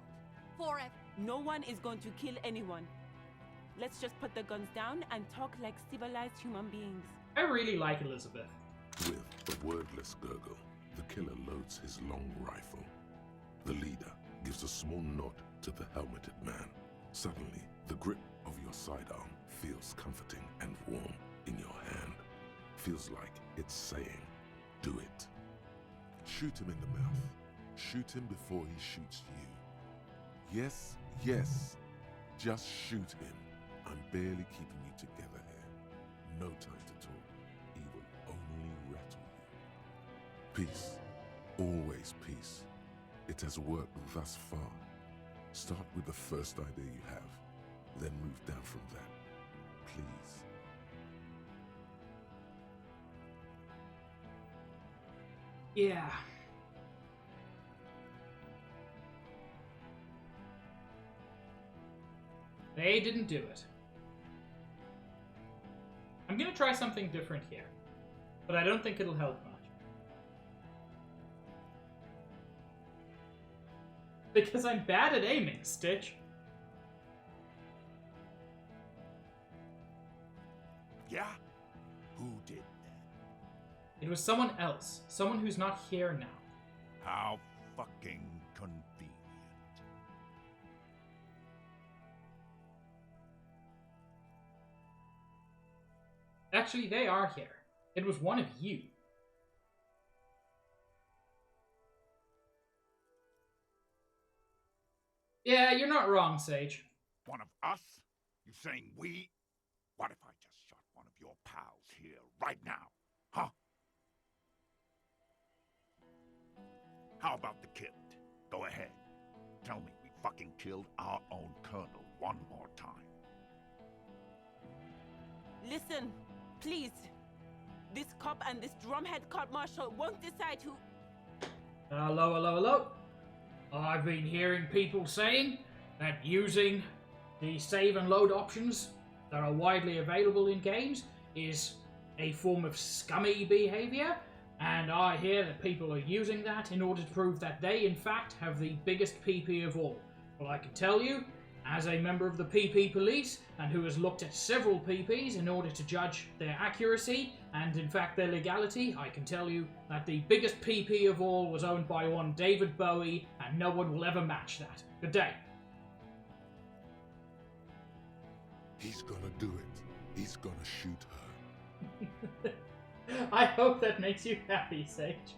S20: forever.
S19: No one is going to kill anyone. Let's just put the guns down and talk like civilized human beings.
S1: I really like Elizabeth.
S2: With a wordless gurgle, the killer loads his long rifle. The leader gives a small nod to the helmeted man. Suddenly, the grip of your sidearm feels comforting and warm in your hand. Feels like it's saying, do it. Shoot him in the mouth. Shoot him before he shoots you. Yes, yes, just shoot him. I'm barely keeping you together here. No time to talk. He will only rattle you. Peace. Always peace. It has worked thus far. Start with the first idea you have, then move down from that. Please.
S1: Yeah. They didn't do it. gonna try something different here. But I don't think it'll help much. Because I'm bad at aiming, Stitch.
S18: Yeah? Who did that?
S1: It was someone else. Someone who's not here now.
S18: How fucking convenient.
S1: Actually, they are here. It was one of you. Yeah, you're not wrong, Sage.
S18: One of us? You saying we? What if I just shot one of your pals here right now? Huh? How about the kid? Go ahead. Tell me we fucking killed our own colonel one more time.
S19: Listen, please. This cop and this drumhead court marshal won't decide who...
S1: Hello, hello, hello. I've been hearing people saying that using the save and load options that are widely available in games is a form of scummy behavior, and I hear that people are using that in order to prove that they, in fact, have the biggest PP of all. Well, I can tell you, as a member of the PP police, and who has looked at several PPs in order to judge their accuracy and, in fact, their legality, I can tell you that the biggest PP of all was owned by one David Bowie, and no one will ever match that. Good day.
S2: He's gonna do it. He's gonna shoot her.
S1: I hope that makes you happy, Sage.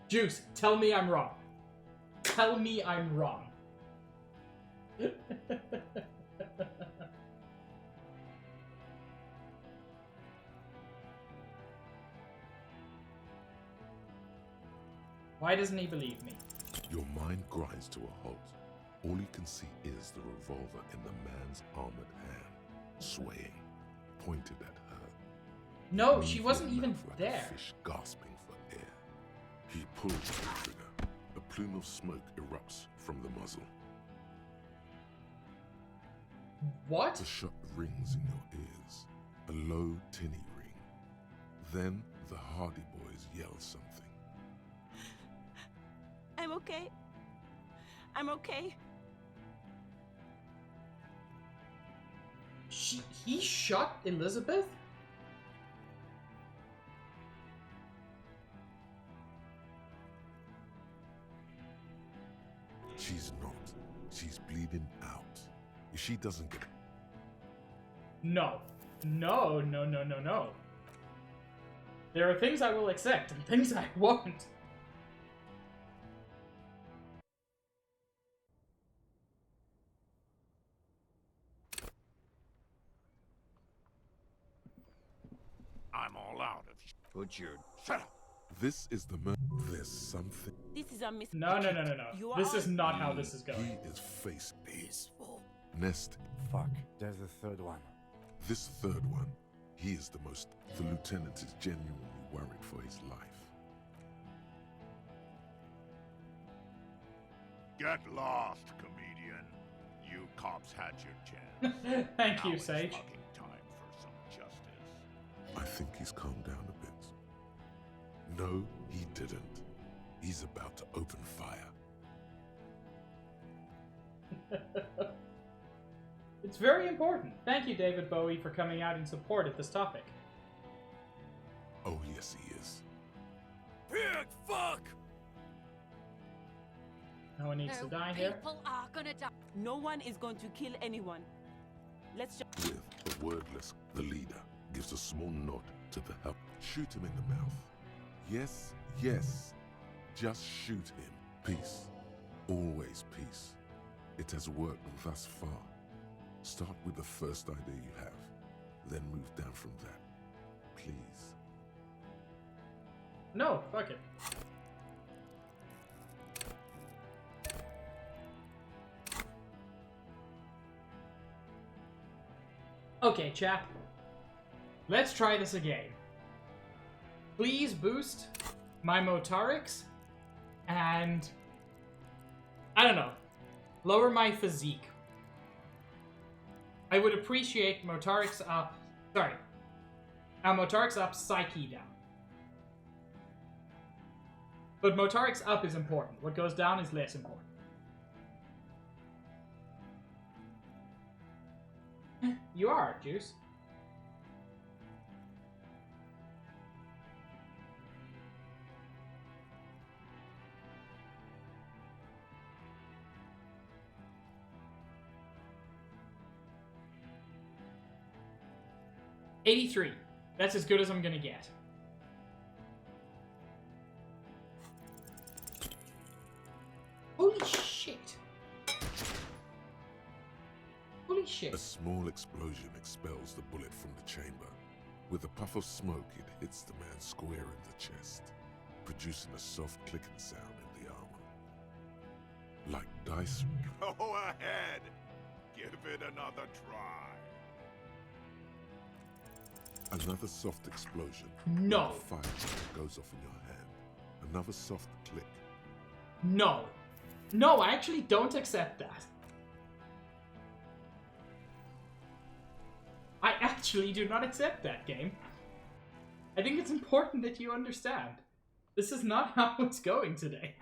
S1: Juice, tell me I'm wrong. Tell me I'm wrong. Why doesn't he believe me?
S2: Your mind grinds to a halt. All you can see is the revolver in the man's armored hand, swaying, pointed at her.
S1: No, she wasn't even
S2: like
S1: there.
S2: A fish gasping for air. He pulls the trigger. A plume of smoke erupts from the muzzle.
S1: What?
S2: The shot rings in your ears, a low, tinny ring. Then the Hardy Boys yell something.
S19: I'm okay. I'm okay.
S1: He shot Elizabeth?
S2: She's not. She's bleeding out. If she doesn't get...
S1: No. No, no, no, no, no. There are things I will accept and things I won't.
S18: I'm all out of... Put your... Shut up!
S2: This is the There's something...
S19: This is a mis...
S1: No, no, no, no, no. This is not how this is going.
S2: He is face peaceful. Nest.
S7: Fuck, there's a third one.
S2: This third one, he is the most... The lieutenant is genuinely worried for his life.
S18: Get lost, comedian. You cops had your chance.
S1: Thank you,
S18: Now it's
S1: Sage.
S18: fucking time for some justice.
S2: I think he's calmed down a bit. No, he didn't. He's about to open fire.
S1: It's very important. Thank you, David Bowie, for coming out in support of this topic.
S2: Oh, yes, he is.
S4: Pig fuck!
S1: No one needs to die here.
S5: People are gonna die.
S19: No one is going to kill anyone. Let's just...
S2: With a wordless, the leader gives a small nod to the help. Shoot him in the mouth. Yes, yes. Just shoot him. Peace. Always peace. It has worked thus far. Start with the first idea you have, then move down from that. Please.
S1: No, fuck it. Okay, chap. Let's try this again. Please boost my motorics and... I don't know. Lower my physique. I would appreciate Motaric's up. Sorry. Motaric's up, Psyche down. But Motaric's up is important. What goes down is less important. You are, Juice. $83. That's as good as I'm gonna get. Holy shit. Holy shit.
S2: A small explosion expels the bullet from the chamber. With a puff of smoke, it hits the man square in the chest, producing a soft clicking sound in the armor. Like dice.
S18: Go ahead. Give it another try.
S2: Another soft explosion.
S1: No.
S2: Fire goes off in your hand. Another soft click.
S1: No. No, I actually don't accept that. I actually do not accept that, game. I think it's important that you understand. This is not how it's going today.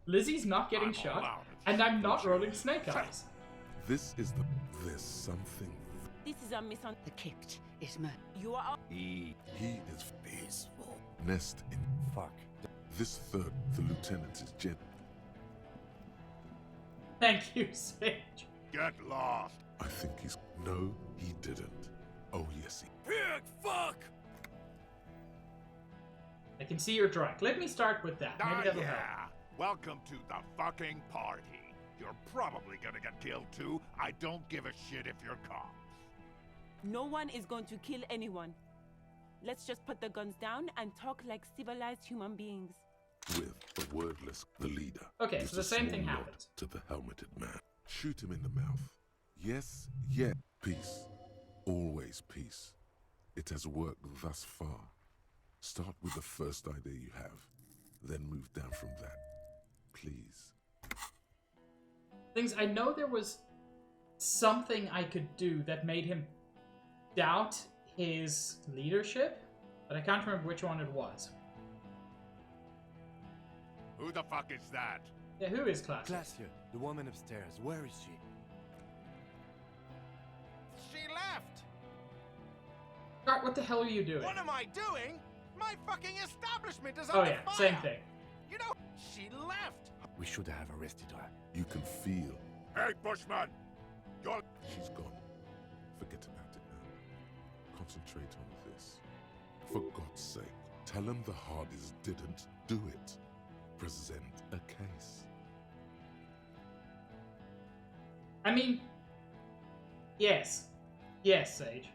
S1: Lizzie's not getting shot, and I'm not rolling snake eyes.
S2: This is there's something.
S19: This is a misunderstanding.
S20: The Kipt is murdered.
S19: You are.
S2: He is peaceful. Nest in. Fuck. This third, the lieutenant is Jen.
S1: Thank you, Sage.
S18: Get lost.
S2: I think he's. No, he didn't. Oh, yes, he.
S18: Pig, fuck!
S1: I can see you're drunk. Let me start with that. Maybe that'll help.
S18: Welcome to the fucking party. You're probably gonna get killed too. I don't give a shit if you're cops.
S19: No one is going to kill anyone. Let's just put the guns down and talk like civilized human beings.
S2: With a wordless, the leader.
S1: Okay,
S2: gives
S1: so the
S2: a
S1: same thing
S2: small nod
S1: happens.
S2: to the helmeted man. Shoot him in the mouth. Yes, yeah. Peace. Always peace. It has worked thus far. Start with the first idea you have, then move down from that. Please.
S1: Things I know there was something I could do that made him doubt his leadership, but I can't remember which one it was.
S18: Who the fuck is that?
S1: Yeah, who is Glacier?
S7: Glacier, the woman upstairs. Where is she?
S11: She left!
S1: God, what the hell are you doing?
S11: What am I doing? My fucking establishment is
S1: Oh
S11: on
S1: yeah,
S11: fire!
S1: same thing.
S11: You know, she left!
S7: We should have arrested her.
S2: You can feel.
S18: Hey, Bushman! You're...
S2: She's gone. Forget about it now. Concentrate on this. For God's sake, tell him the Hardys didn't do it. Present a case.
S1: I mean, yes. Yes, Sage.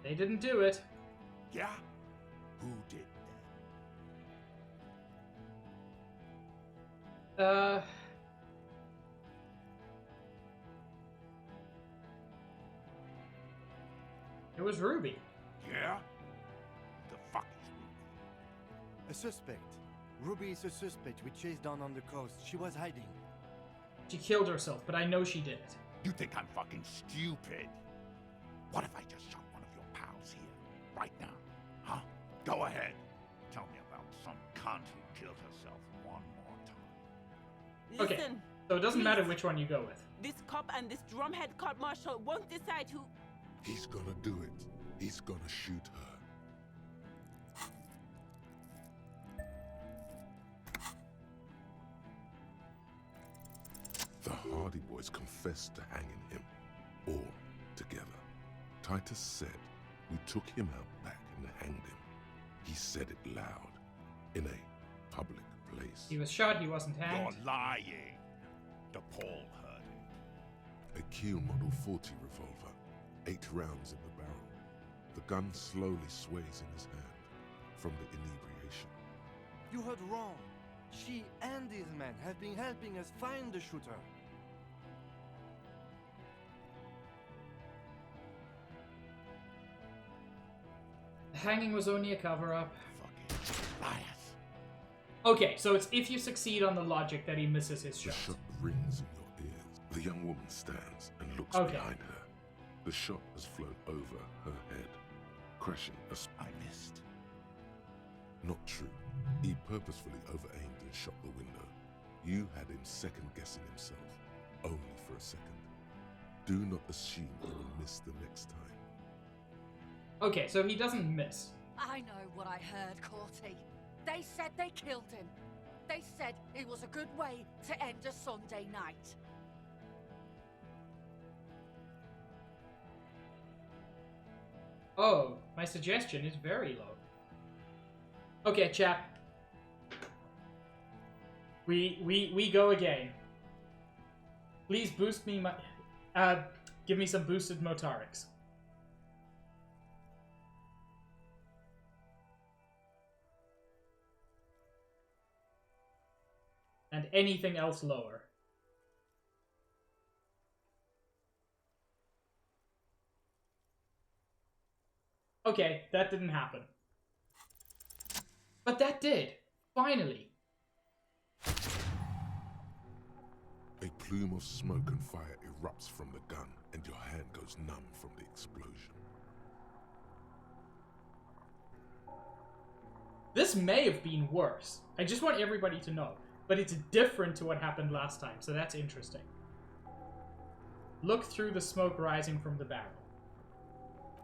S1: They didn't do it.
S18: Yeah? Who did
S1: Uh... It was Ruby.
S18: Yeah? The fuck is
S7: A suspect. Ruby is a suspect we chased down on the coast. She was hiding.
S1: She killed herself, but I know she did it.
S18: You think I'm fucking stupid? What if I just shot one of your pals here, right now? Huh? Go ahead. Tell me about some cunt who killed herself one more time.
S1: Okay,
S19: Listen,
S1: so it doesn't matter
S19: please.
S1: which one you go with.
S19: This cop and this drumhead court marshal won't decide who.
S2: He's gonna do it. He's gonna shoot her. The Hardy Boys confessed to hanging him, all together. Titus said, we took him out back and hanged him. He said it loud, in a public place.
S1: He was shot, he wasn't hanged.
S18: You're lying. DePaul heard it.
S2: A Kiel Model 40 revolver, 8 rounds in the barrel. The gun slowly sways in his hand from the inebriation.
S7: You heard wrong. She and these men have been helping us find the shooter.
S1: hanging was only a cover-up.
S18: Liars.
S1: Okay, so it's if you succeed on the logic that he misses his shot.
S2: The shot rings in your ears. The young woman stands and looks behind her. The shot has flown over her head, crashing a...
S18: I missed.
S2: Not true. He purposefully over-aimed and shot the window. You had him second-guessing himself, only for a second. Do not assume he will miss the next time.
S1: Okay, so he doesn't miss.
S20: I know what I heard, Corty. They said they killed him. They said it was a good way to end a Sunday night.
S1: Oh, my suggestion is very low. Okay, chap. We go again. Please boost me my... give me some boosted motorics. And anything else lower. Okay, that didn't happen. But that did. Finally.
S2: A plume of smoke and fire erupts from the gun, and your hand goes numb from the explosion.
S1: This may have been worse. I just want everybody to know. But it's different to what happened last time, so that's interesting. Look through the smoke rising from the barrel.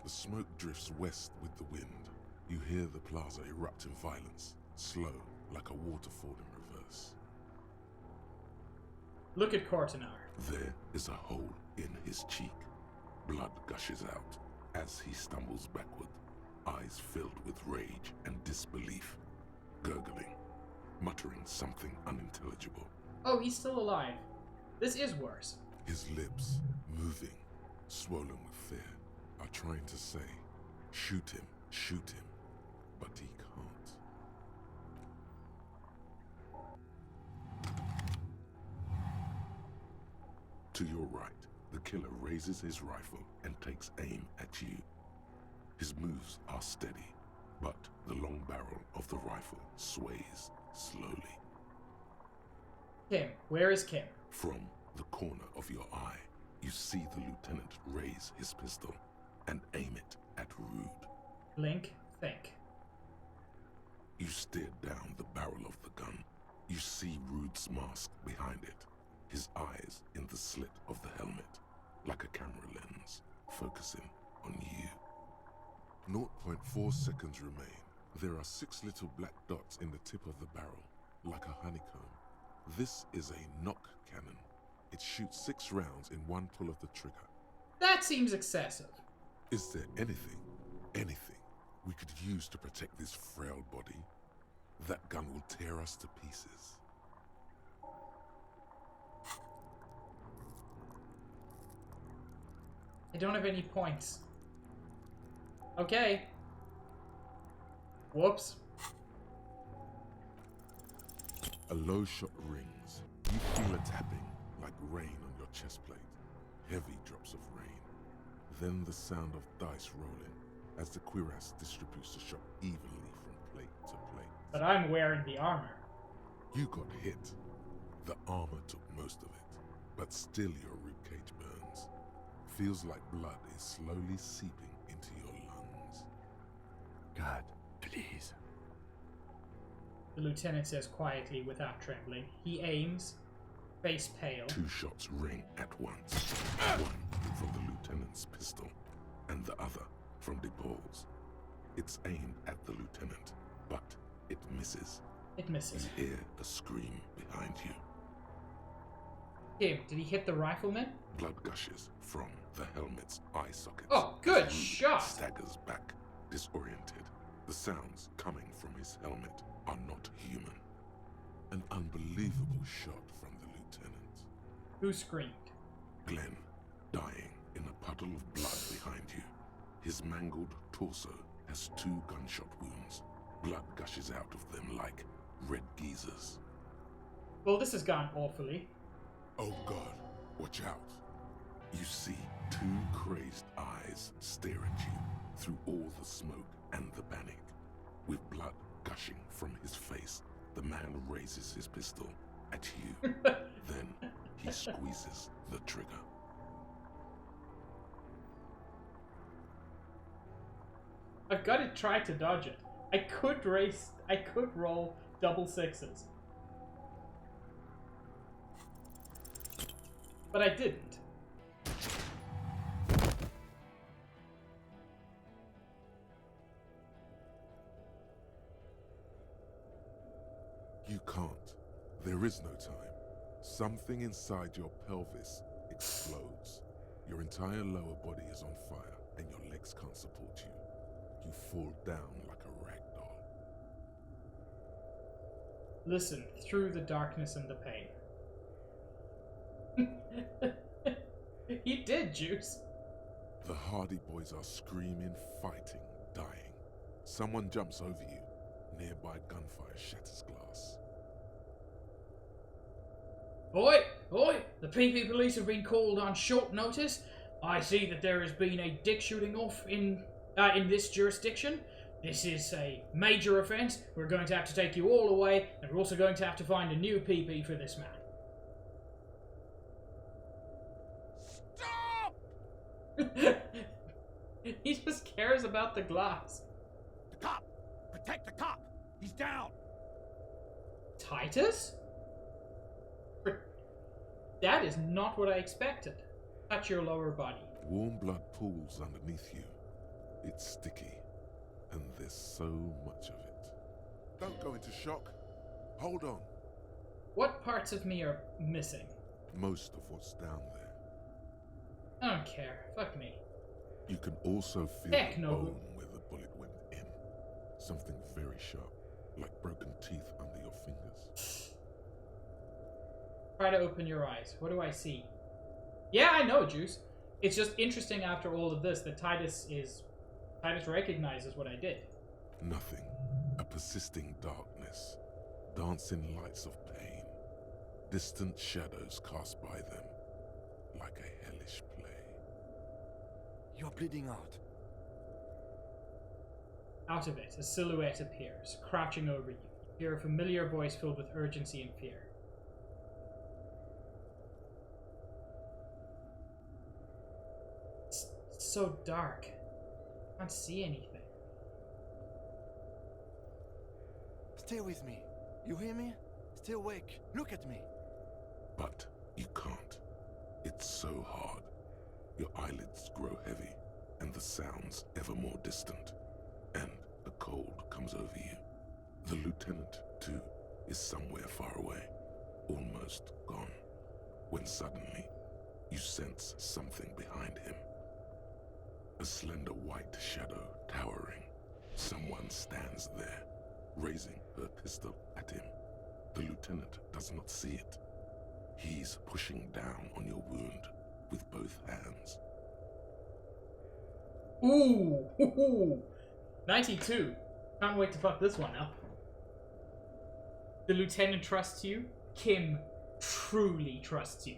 S2: The smoke drifts west with the wind. You hear the plaza erupt in violence, slow, like a waterfall in reverse.
S1: Look at Cortanar.
S2: There is a hole in his cheek. Blood gushes out as he stumbles backward, eyes filled with rage and disbelief, gurgling, muttering something unintelligible.
S1: Oh, he's still alive. This is worse.
S2: His lips, moving, swollen with fear, are trying to say, shoot him, but he can't. To your right, the killer raises his rifle and takes aim at you. His moves are steady, but the long barrel of the rifle sways slowly.
S1: Kim, where is Kim?
S2: From the corner of your eye, you see the lieutenant raise his pistol and aim it at Rude.
S1: Blink, think.
S2: You stare down the barrel of the gun. You see Rude's mask behind it, his eyes in the slit of the helmet, like a camera lens, focusing on you. 0.4 seconds remain. There are 6 little black dots in the tip of the barrel, like a honeycomb. This is a knock cannon. It shoots 6 rounds in one pull of the trigger.
S1: That seems excessive.
S2: Is there anything we could use to protect this frail body? That gun will tear us to pieces.
S1: I don't have any points. Okay. Whoops.
S2: A low shot rings. You feel a tapping, like rain on your chest plate. Heavy drops of rain. Then the sound of dice rolling as the cuirass distributes the shot evenly from plate to plate.
S1: But I'm wearing the armor.
S2: You got hit. The armor took most of it, but still your ribcage burns. Feels like blood is slowly seeping into your lungs.
S7: God, please.
S1: The lieutenant says quietly without trembling. He aims, face pale.
S2: 2 shots ring at once. One from the lieutenant's pistol, and the other from DePaul's. It's aimed at the lieutenant, but it misses.
S1: It misses.
S2: You hear a scream behind you.
S1: Kim, did he hit the rifleman?
S2: Blood gushes from the helmet's eye sockets.
S1: Oh, good
S2: Rude
S1: shot!
S2: Staggers back, disoriented. The sounds coming from his helmet are not human. An unbelievable shot from the lieutenant.
S1: Who screamed?
S2: Glenn, dying in a puddle of blood behind you. His mangled torso has 2 gunshot wounds. Blood gushes out of them like red geysers.
S1: Well, this has gone awfully.
S2: Oh God, watch out. You see 2 crazed eyes stare at you through all the smoke and the panic. With blood gushing from his face, the man raises his pistol at you. Then he squeezes the trigger.
S1: I've got to try to dodge it. I could roll double sixes. But I didn't.
S2: You can't. There is no time. Something inside your pelvis explodes. Your entire lower body is on fire, and your legs can't support you. You fall down like a rag doll.
S1: Listen through the darkness and the pain. He did, Juice.
S2: The Hardy Boys are screaming, fighting, dying. Someone jumps over you. Nearby gunfire shatters glass.
S1: Oi! Oi! The PP police have been called on short notice. I see that there has been a dick shooting off in this jurisdiction. This is a major offense. We're going to have to take you all away, and we're also going to have to find a new PP for this man. Stop! He just cares about the glass.
S18: The cop! Protect the cop! He's down!
S1: Titus? That is not what I expected. Touch your lower body.
S2: Warm blood pools underneath you. It's sticky, and there's so much of it. Don't go into shock. Hold on.
S1: What parts of me are missing?
S2: Most of what's down there.
S1: I don't care. Fuck me.
S2: You can also feel
S1: Heck
S2: the
S1: no.
S2: bone where the bullet went in. Something very sharp, like broken teeth under your fingers.
S1: Try to open your eyes. What do I see? Yeah, I know, Juice. It's just interesting after all of this that Titus recognizes what I did.
S2: Nothing. A persisting darkness. Dancing lights of pain. Distant shadows cast by them. Like a hellish play.
S16: You're bleeding out.
S1: Out of it, a silhouette appears, crouching over you. You hear a familiar voice filled with urgency and fear. It's so dark. I can't see anything.
S16: Stay with me. You hear me? Stay awake. Look at me.
S2: But you can't. It's so hard. Your eyelids grow heavy, and the sounds ever more distant. And a cold comes over you. The lieutenant, too, is somewhere far away, almost gone, when suddenly you sense something behind him. A slender white shadow towering. Someone stands there, raising her pistol at him. The lieutenant does not see it. He's pushing down on your wound with both hands.
S1: Ooh! 92. Can't wait to fuck this one up. The lieutenant trusts you. Kim truly trusts you.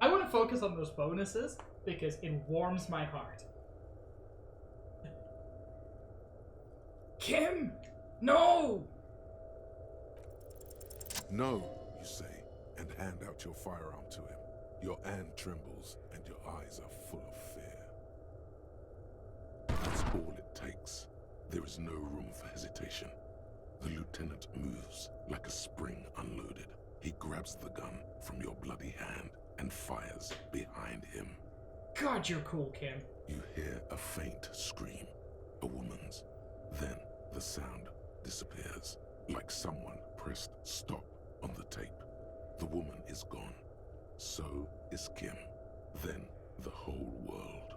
S1: I want to focus on those bonuses because it warms my heart. Kim! No!
S2: No, you say, and hand out your firearm to him. Your hand trembles, and your eyes are full of fear. That's all it takes. There is no room for hesitation. The lieutenant moves like a spring unloaded. He grabs the gun from your bloody hand and fires behind him.
S1: God, you're cool, Kim.
S2: You hear a faint scream, a woman's. Then the sound disappears, like someone pressed stop on the tape. The woman is gone. So is Kim. Then the whole world.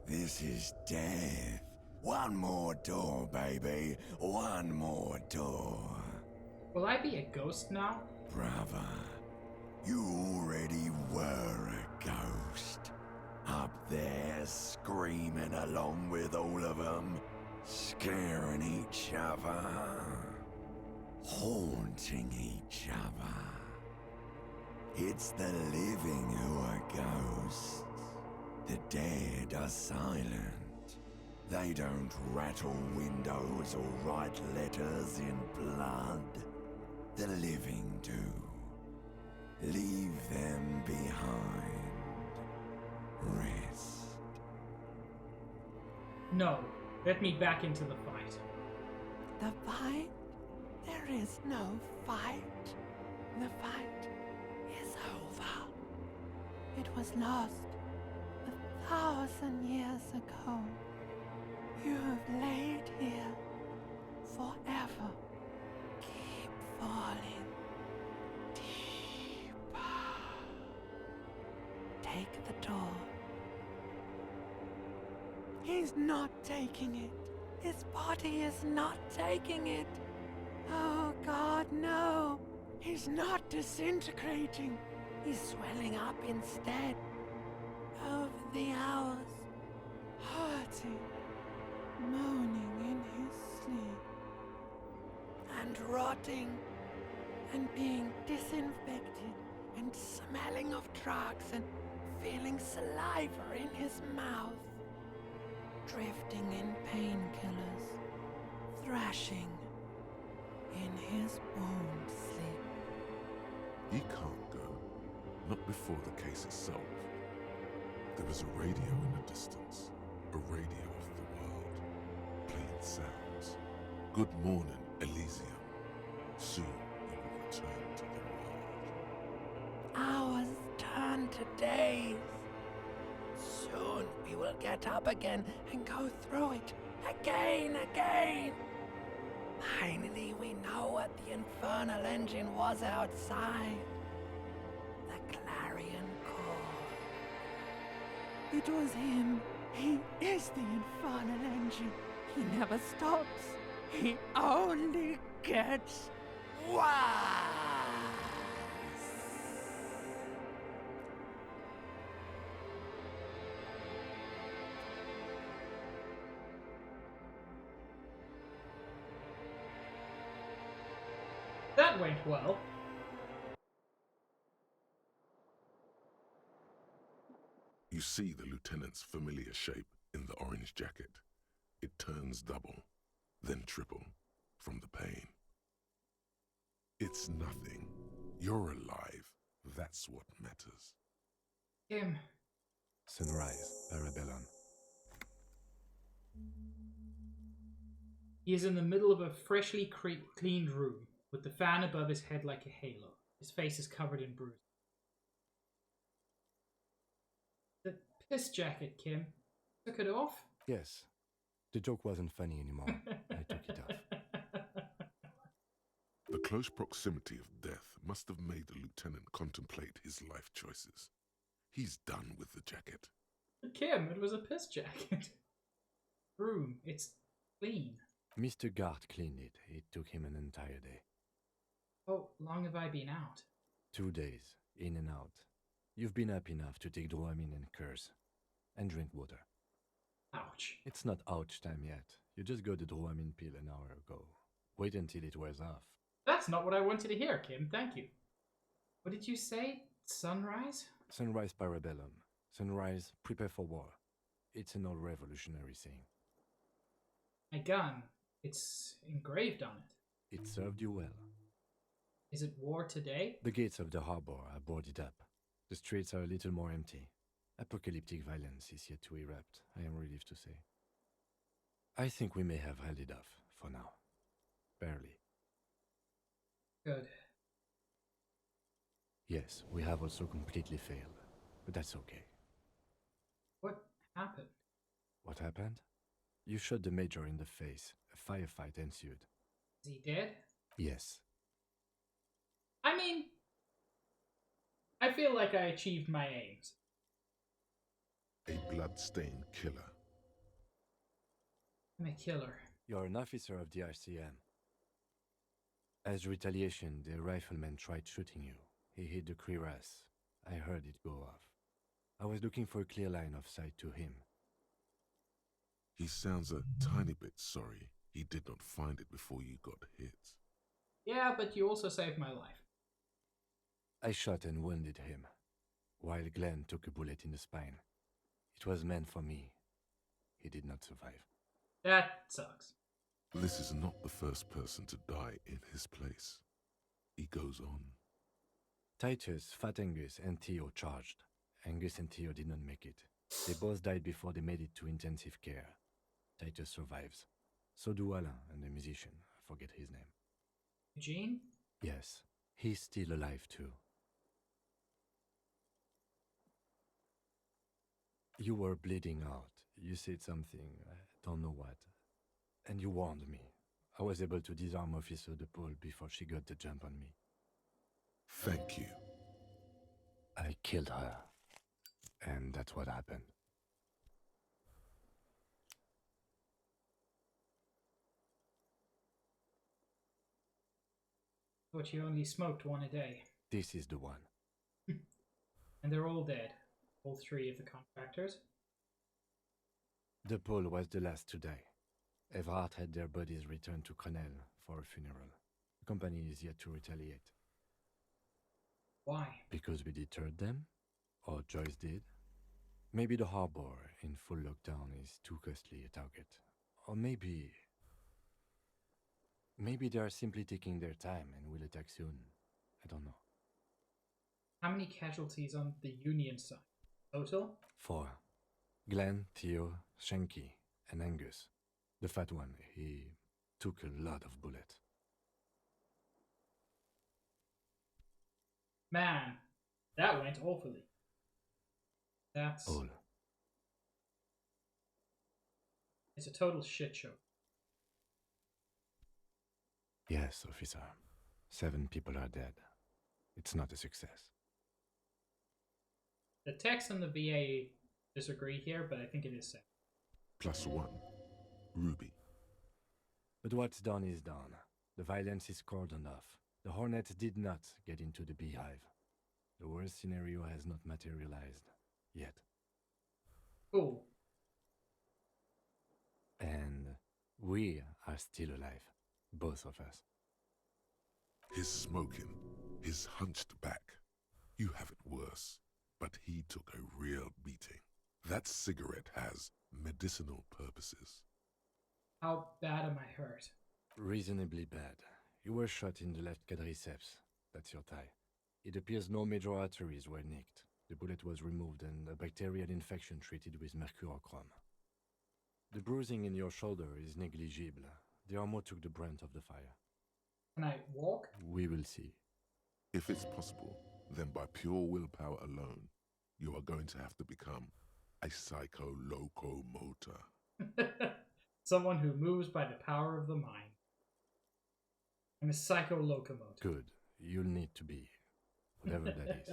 S21: This is death. One more door, baby. One more door.
S1: Will I be a ghost now?
S21: Brother, you already were a ghost. Up there screaming along with all of them, scaring each other, haunting each other. It's the living who are ghosts. The dead are silent. They don't rattle windows or write letters in blood. The living do. Leave them behind. Rest.
S1: No, let me back into the fight.
S9: The fight? There is no fight. The fight is over. It was lost 1,000 years ago. You have laid here forever. Keep falling deeper. Take the door. He's not taking it. His body is not taking it. Oh God, no. He's not disintegrating. He's swelling up instead. Over the hours, hurting, moaning in his sleep, and rotting, and being disinfected, and smelling of drugs, and feeling saliva in his mouth, drifting in painkillers, thrashing in his wound sleep.
S2: He can't go. Not before the case is solved. There is a radio in the distance. A radio of the world. Playing sounds. Good morning, Elysium. Soon you will return to the world.
S9: Hours turn to days. Soon we will get up again and go through it again. Finally, we know what the infernal engine was outside. The clarion call. It was him. He is the infernal engine. He never stops. He only gets worse.
S1: That went well.
S2: You see the lieutenant's familiar shape in the orange jacket. It turns double, then triple, from the pain. It's nothing. You're alive. That's what matters.
S1: Kim.
S7: Sunrise, Parabellum.
S1: He is in the middle of a freshly cleaned room, with the fan above his head like a halo. His face is covered in bruises. The piss jacket, Kim. Took it off?
S7: Yes. The joke wasn't funny anymore. I took it off.
S2: The close proximity of death must have made the lieutenant contemplate his life choices. He's done with the jacket.
S1: Kim, it was a piss jacket. Room, it's clean.
S7: Mr. Gart cleaned it. It took him an entire day.
S1: How long have I been out?
S7: 2 days, in and out. You've been up enough to take Dramamine and curse. And drink water.
S1: Ouch.
S7: It's not ouch time yet. You just got the Dramamine pill an hour ago. Wait until it wears off.
S1: That's not what I wanted to hear, Kim. Thank you. What did you say? Sunrise?
S7: Sunrise Parabellum. Sunrise, prepare for war. It's an old revolutionary saying.
S1: My gun. It's engraved on it.
S7: It served you well.
S1: Is it war today?
S7: The gates of the harbor are boarded up. The streets are a little more empty. Apocalyptic violence is yet to erupt, I am relieved to say. I think we may have held it off, for now. Barely.
S1: Good.
S7: Yes, we have also completely failed, but that's okay.
S1: What happened?
S7: What happened? You shot the major in the face. A firefight ensued.
S1: Is he dead?
S7: Yes.
S1: I mean, I feel like I achieved my aims.
S2: A blood-stained killer.
S1: I'm a killer.
S7: You're an officer of the RCM. As retaliation, the rifleman tried shooting you. He hit the cuirass. I heard it go off. I was looking for a clear line of sight to him.
S2: He sounds a tiny bit sorry he did not find it before you got hit.
S1: Yeah, but you also saved my life.
S7: I shot and wounded him, while Glenn took a bullet in the spine. It was meant for me. He did not survive.
S1: That sucks.
S2: This is not the first person to die in his place. He goes on.
S7: Titus, Fat Angus, and Theo charged. Angus and Theo did not make it. They both died before they made it to intensive care. Titus survives. So do Alain and the musician. I forget his name.
S1: Eugene?
S7: Yes, he's still alive too. You were bleeding out. You said something, I don't know what. And you warned me. I was able to disarm Officer DePaul before she got the jump on me.
S2: Thank you.
S7: I killed her. And that's what happened.
S1: But you only smoked one a day.
S7: This is the one.
S1: And they're all dead. All three of the contractors.
S7: DePaul was the last to die. Everhart had their bodies returned to Crenel for a funeral. The company is yet to retaliate.
S1: Why?
S7: Because we deterred them? Or Joyce did? Maybe the harbor in full lockdown is too costly a target. Or maybe they are simply taking their time and will attack soon. I don't know.
S1: How many casualties on the Union side? Total?
S7: 4. Glenn, Theo, Shanky, and Angus. The fat one, he took a lot of bullets.
S1: Man, that went awfully. That's...
S7: All.
S1: It's a total shit show.
S7: Yes, officer. 7 people are dead. It's not a success.
S1: The techs and the VA disagree here, but I think it is safe.
S2: +1. Ruby.
S7: But what's done is done. The violence is cordoned off. The Hornets did not get into the beehive. The worst scenario has not materialized yet.
S1: Cool.
S7: And we are still alive. Both of us.
S2: His smoking, his hunched back. You have it worse, but he took a real beating. That cigarette has medicinal purposes.
S1: How bad am I hurt?
S7: Reasonably bad. You were shot in the left quadriceps. That's your thigh. It appears no major arteries were nicked. The bullet was removed and a bacterial infection treated with mercurochrome. The bruising in your shoulder is negligible. The armor took the brunt of the fire.
S1: Can I walk?
S7: We will see.
S2: If it's possible, then by pure willpower alone, you are going to have to become a psycho-locomotor.
S1: Someone who moves by the power of the mind. I'm a psycho-locomotor.
S7: Good. You'll need to be. Whatever that is.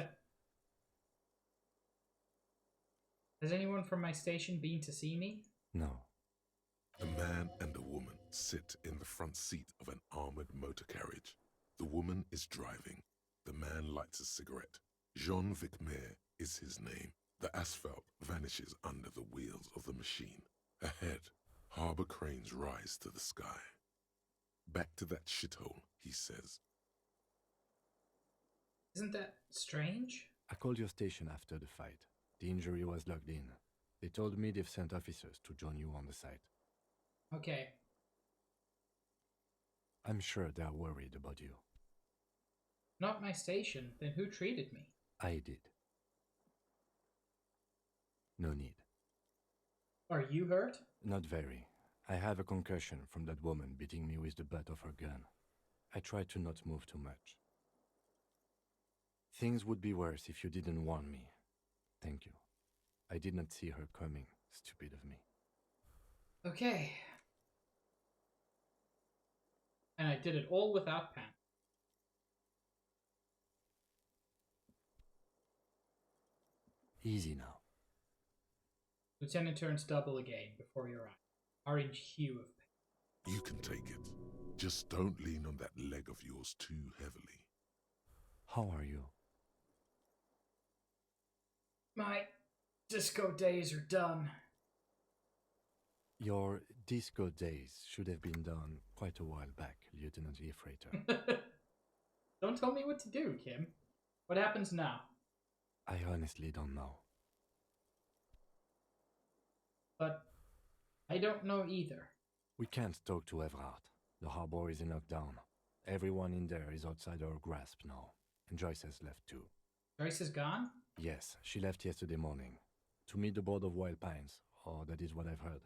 S1: Has anyone from my station been to see me?
S7: No.
S2: A man and a woman sit in the front seat of an armored motor carriage. The woman is driving. The man lights a cigarette. Jean Vicmer is his name. The asphalt vanishes under the wheels of the machine. Ahead, harbor cranes rise to the sky. Back to that shithole, he says.
S1: Isn't that strange?
S7: I called your station after the fight. The injury was logged in. They told me they've sent officers to join you on the site.
S1: Okay.
S7: I'm sure they're worried about you.
S1: Not my station. Then who treated me?
S7: I did. No need.
S1: Are you hurt?
S7: Not very. I have a concussion from that woman beating me with the butt of her gun. I tried to not move too much. Things would be worse if you didn't warn me. Thank you. I did not see her coming. Stupid of me.
S1: Okay. And I did it all without panic.
S7: Easy now.
S1: Lieutenant turns double again before your eyes. Orange hue of pain.
S2: You can take it. Just don't lean on that leg of yours too heavily.
S7: How are you?
S1: My disco days are done.
S7: Your disco days should have been done quite a while back, Lieutenant Gefreiter.
S1: Don't tell me what to do, Kim. What happens now?
S7: I honestly don't know.
S1: but I don't know either.
S7: We can't talk to Everard. The harbor is in lockdown. Everyone in there is outside our grasp now, and Joyce has left too.
S1: Joyce is gone?
S7: Yes, she left yesterday morning. To meet the board of Wild Pines, or that is what I've heard.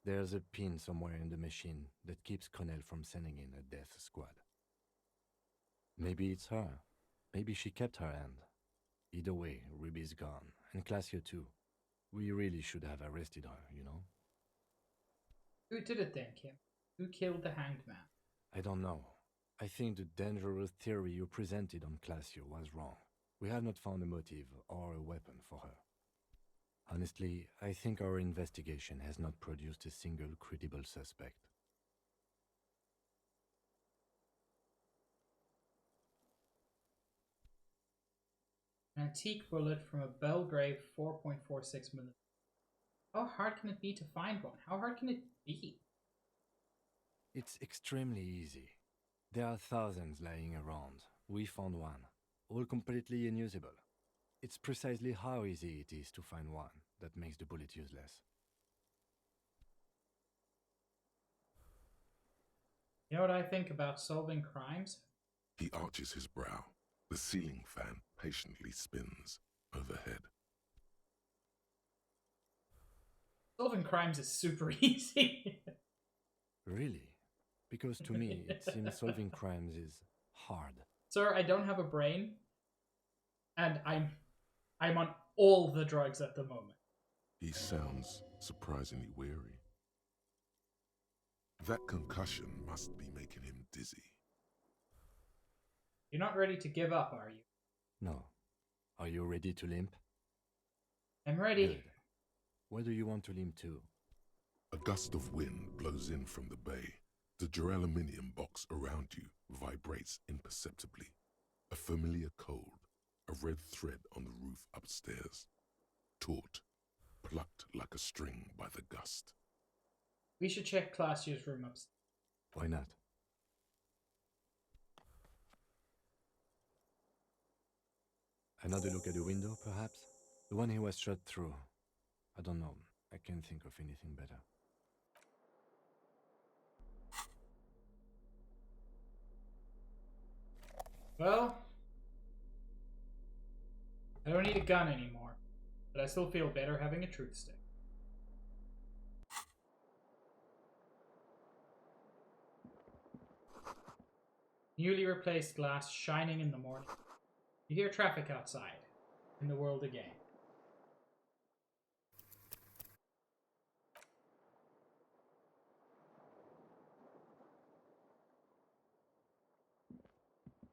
S7: There's a pin somewhere in the machine that keeps Connell from sending in a death squad. Maybe it's her. Maybe she kept her hand. Either way, Ruby's gone, and Classio too. We really should have arrested her, you know?
S1: Who did it then, Kim? Who killed the Hanged Man?
S7: I don't know. I think the dangerous theory you presented on Classio was wrong. We have not found a motive or a weapon for her. Honestly, I think our investigation has not produced a single credible suspect.
S1: An antique bullet from a Belgrave 4.46mm. How hard can it be to find one? How hard can it be?
S7: It's extremely easy. There are thousands lying around. We found one, all completely unusable. It's precisely how easy it is to find one that makes the bullet useless.
S1: You know what I think about solving crimes?
S2: He arches his brow. The ceiling fan patiently spins overhead.
S1: Solving crimes is super easy.
S7: Really? Because to me, it seems solving crimes is hard.
S1: Sir, I don't have a brain, and I'm on all the drugs at the moment.
S2: He sounds surprisingly weary. That concussion must be making him dizzy.
S1: You're not ready to give up, are you?
S7: No. Are you ready to limp?
S1: I'm ready.
S7: Good. Where do you want to limp to?
S2: A gust of wind blows in from the bay. The duraluminum box around you vibrates imperceptibly. A familiar cold, a red thread on the roof upstairs. Taut, plucked like a string by the gust.
S1: We should check Classio's room upstairs.
S7: Why not? Another look at the window, perhaps? The one he was shot through. I don't know. I can't think of anything better.
S1: Well, I don't need a gun anymore, but I still feel better having a truth stick. Newly replaced glass shining in the morning. You hear traffic outside. In the world again.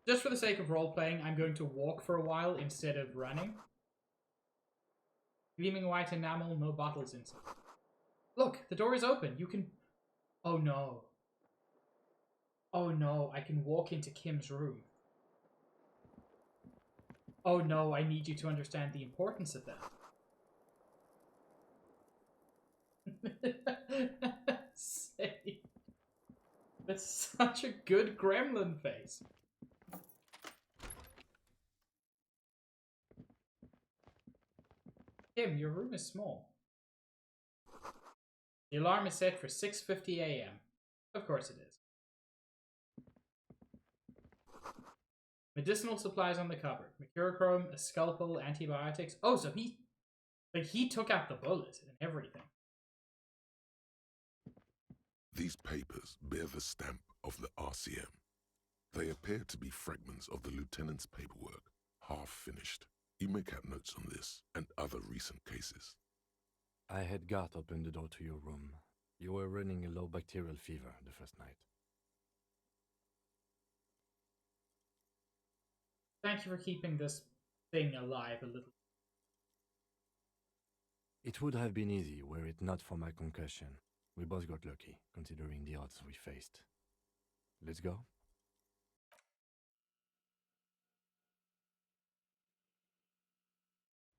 S1: Just for the sake of role-playing, I'm going to walk for a while instead of running. Gleaming white enamel, no bottles inside. Look, the door is open. You can... Oh no. Oh no, I can walk into Kim's room. Oh no, I need you to understand the importance of that. Say, that's such a good gremlin face. Kim, your room is small. The alarm is set for 6:50 a.m. Of course it is. Medicinal supplies on the cupboard. Mercurochrome, a scalpel, antibiotics. Oh, so he took out the bullet and everything.
S2: These papers bear the stamp of the RCM. They appear to be fragments of the lieutenant's paperwork, half finished. You make out notes on this and other recent cases.
S7: I had Gart open the door to your room. You were running a low bacterial fever the first night.
S1: Thank you for keeping this thing alive a little.
S7: It would have been easy were it not for my concussion. We both got lucky, considering the odds we faced. Let's go?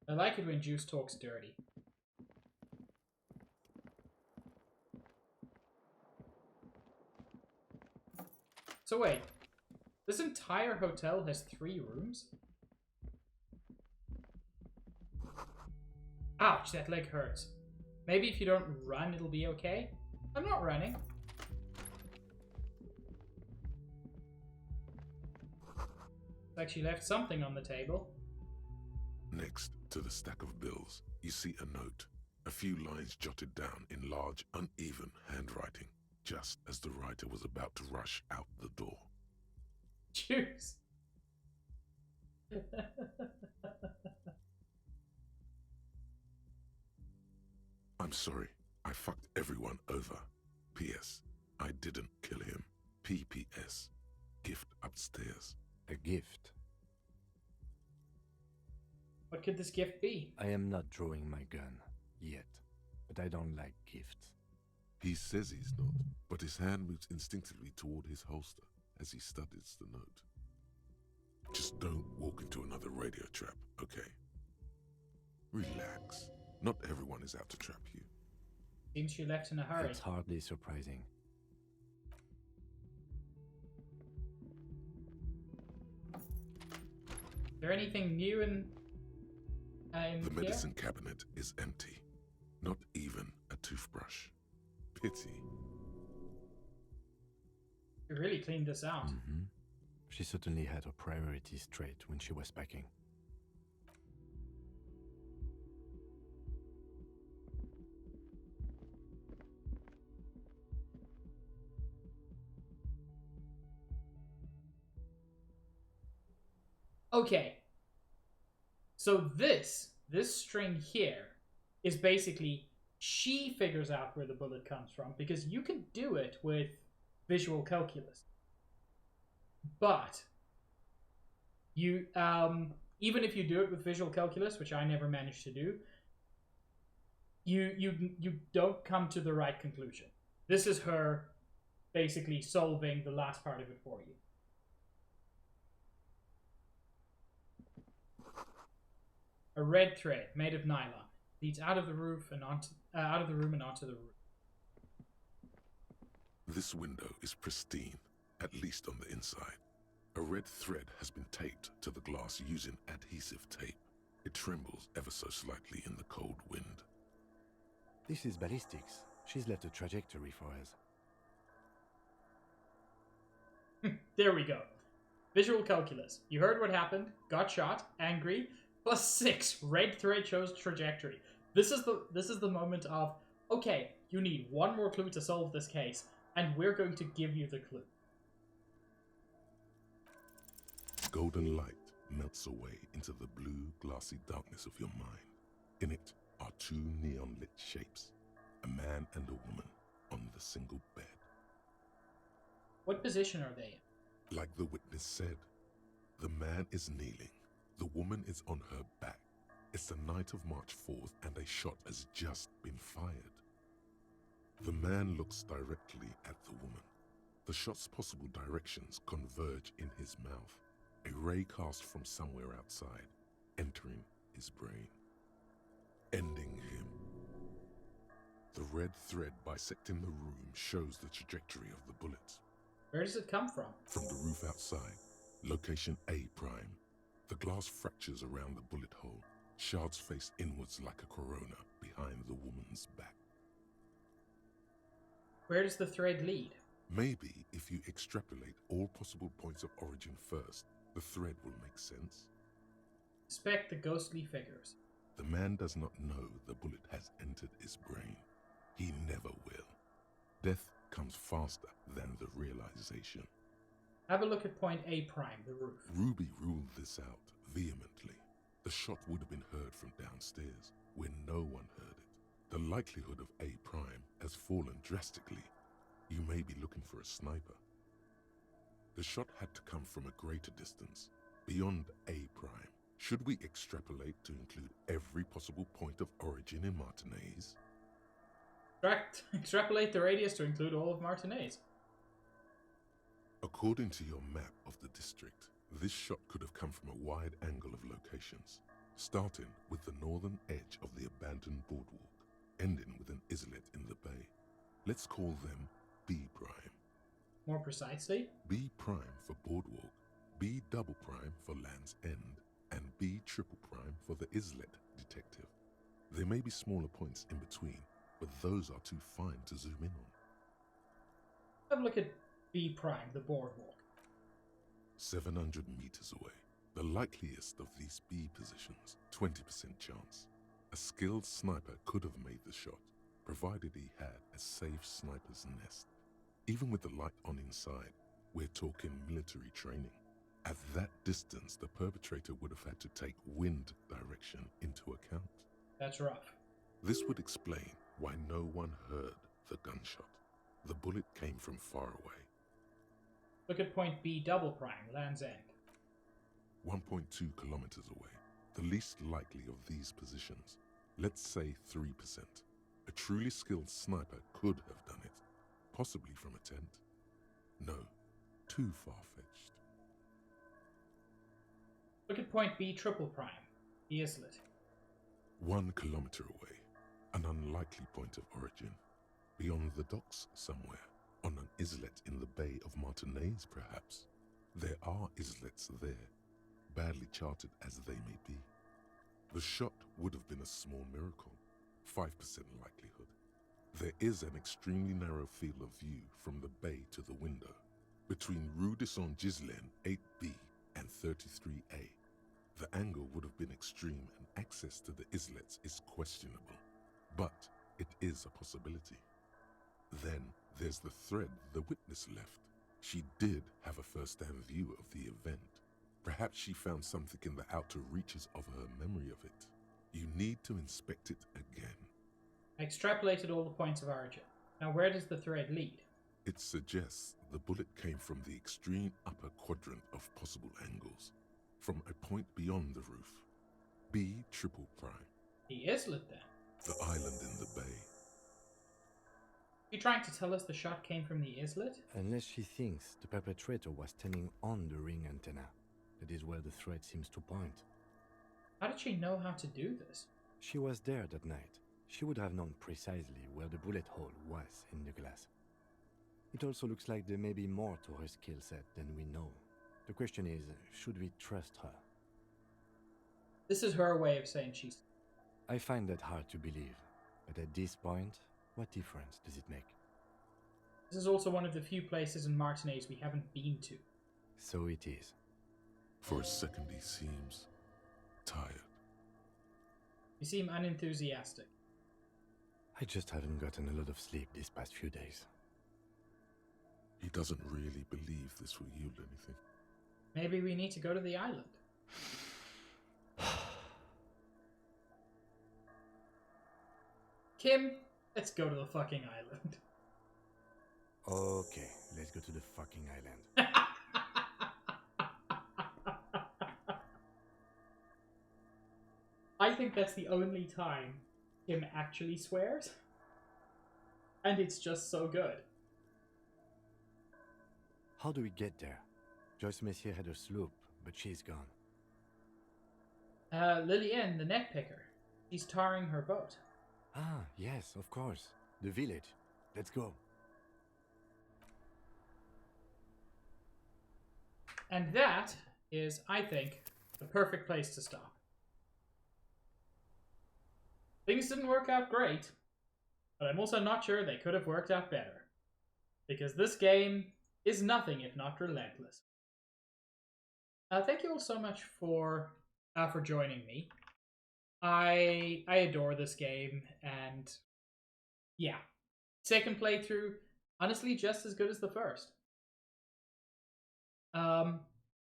S1: I like it when Juice talks dirty. So wait, this entire hotel has 3 rooms? Ouch, that leg hurts. Maybe if you don't run, it'll be okay. I'm not running. Like she left something on the table.
S2: Next to the stack of bills, you see a note. A few lines jotted down in large, uneven handwriting, just as the writer was about to rush out the door.
S1: Cheers.
S2: I'm sorry, I fucked everyone over. P.S. I didn't kill him. P.P.S. Gift upstairs.
S7: A gift?
S1: What could this gift be?
S7: I am not drawing my gun, yet, but I don't like gifts.
S2: He says he's not, but his hand moves instinctively toward his holster as he studies the note. Just don't walk into another radio trap, okay? Relax. Not everyone is out to trap you.
S1: Seems you left in a hurry.
S7: It's hardly surprising.
S1: Is there anything new in
S2: the
S1: here?
S2: medicine cabinet is empty. Not even a toothbrush. Pity.
S1: You really cleaned this out.
S7: Mm-hmm. She certainly had her priorities straight when she was packing.
S1: Okay. So this string here is basically she figures out where the bullet comes from, because you can do it with visual calculus. But you even if you do it with visual calculus, which I never managed to do, you don't come to the right conclusion. This is her basically solving the last part of it for you. A red thread made of nylon leads out of the roof and out of the room and onto the roof.
S2: This window is pristine, at least on the inside. A red thread has been taped to the glass using adhesive tape. It trembles ever so slightly in the cold wind.
S7: This is ballistics. She's left a trajectory for us.
S1: There we go. Visual calculus. You heard what happened, got shot, angry, +6, red thread shows trajectory. This is the moment of, okay, you need one more clue to solve this case, and we're going to give you the clue.
S2: Golden light melts away into the blue, glassy darkness of your mind. In it are two neon-lit shapes, a man and a woman on the single bed.
S1: What position are they in?
S2: Like the witness said, the man is kneeling, the woman is on her back. It's the night of March 4th and a shot has just been fired. The man looks directly at the woman. The shot's possible directions converge in his mouth. A ray cast from somewhere outside, entering his brain, ending him. The red thread bisecting the room shows the trajectory of the bullet.
S1: Where does it come from?
S2: From the roof outside, location A prime. The glass fractures around the bullet hole. Shards face inwards like a corona behind the woman's back.
S1: Where does the thread lead?
S2: Maybe if you extrapolate all possible points of origin first, the thread will make sense.
S1: Inspect the ghostly figures.
S2: The man does not know the bullet has entered his brain. He never will. Death comes faster than the realization.
S1: Have a look at point A prime, the roof.
S2: Ruby ruled this out vehemently. The shot would have been heard from downstairs, where no one heard it. The likelihood of A prime has fallen drastically. You may be looking for a sniper. The shot had to come from a greater distance, beyond A prime. Should we extrapolate to include every possible point of origin in Martinez?
S1: Extrapolate the radius to include all of Martinez.
S2: According to your map of the district, this shot could have come from a wide angle of locations, starting with the northern edge of the abandoned boardwalk, ending with an islet in the bay. Let's call them B prime.
S1: More precisely?
S2: B prime for boardwalk, B double prime for Land's End, and B triple prime for the islet detective. There may be smaller points in between, but those are too fine to zoom in on.
S1: Have a look at B prime, the boardwalk.
S2: 700 meters away. The likeliest of these B positions, 20% chance. A skilled sniper could have made the shot, provided he had a safe sniper's nest. Even with the light on inside, we're talking military training. At that distance, the perpetrator would have had to take wind direction into account.
S1: That's rough.
S2: This would explain why no one heard the gunshot. The bullet came from far away.
S1: Look at point B double prime, Land's End.
S2: 1.2 kilometers away. The least likely of these positions. Let's say 3%. A truly skilled sniper could have done it. Possibly from a tent. No, too far-fetched.
S1: Look at point B triple prime, the islet.
S2: 1 kilometer away. An unlikely point of origin. Beyond the docks somewhere. On an islet in the Bay of Martinez, perhaps. There are islets there, badly charted as they may be. The shot would have been a small miracle, 5% likelihood. There is an extremely narrow field of view from the bay to the window, between Rue de Saint-Ghislain 8B and 33A. The angle would have been extreme and access to the islets is questionable, but it is a possibility. Then there's the thread the witness left. She did have a first-hand view of the event. Perhaps she found something in the outer reaches of her memory of it. You need to inspect it again.
S1: I extrapolated all the points of origin. Now where does the thread lead?
S2: It suggests the bullet came from the extreme upper quadrant of possible angles, from a point beyond the roof. B triple prime.
S1: The islet then?
S2: The island in the bay.
S1: You trying to tell us the shot came from the islet?
S7: Unless she thinks the perpetrator was standing on the ring antenna. That is where the thread seems to point.
S1: How did she know how to do this?
S7: She was there that night. She would have known precisely where the bullet hole was in the glass. It also looks like there may be more to her skill set than we know. The question is, should we trust her?
S1: This is her way of saying she's...
S7: I find that hard to believe. But at this point, what difference does it make?
S1: This is also one of the few places in Martinez we haven't been to.
S7: So it is.
S2: For a second he seems tired.
S1: You seem unenthusiastic.
S7: I just haven't gotten a lot of sleep these past few days.
S2: He doesn't really believe this will yield anything.
S1: Maybe we need to go to the island. Kim, let's go to the fucking island.
S7: Okay, let's go to the fucking island.
S1: I think that's the only time Kim actually swears. And it's just so good.
S7: How do we get there? Joyce Messier had a sloop, but she's gone.
S1: Lillian, the net picker. She's tarring her boat.
S7: Ah, yes, of course. The village. Let's go.
S1: And that is, I think, the perfect place to stop. Things didn't work out great, but I'm also not sure they could have worked out better. Because this game is nothing if not relentless. Thank you all so much for joining me. I adore this game, and yeah, second playthrough, honestly, just as good as the first. I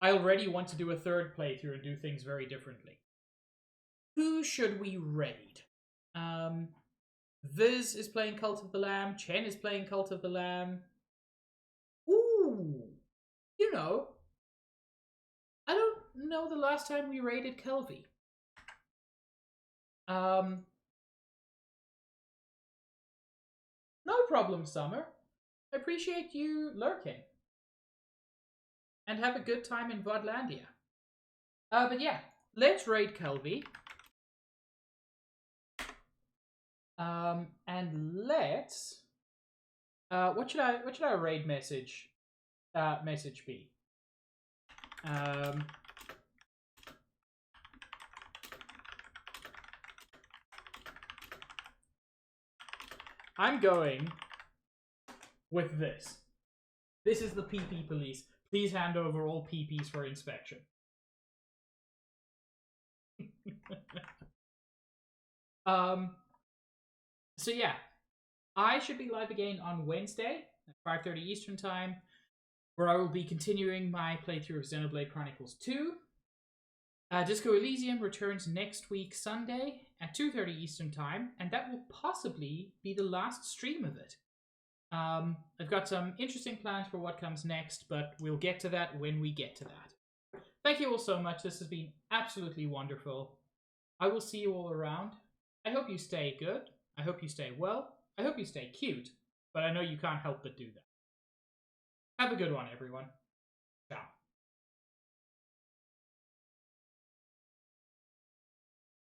S1: already want to do a third playthrough and do things very differently. Who should we raid? Viz is playing Cult of the Lamb. Chen is playing Cult of the Lamb. Ooh, you know, I don't know the last time we raided Kelvy. No problem, Summer. I appreciate you lurking. And have a good time in Vodlandia. But yeah, let's raid Kelvy. And let's what should I raid message be? I'm going with this. This is the PP police. Please hand over all PPs for inspection. So yeah, I should be live again on Wednesday at 5:30 Eastern Time, where I will be continuing my playthrough of Xenoblade Chronicles 2. Disco Elysium returns next week Sunday at 2:30 Eastern Time, and that will possibly be the last stream of it. I've got some interesting plans for what comes next, but we'll get to that when we get to that. Thank you all so much. This has been absolutely wonderful. I will see you all around. I hope you stay good. I hope you stay well. I hope you stay cute. But I know you can't help but do that. Have a good one, everyone. Ciao.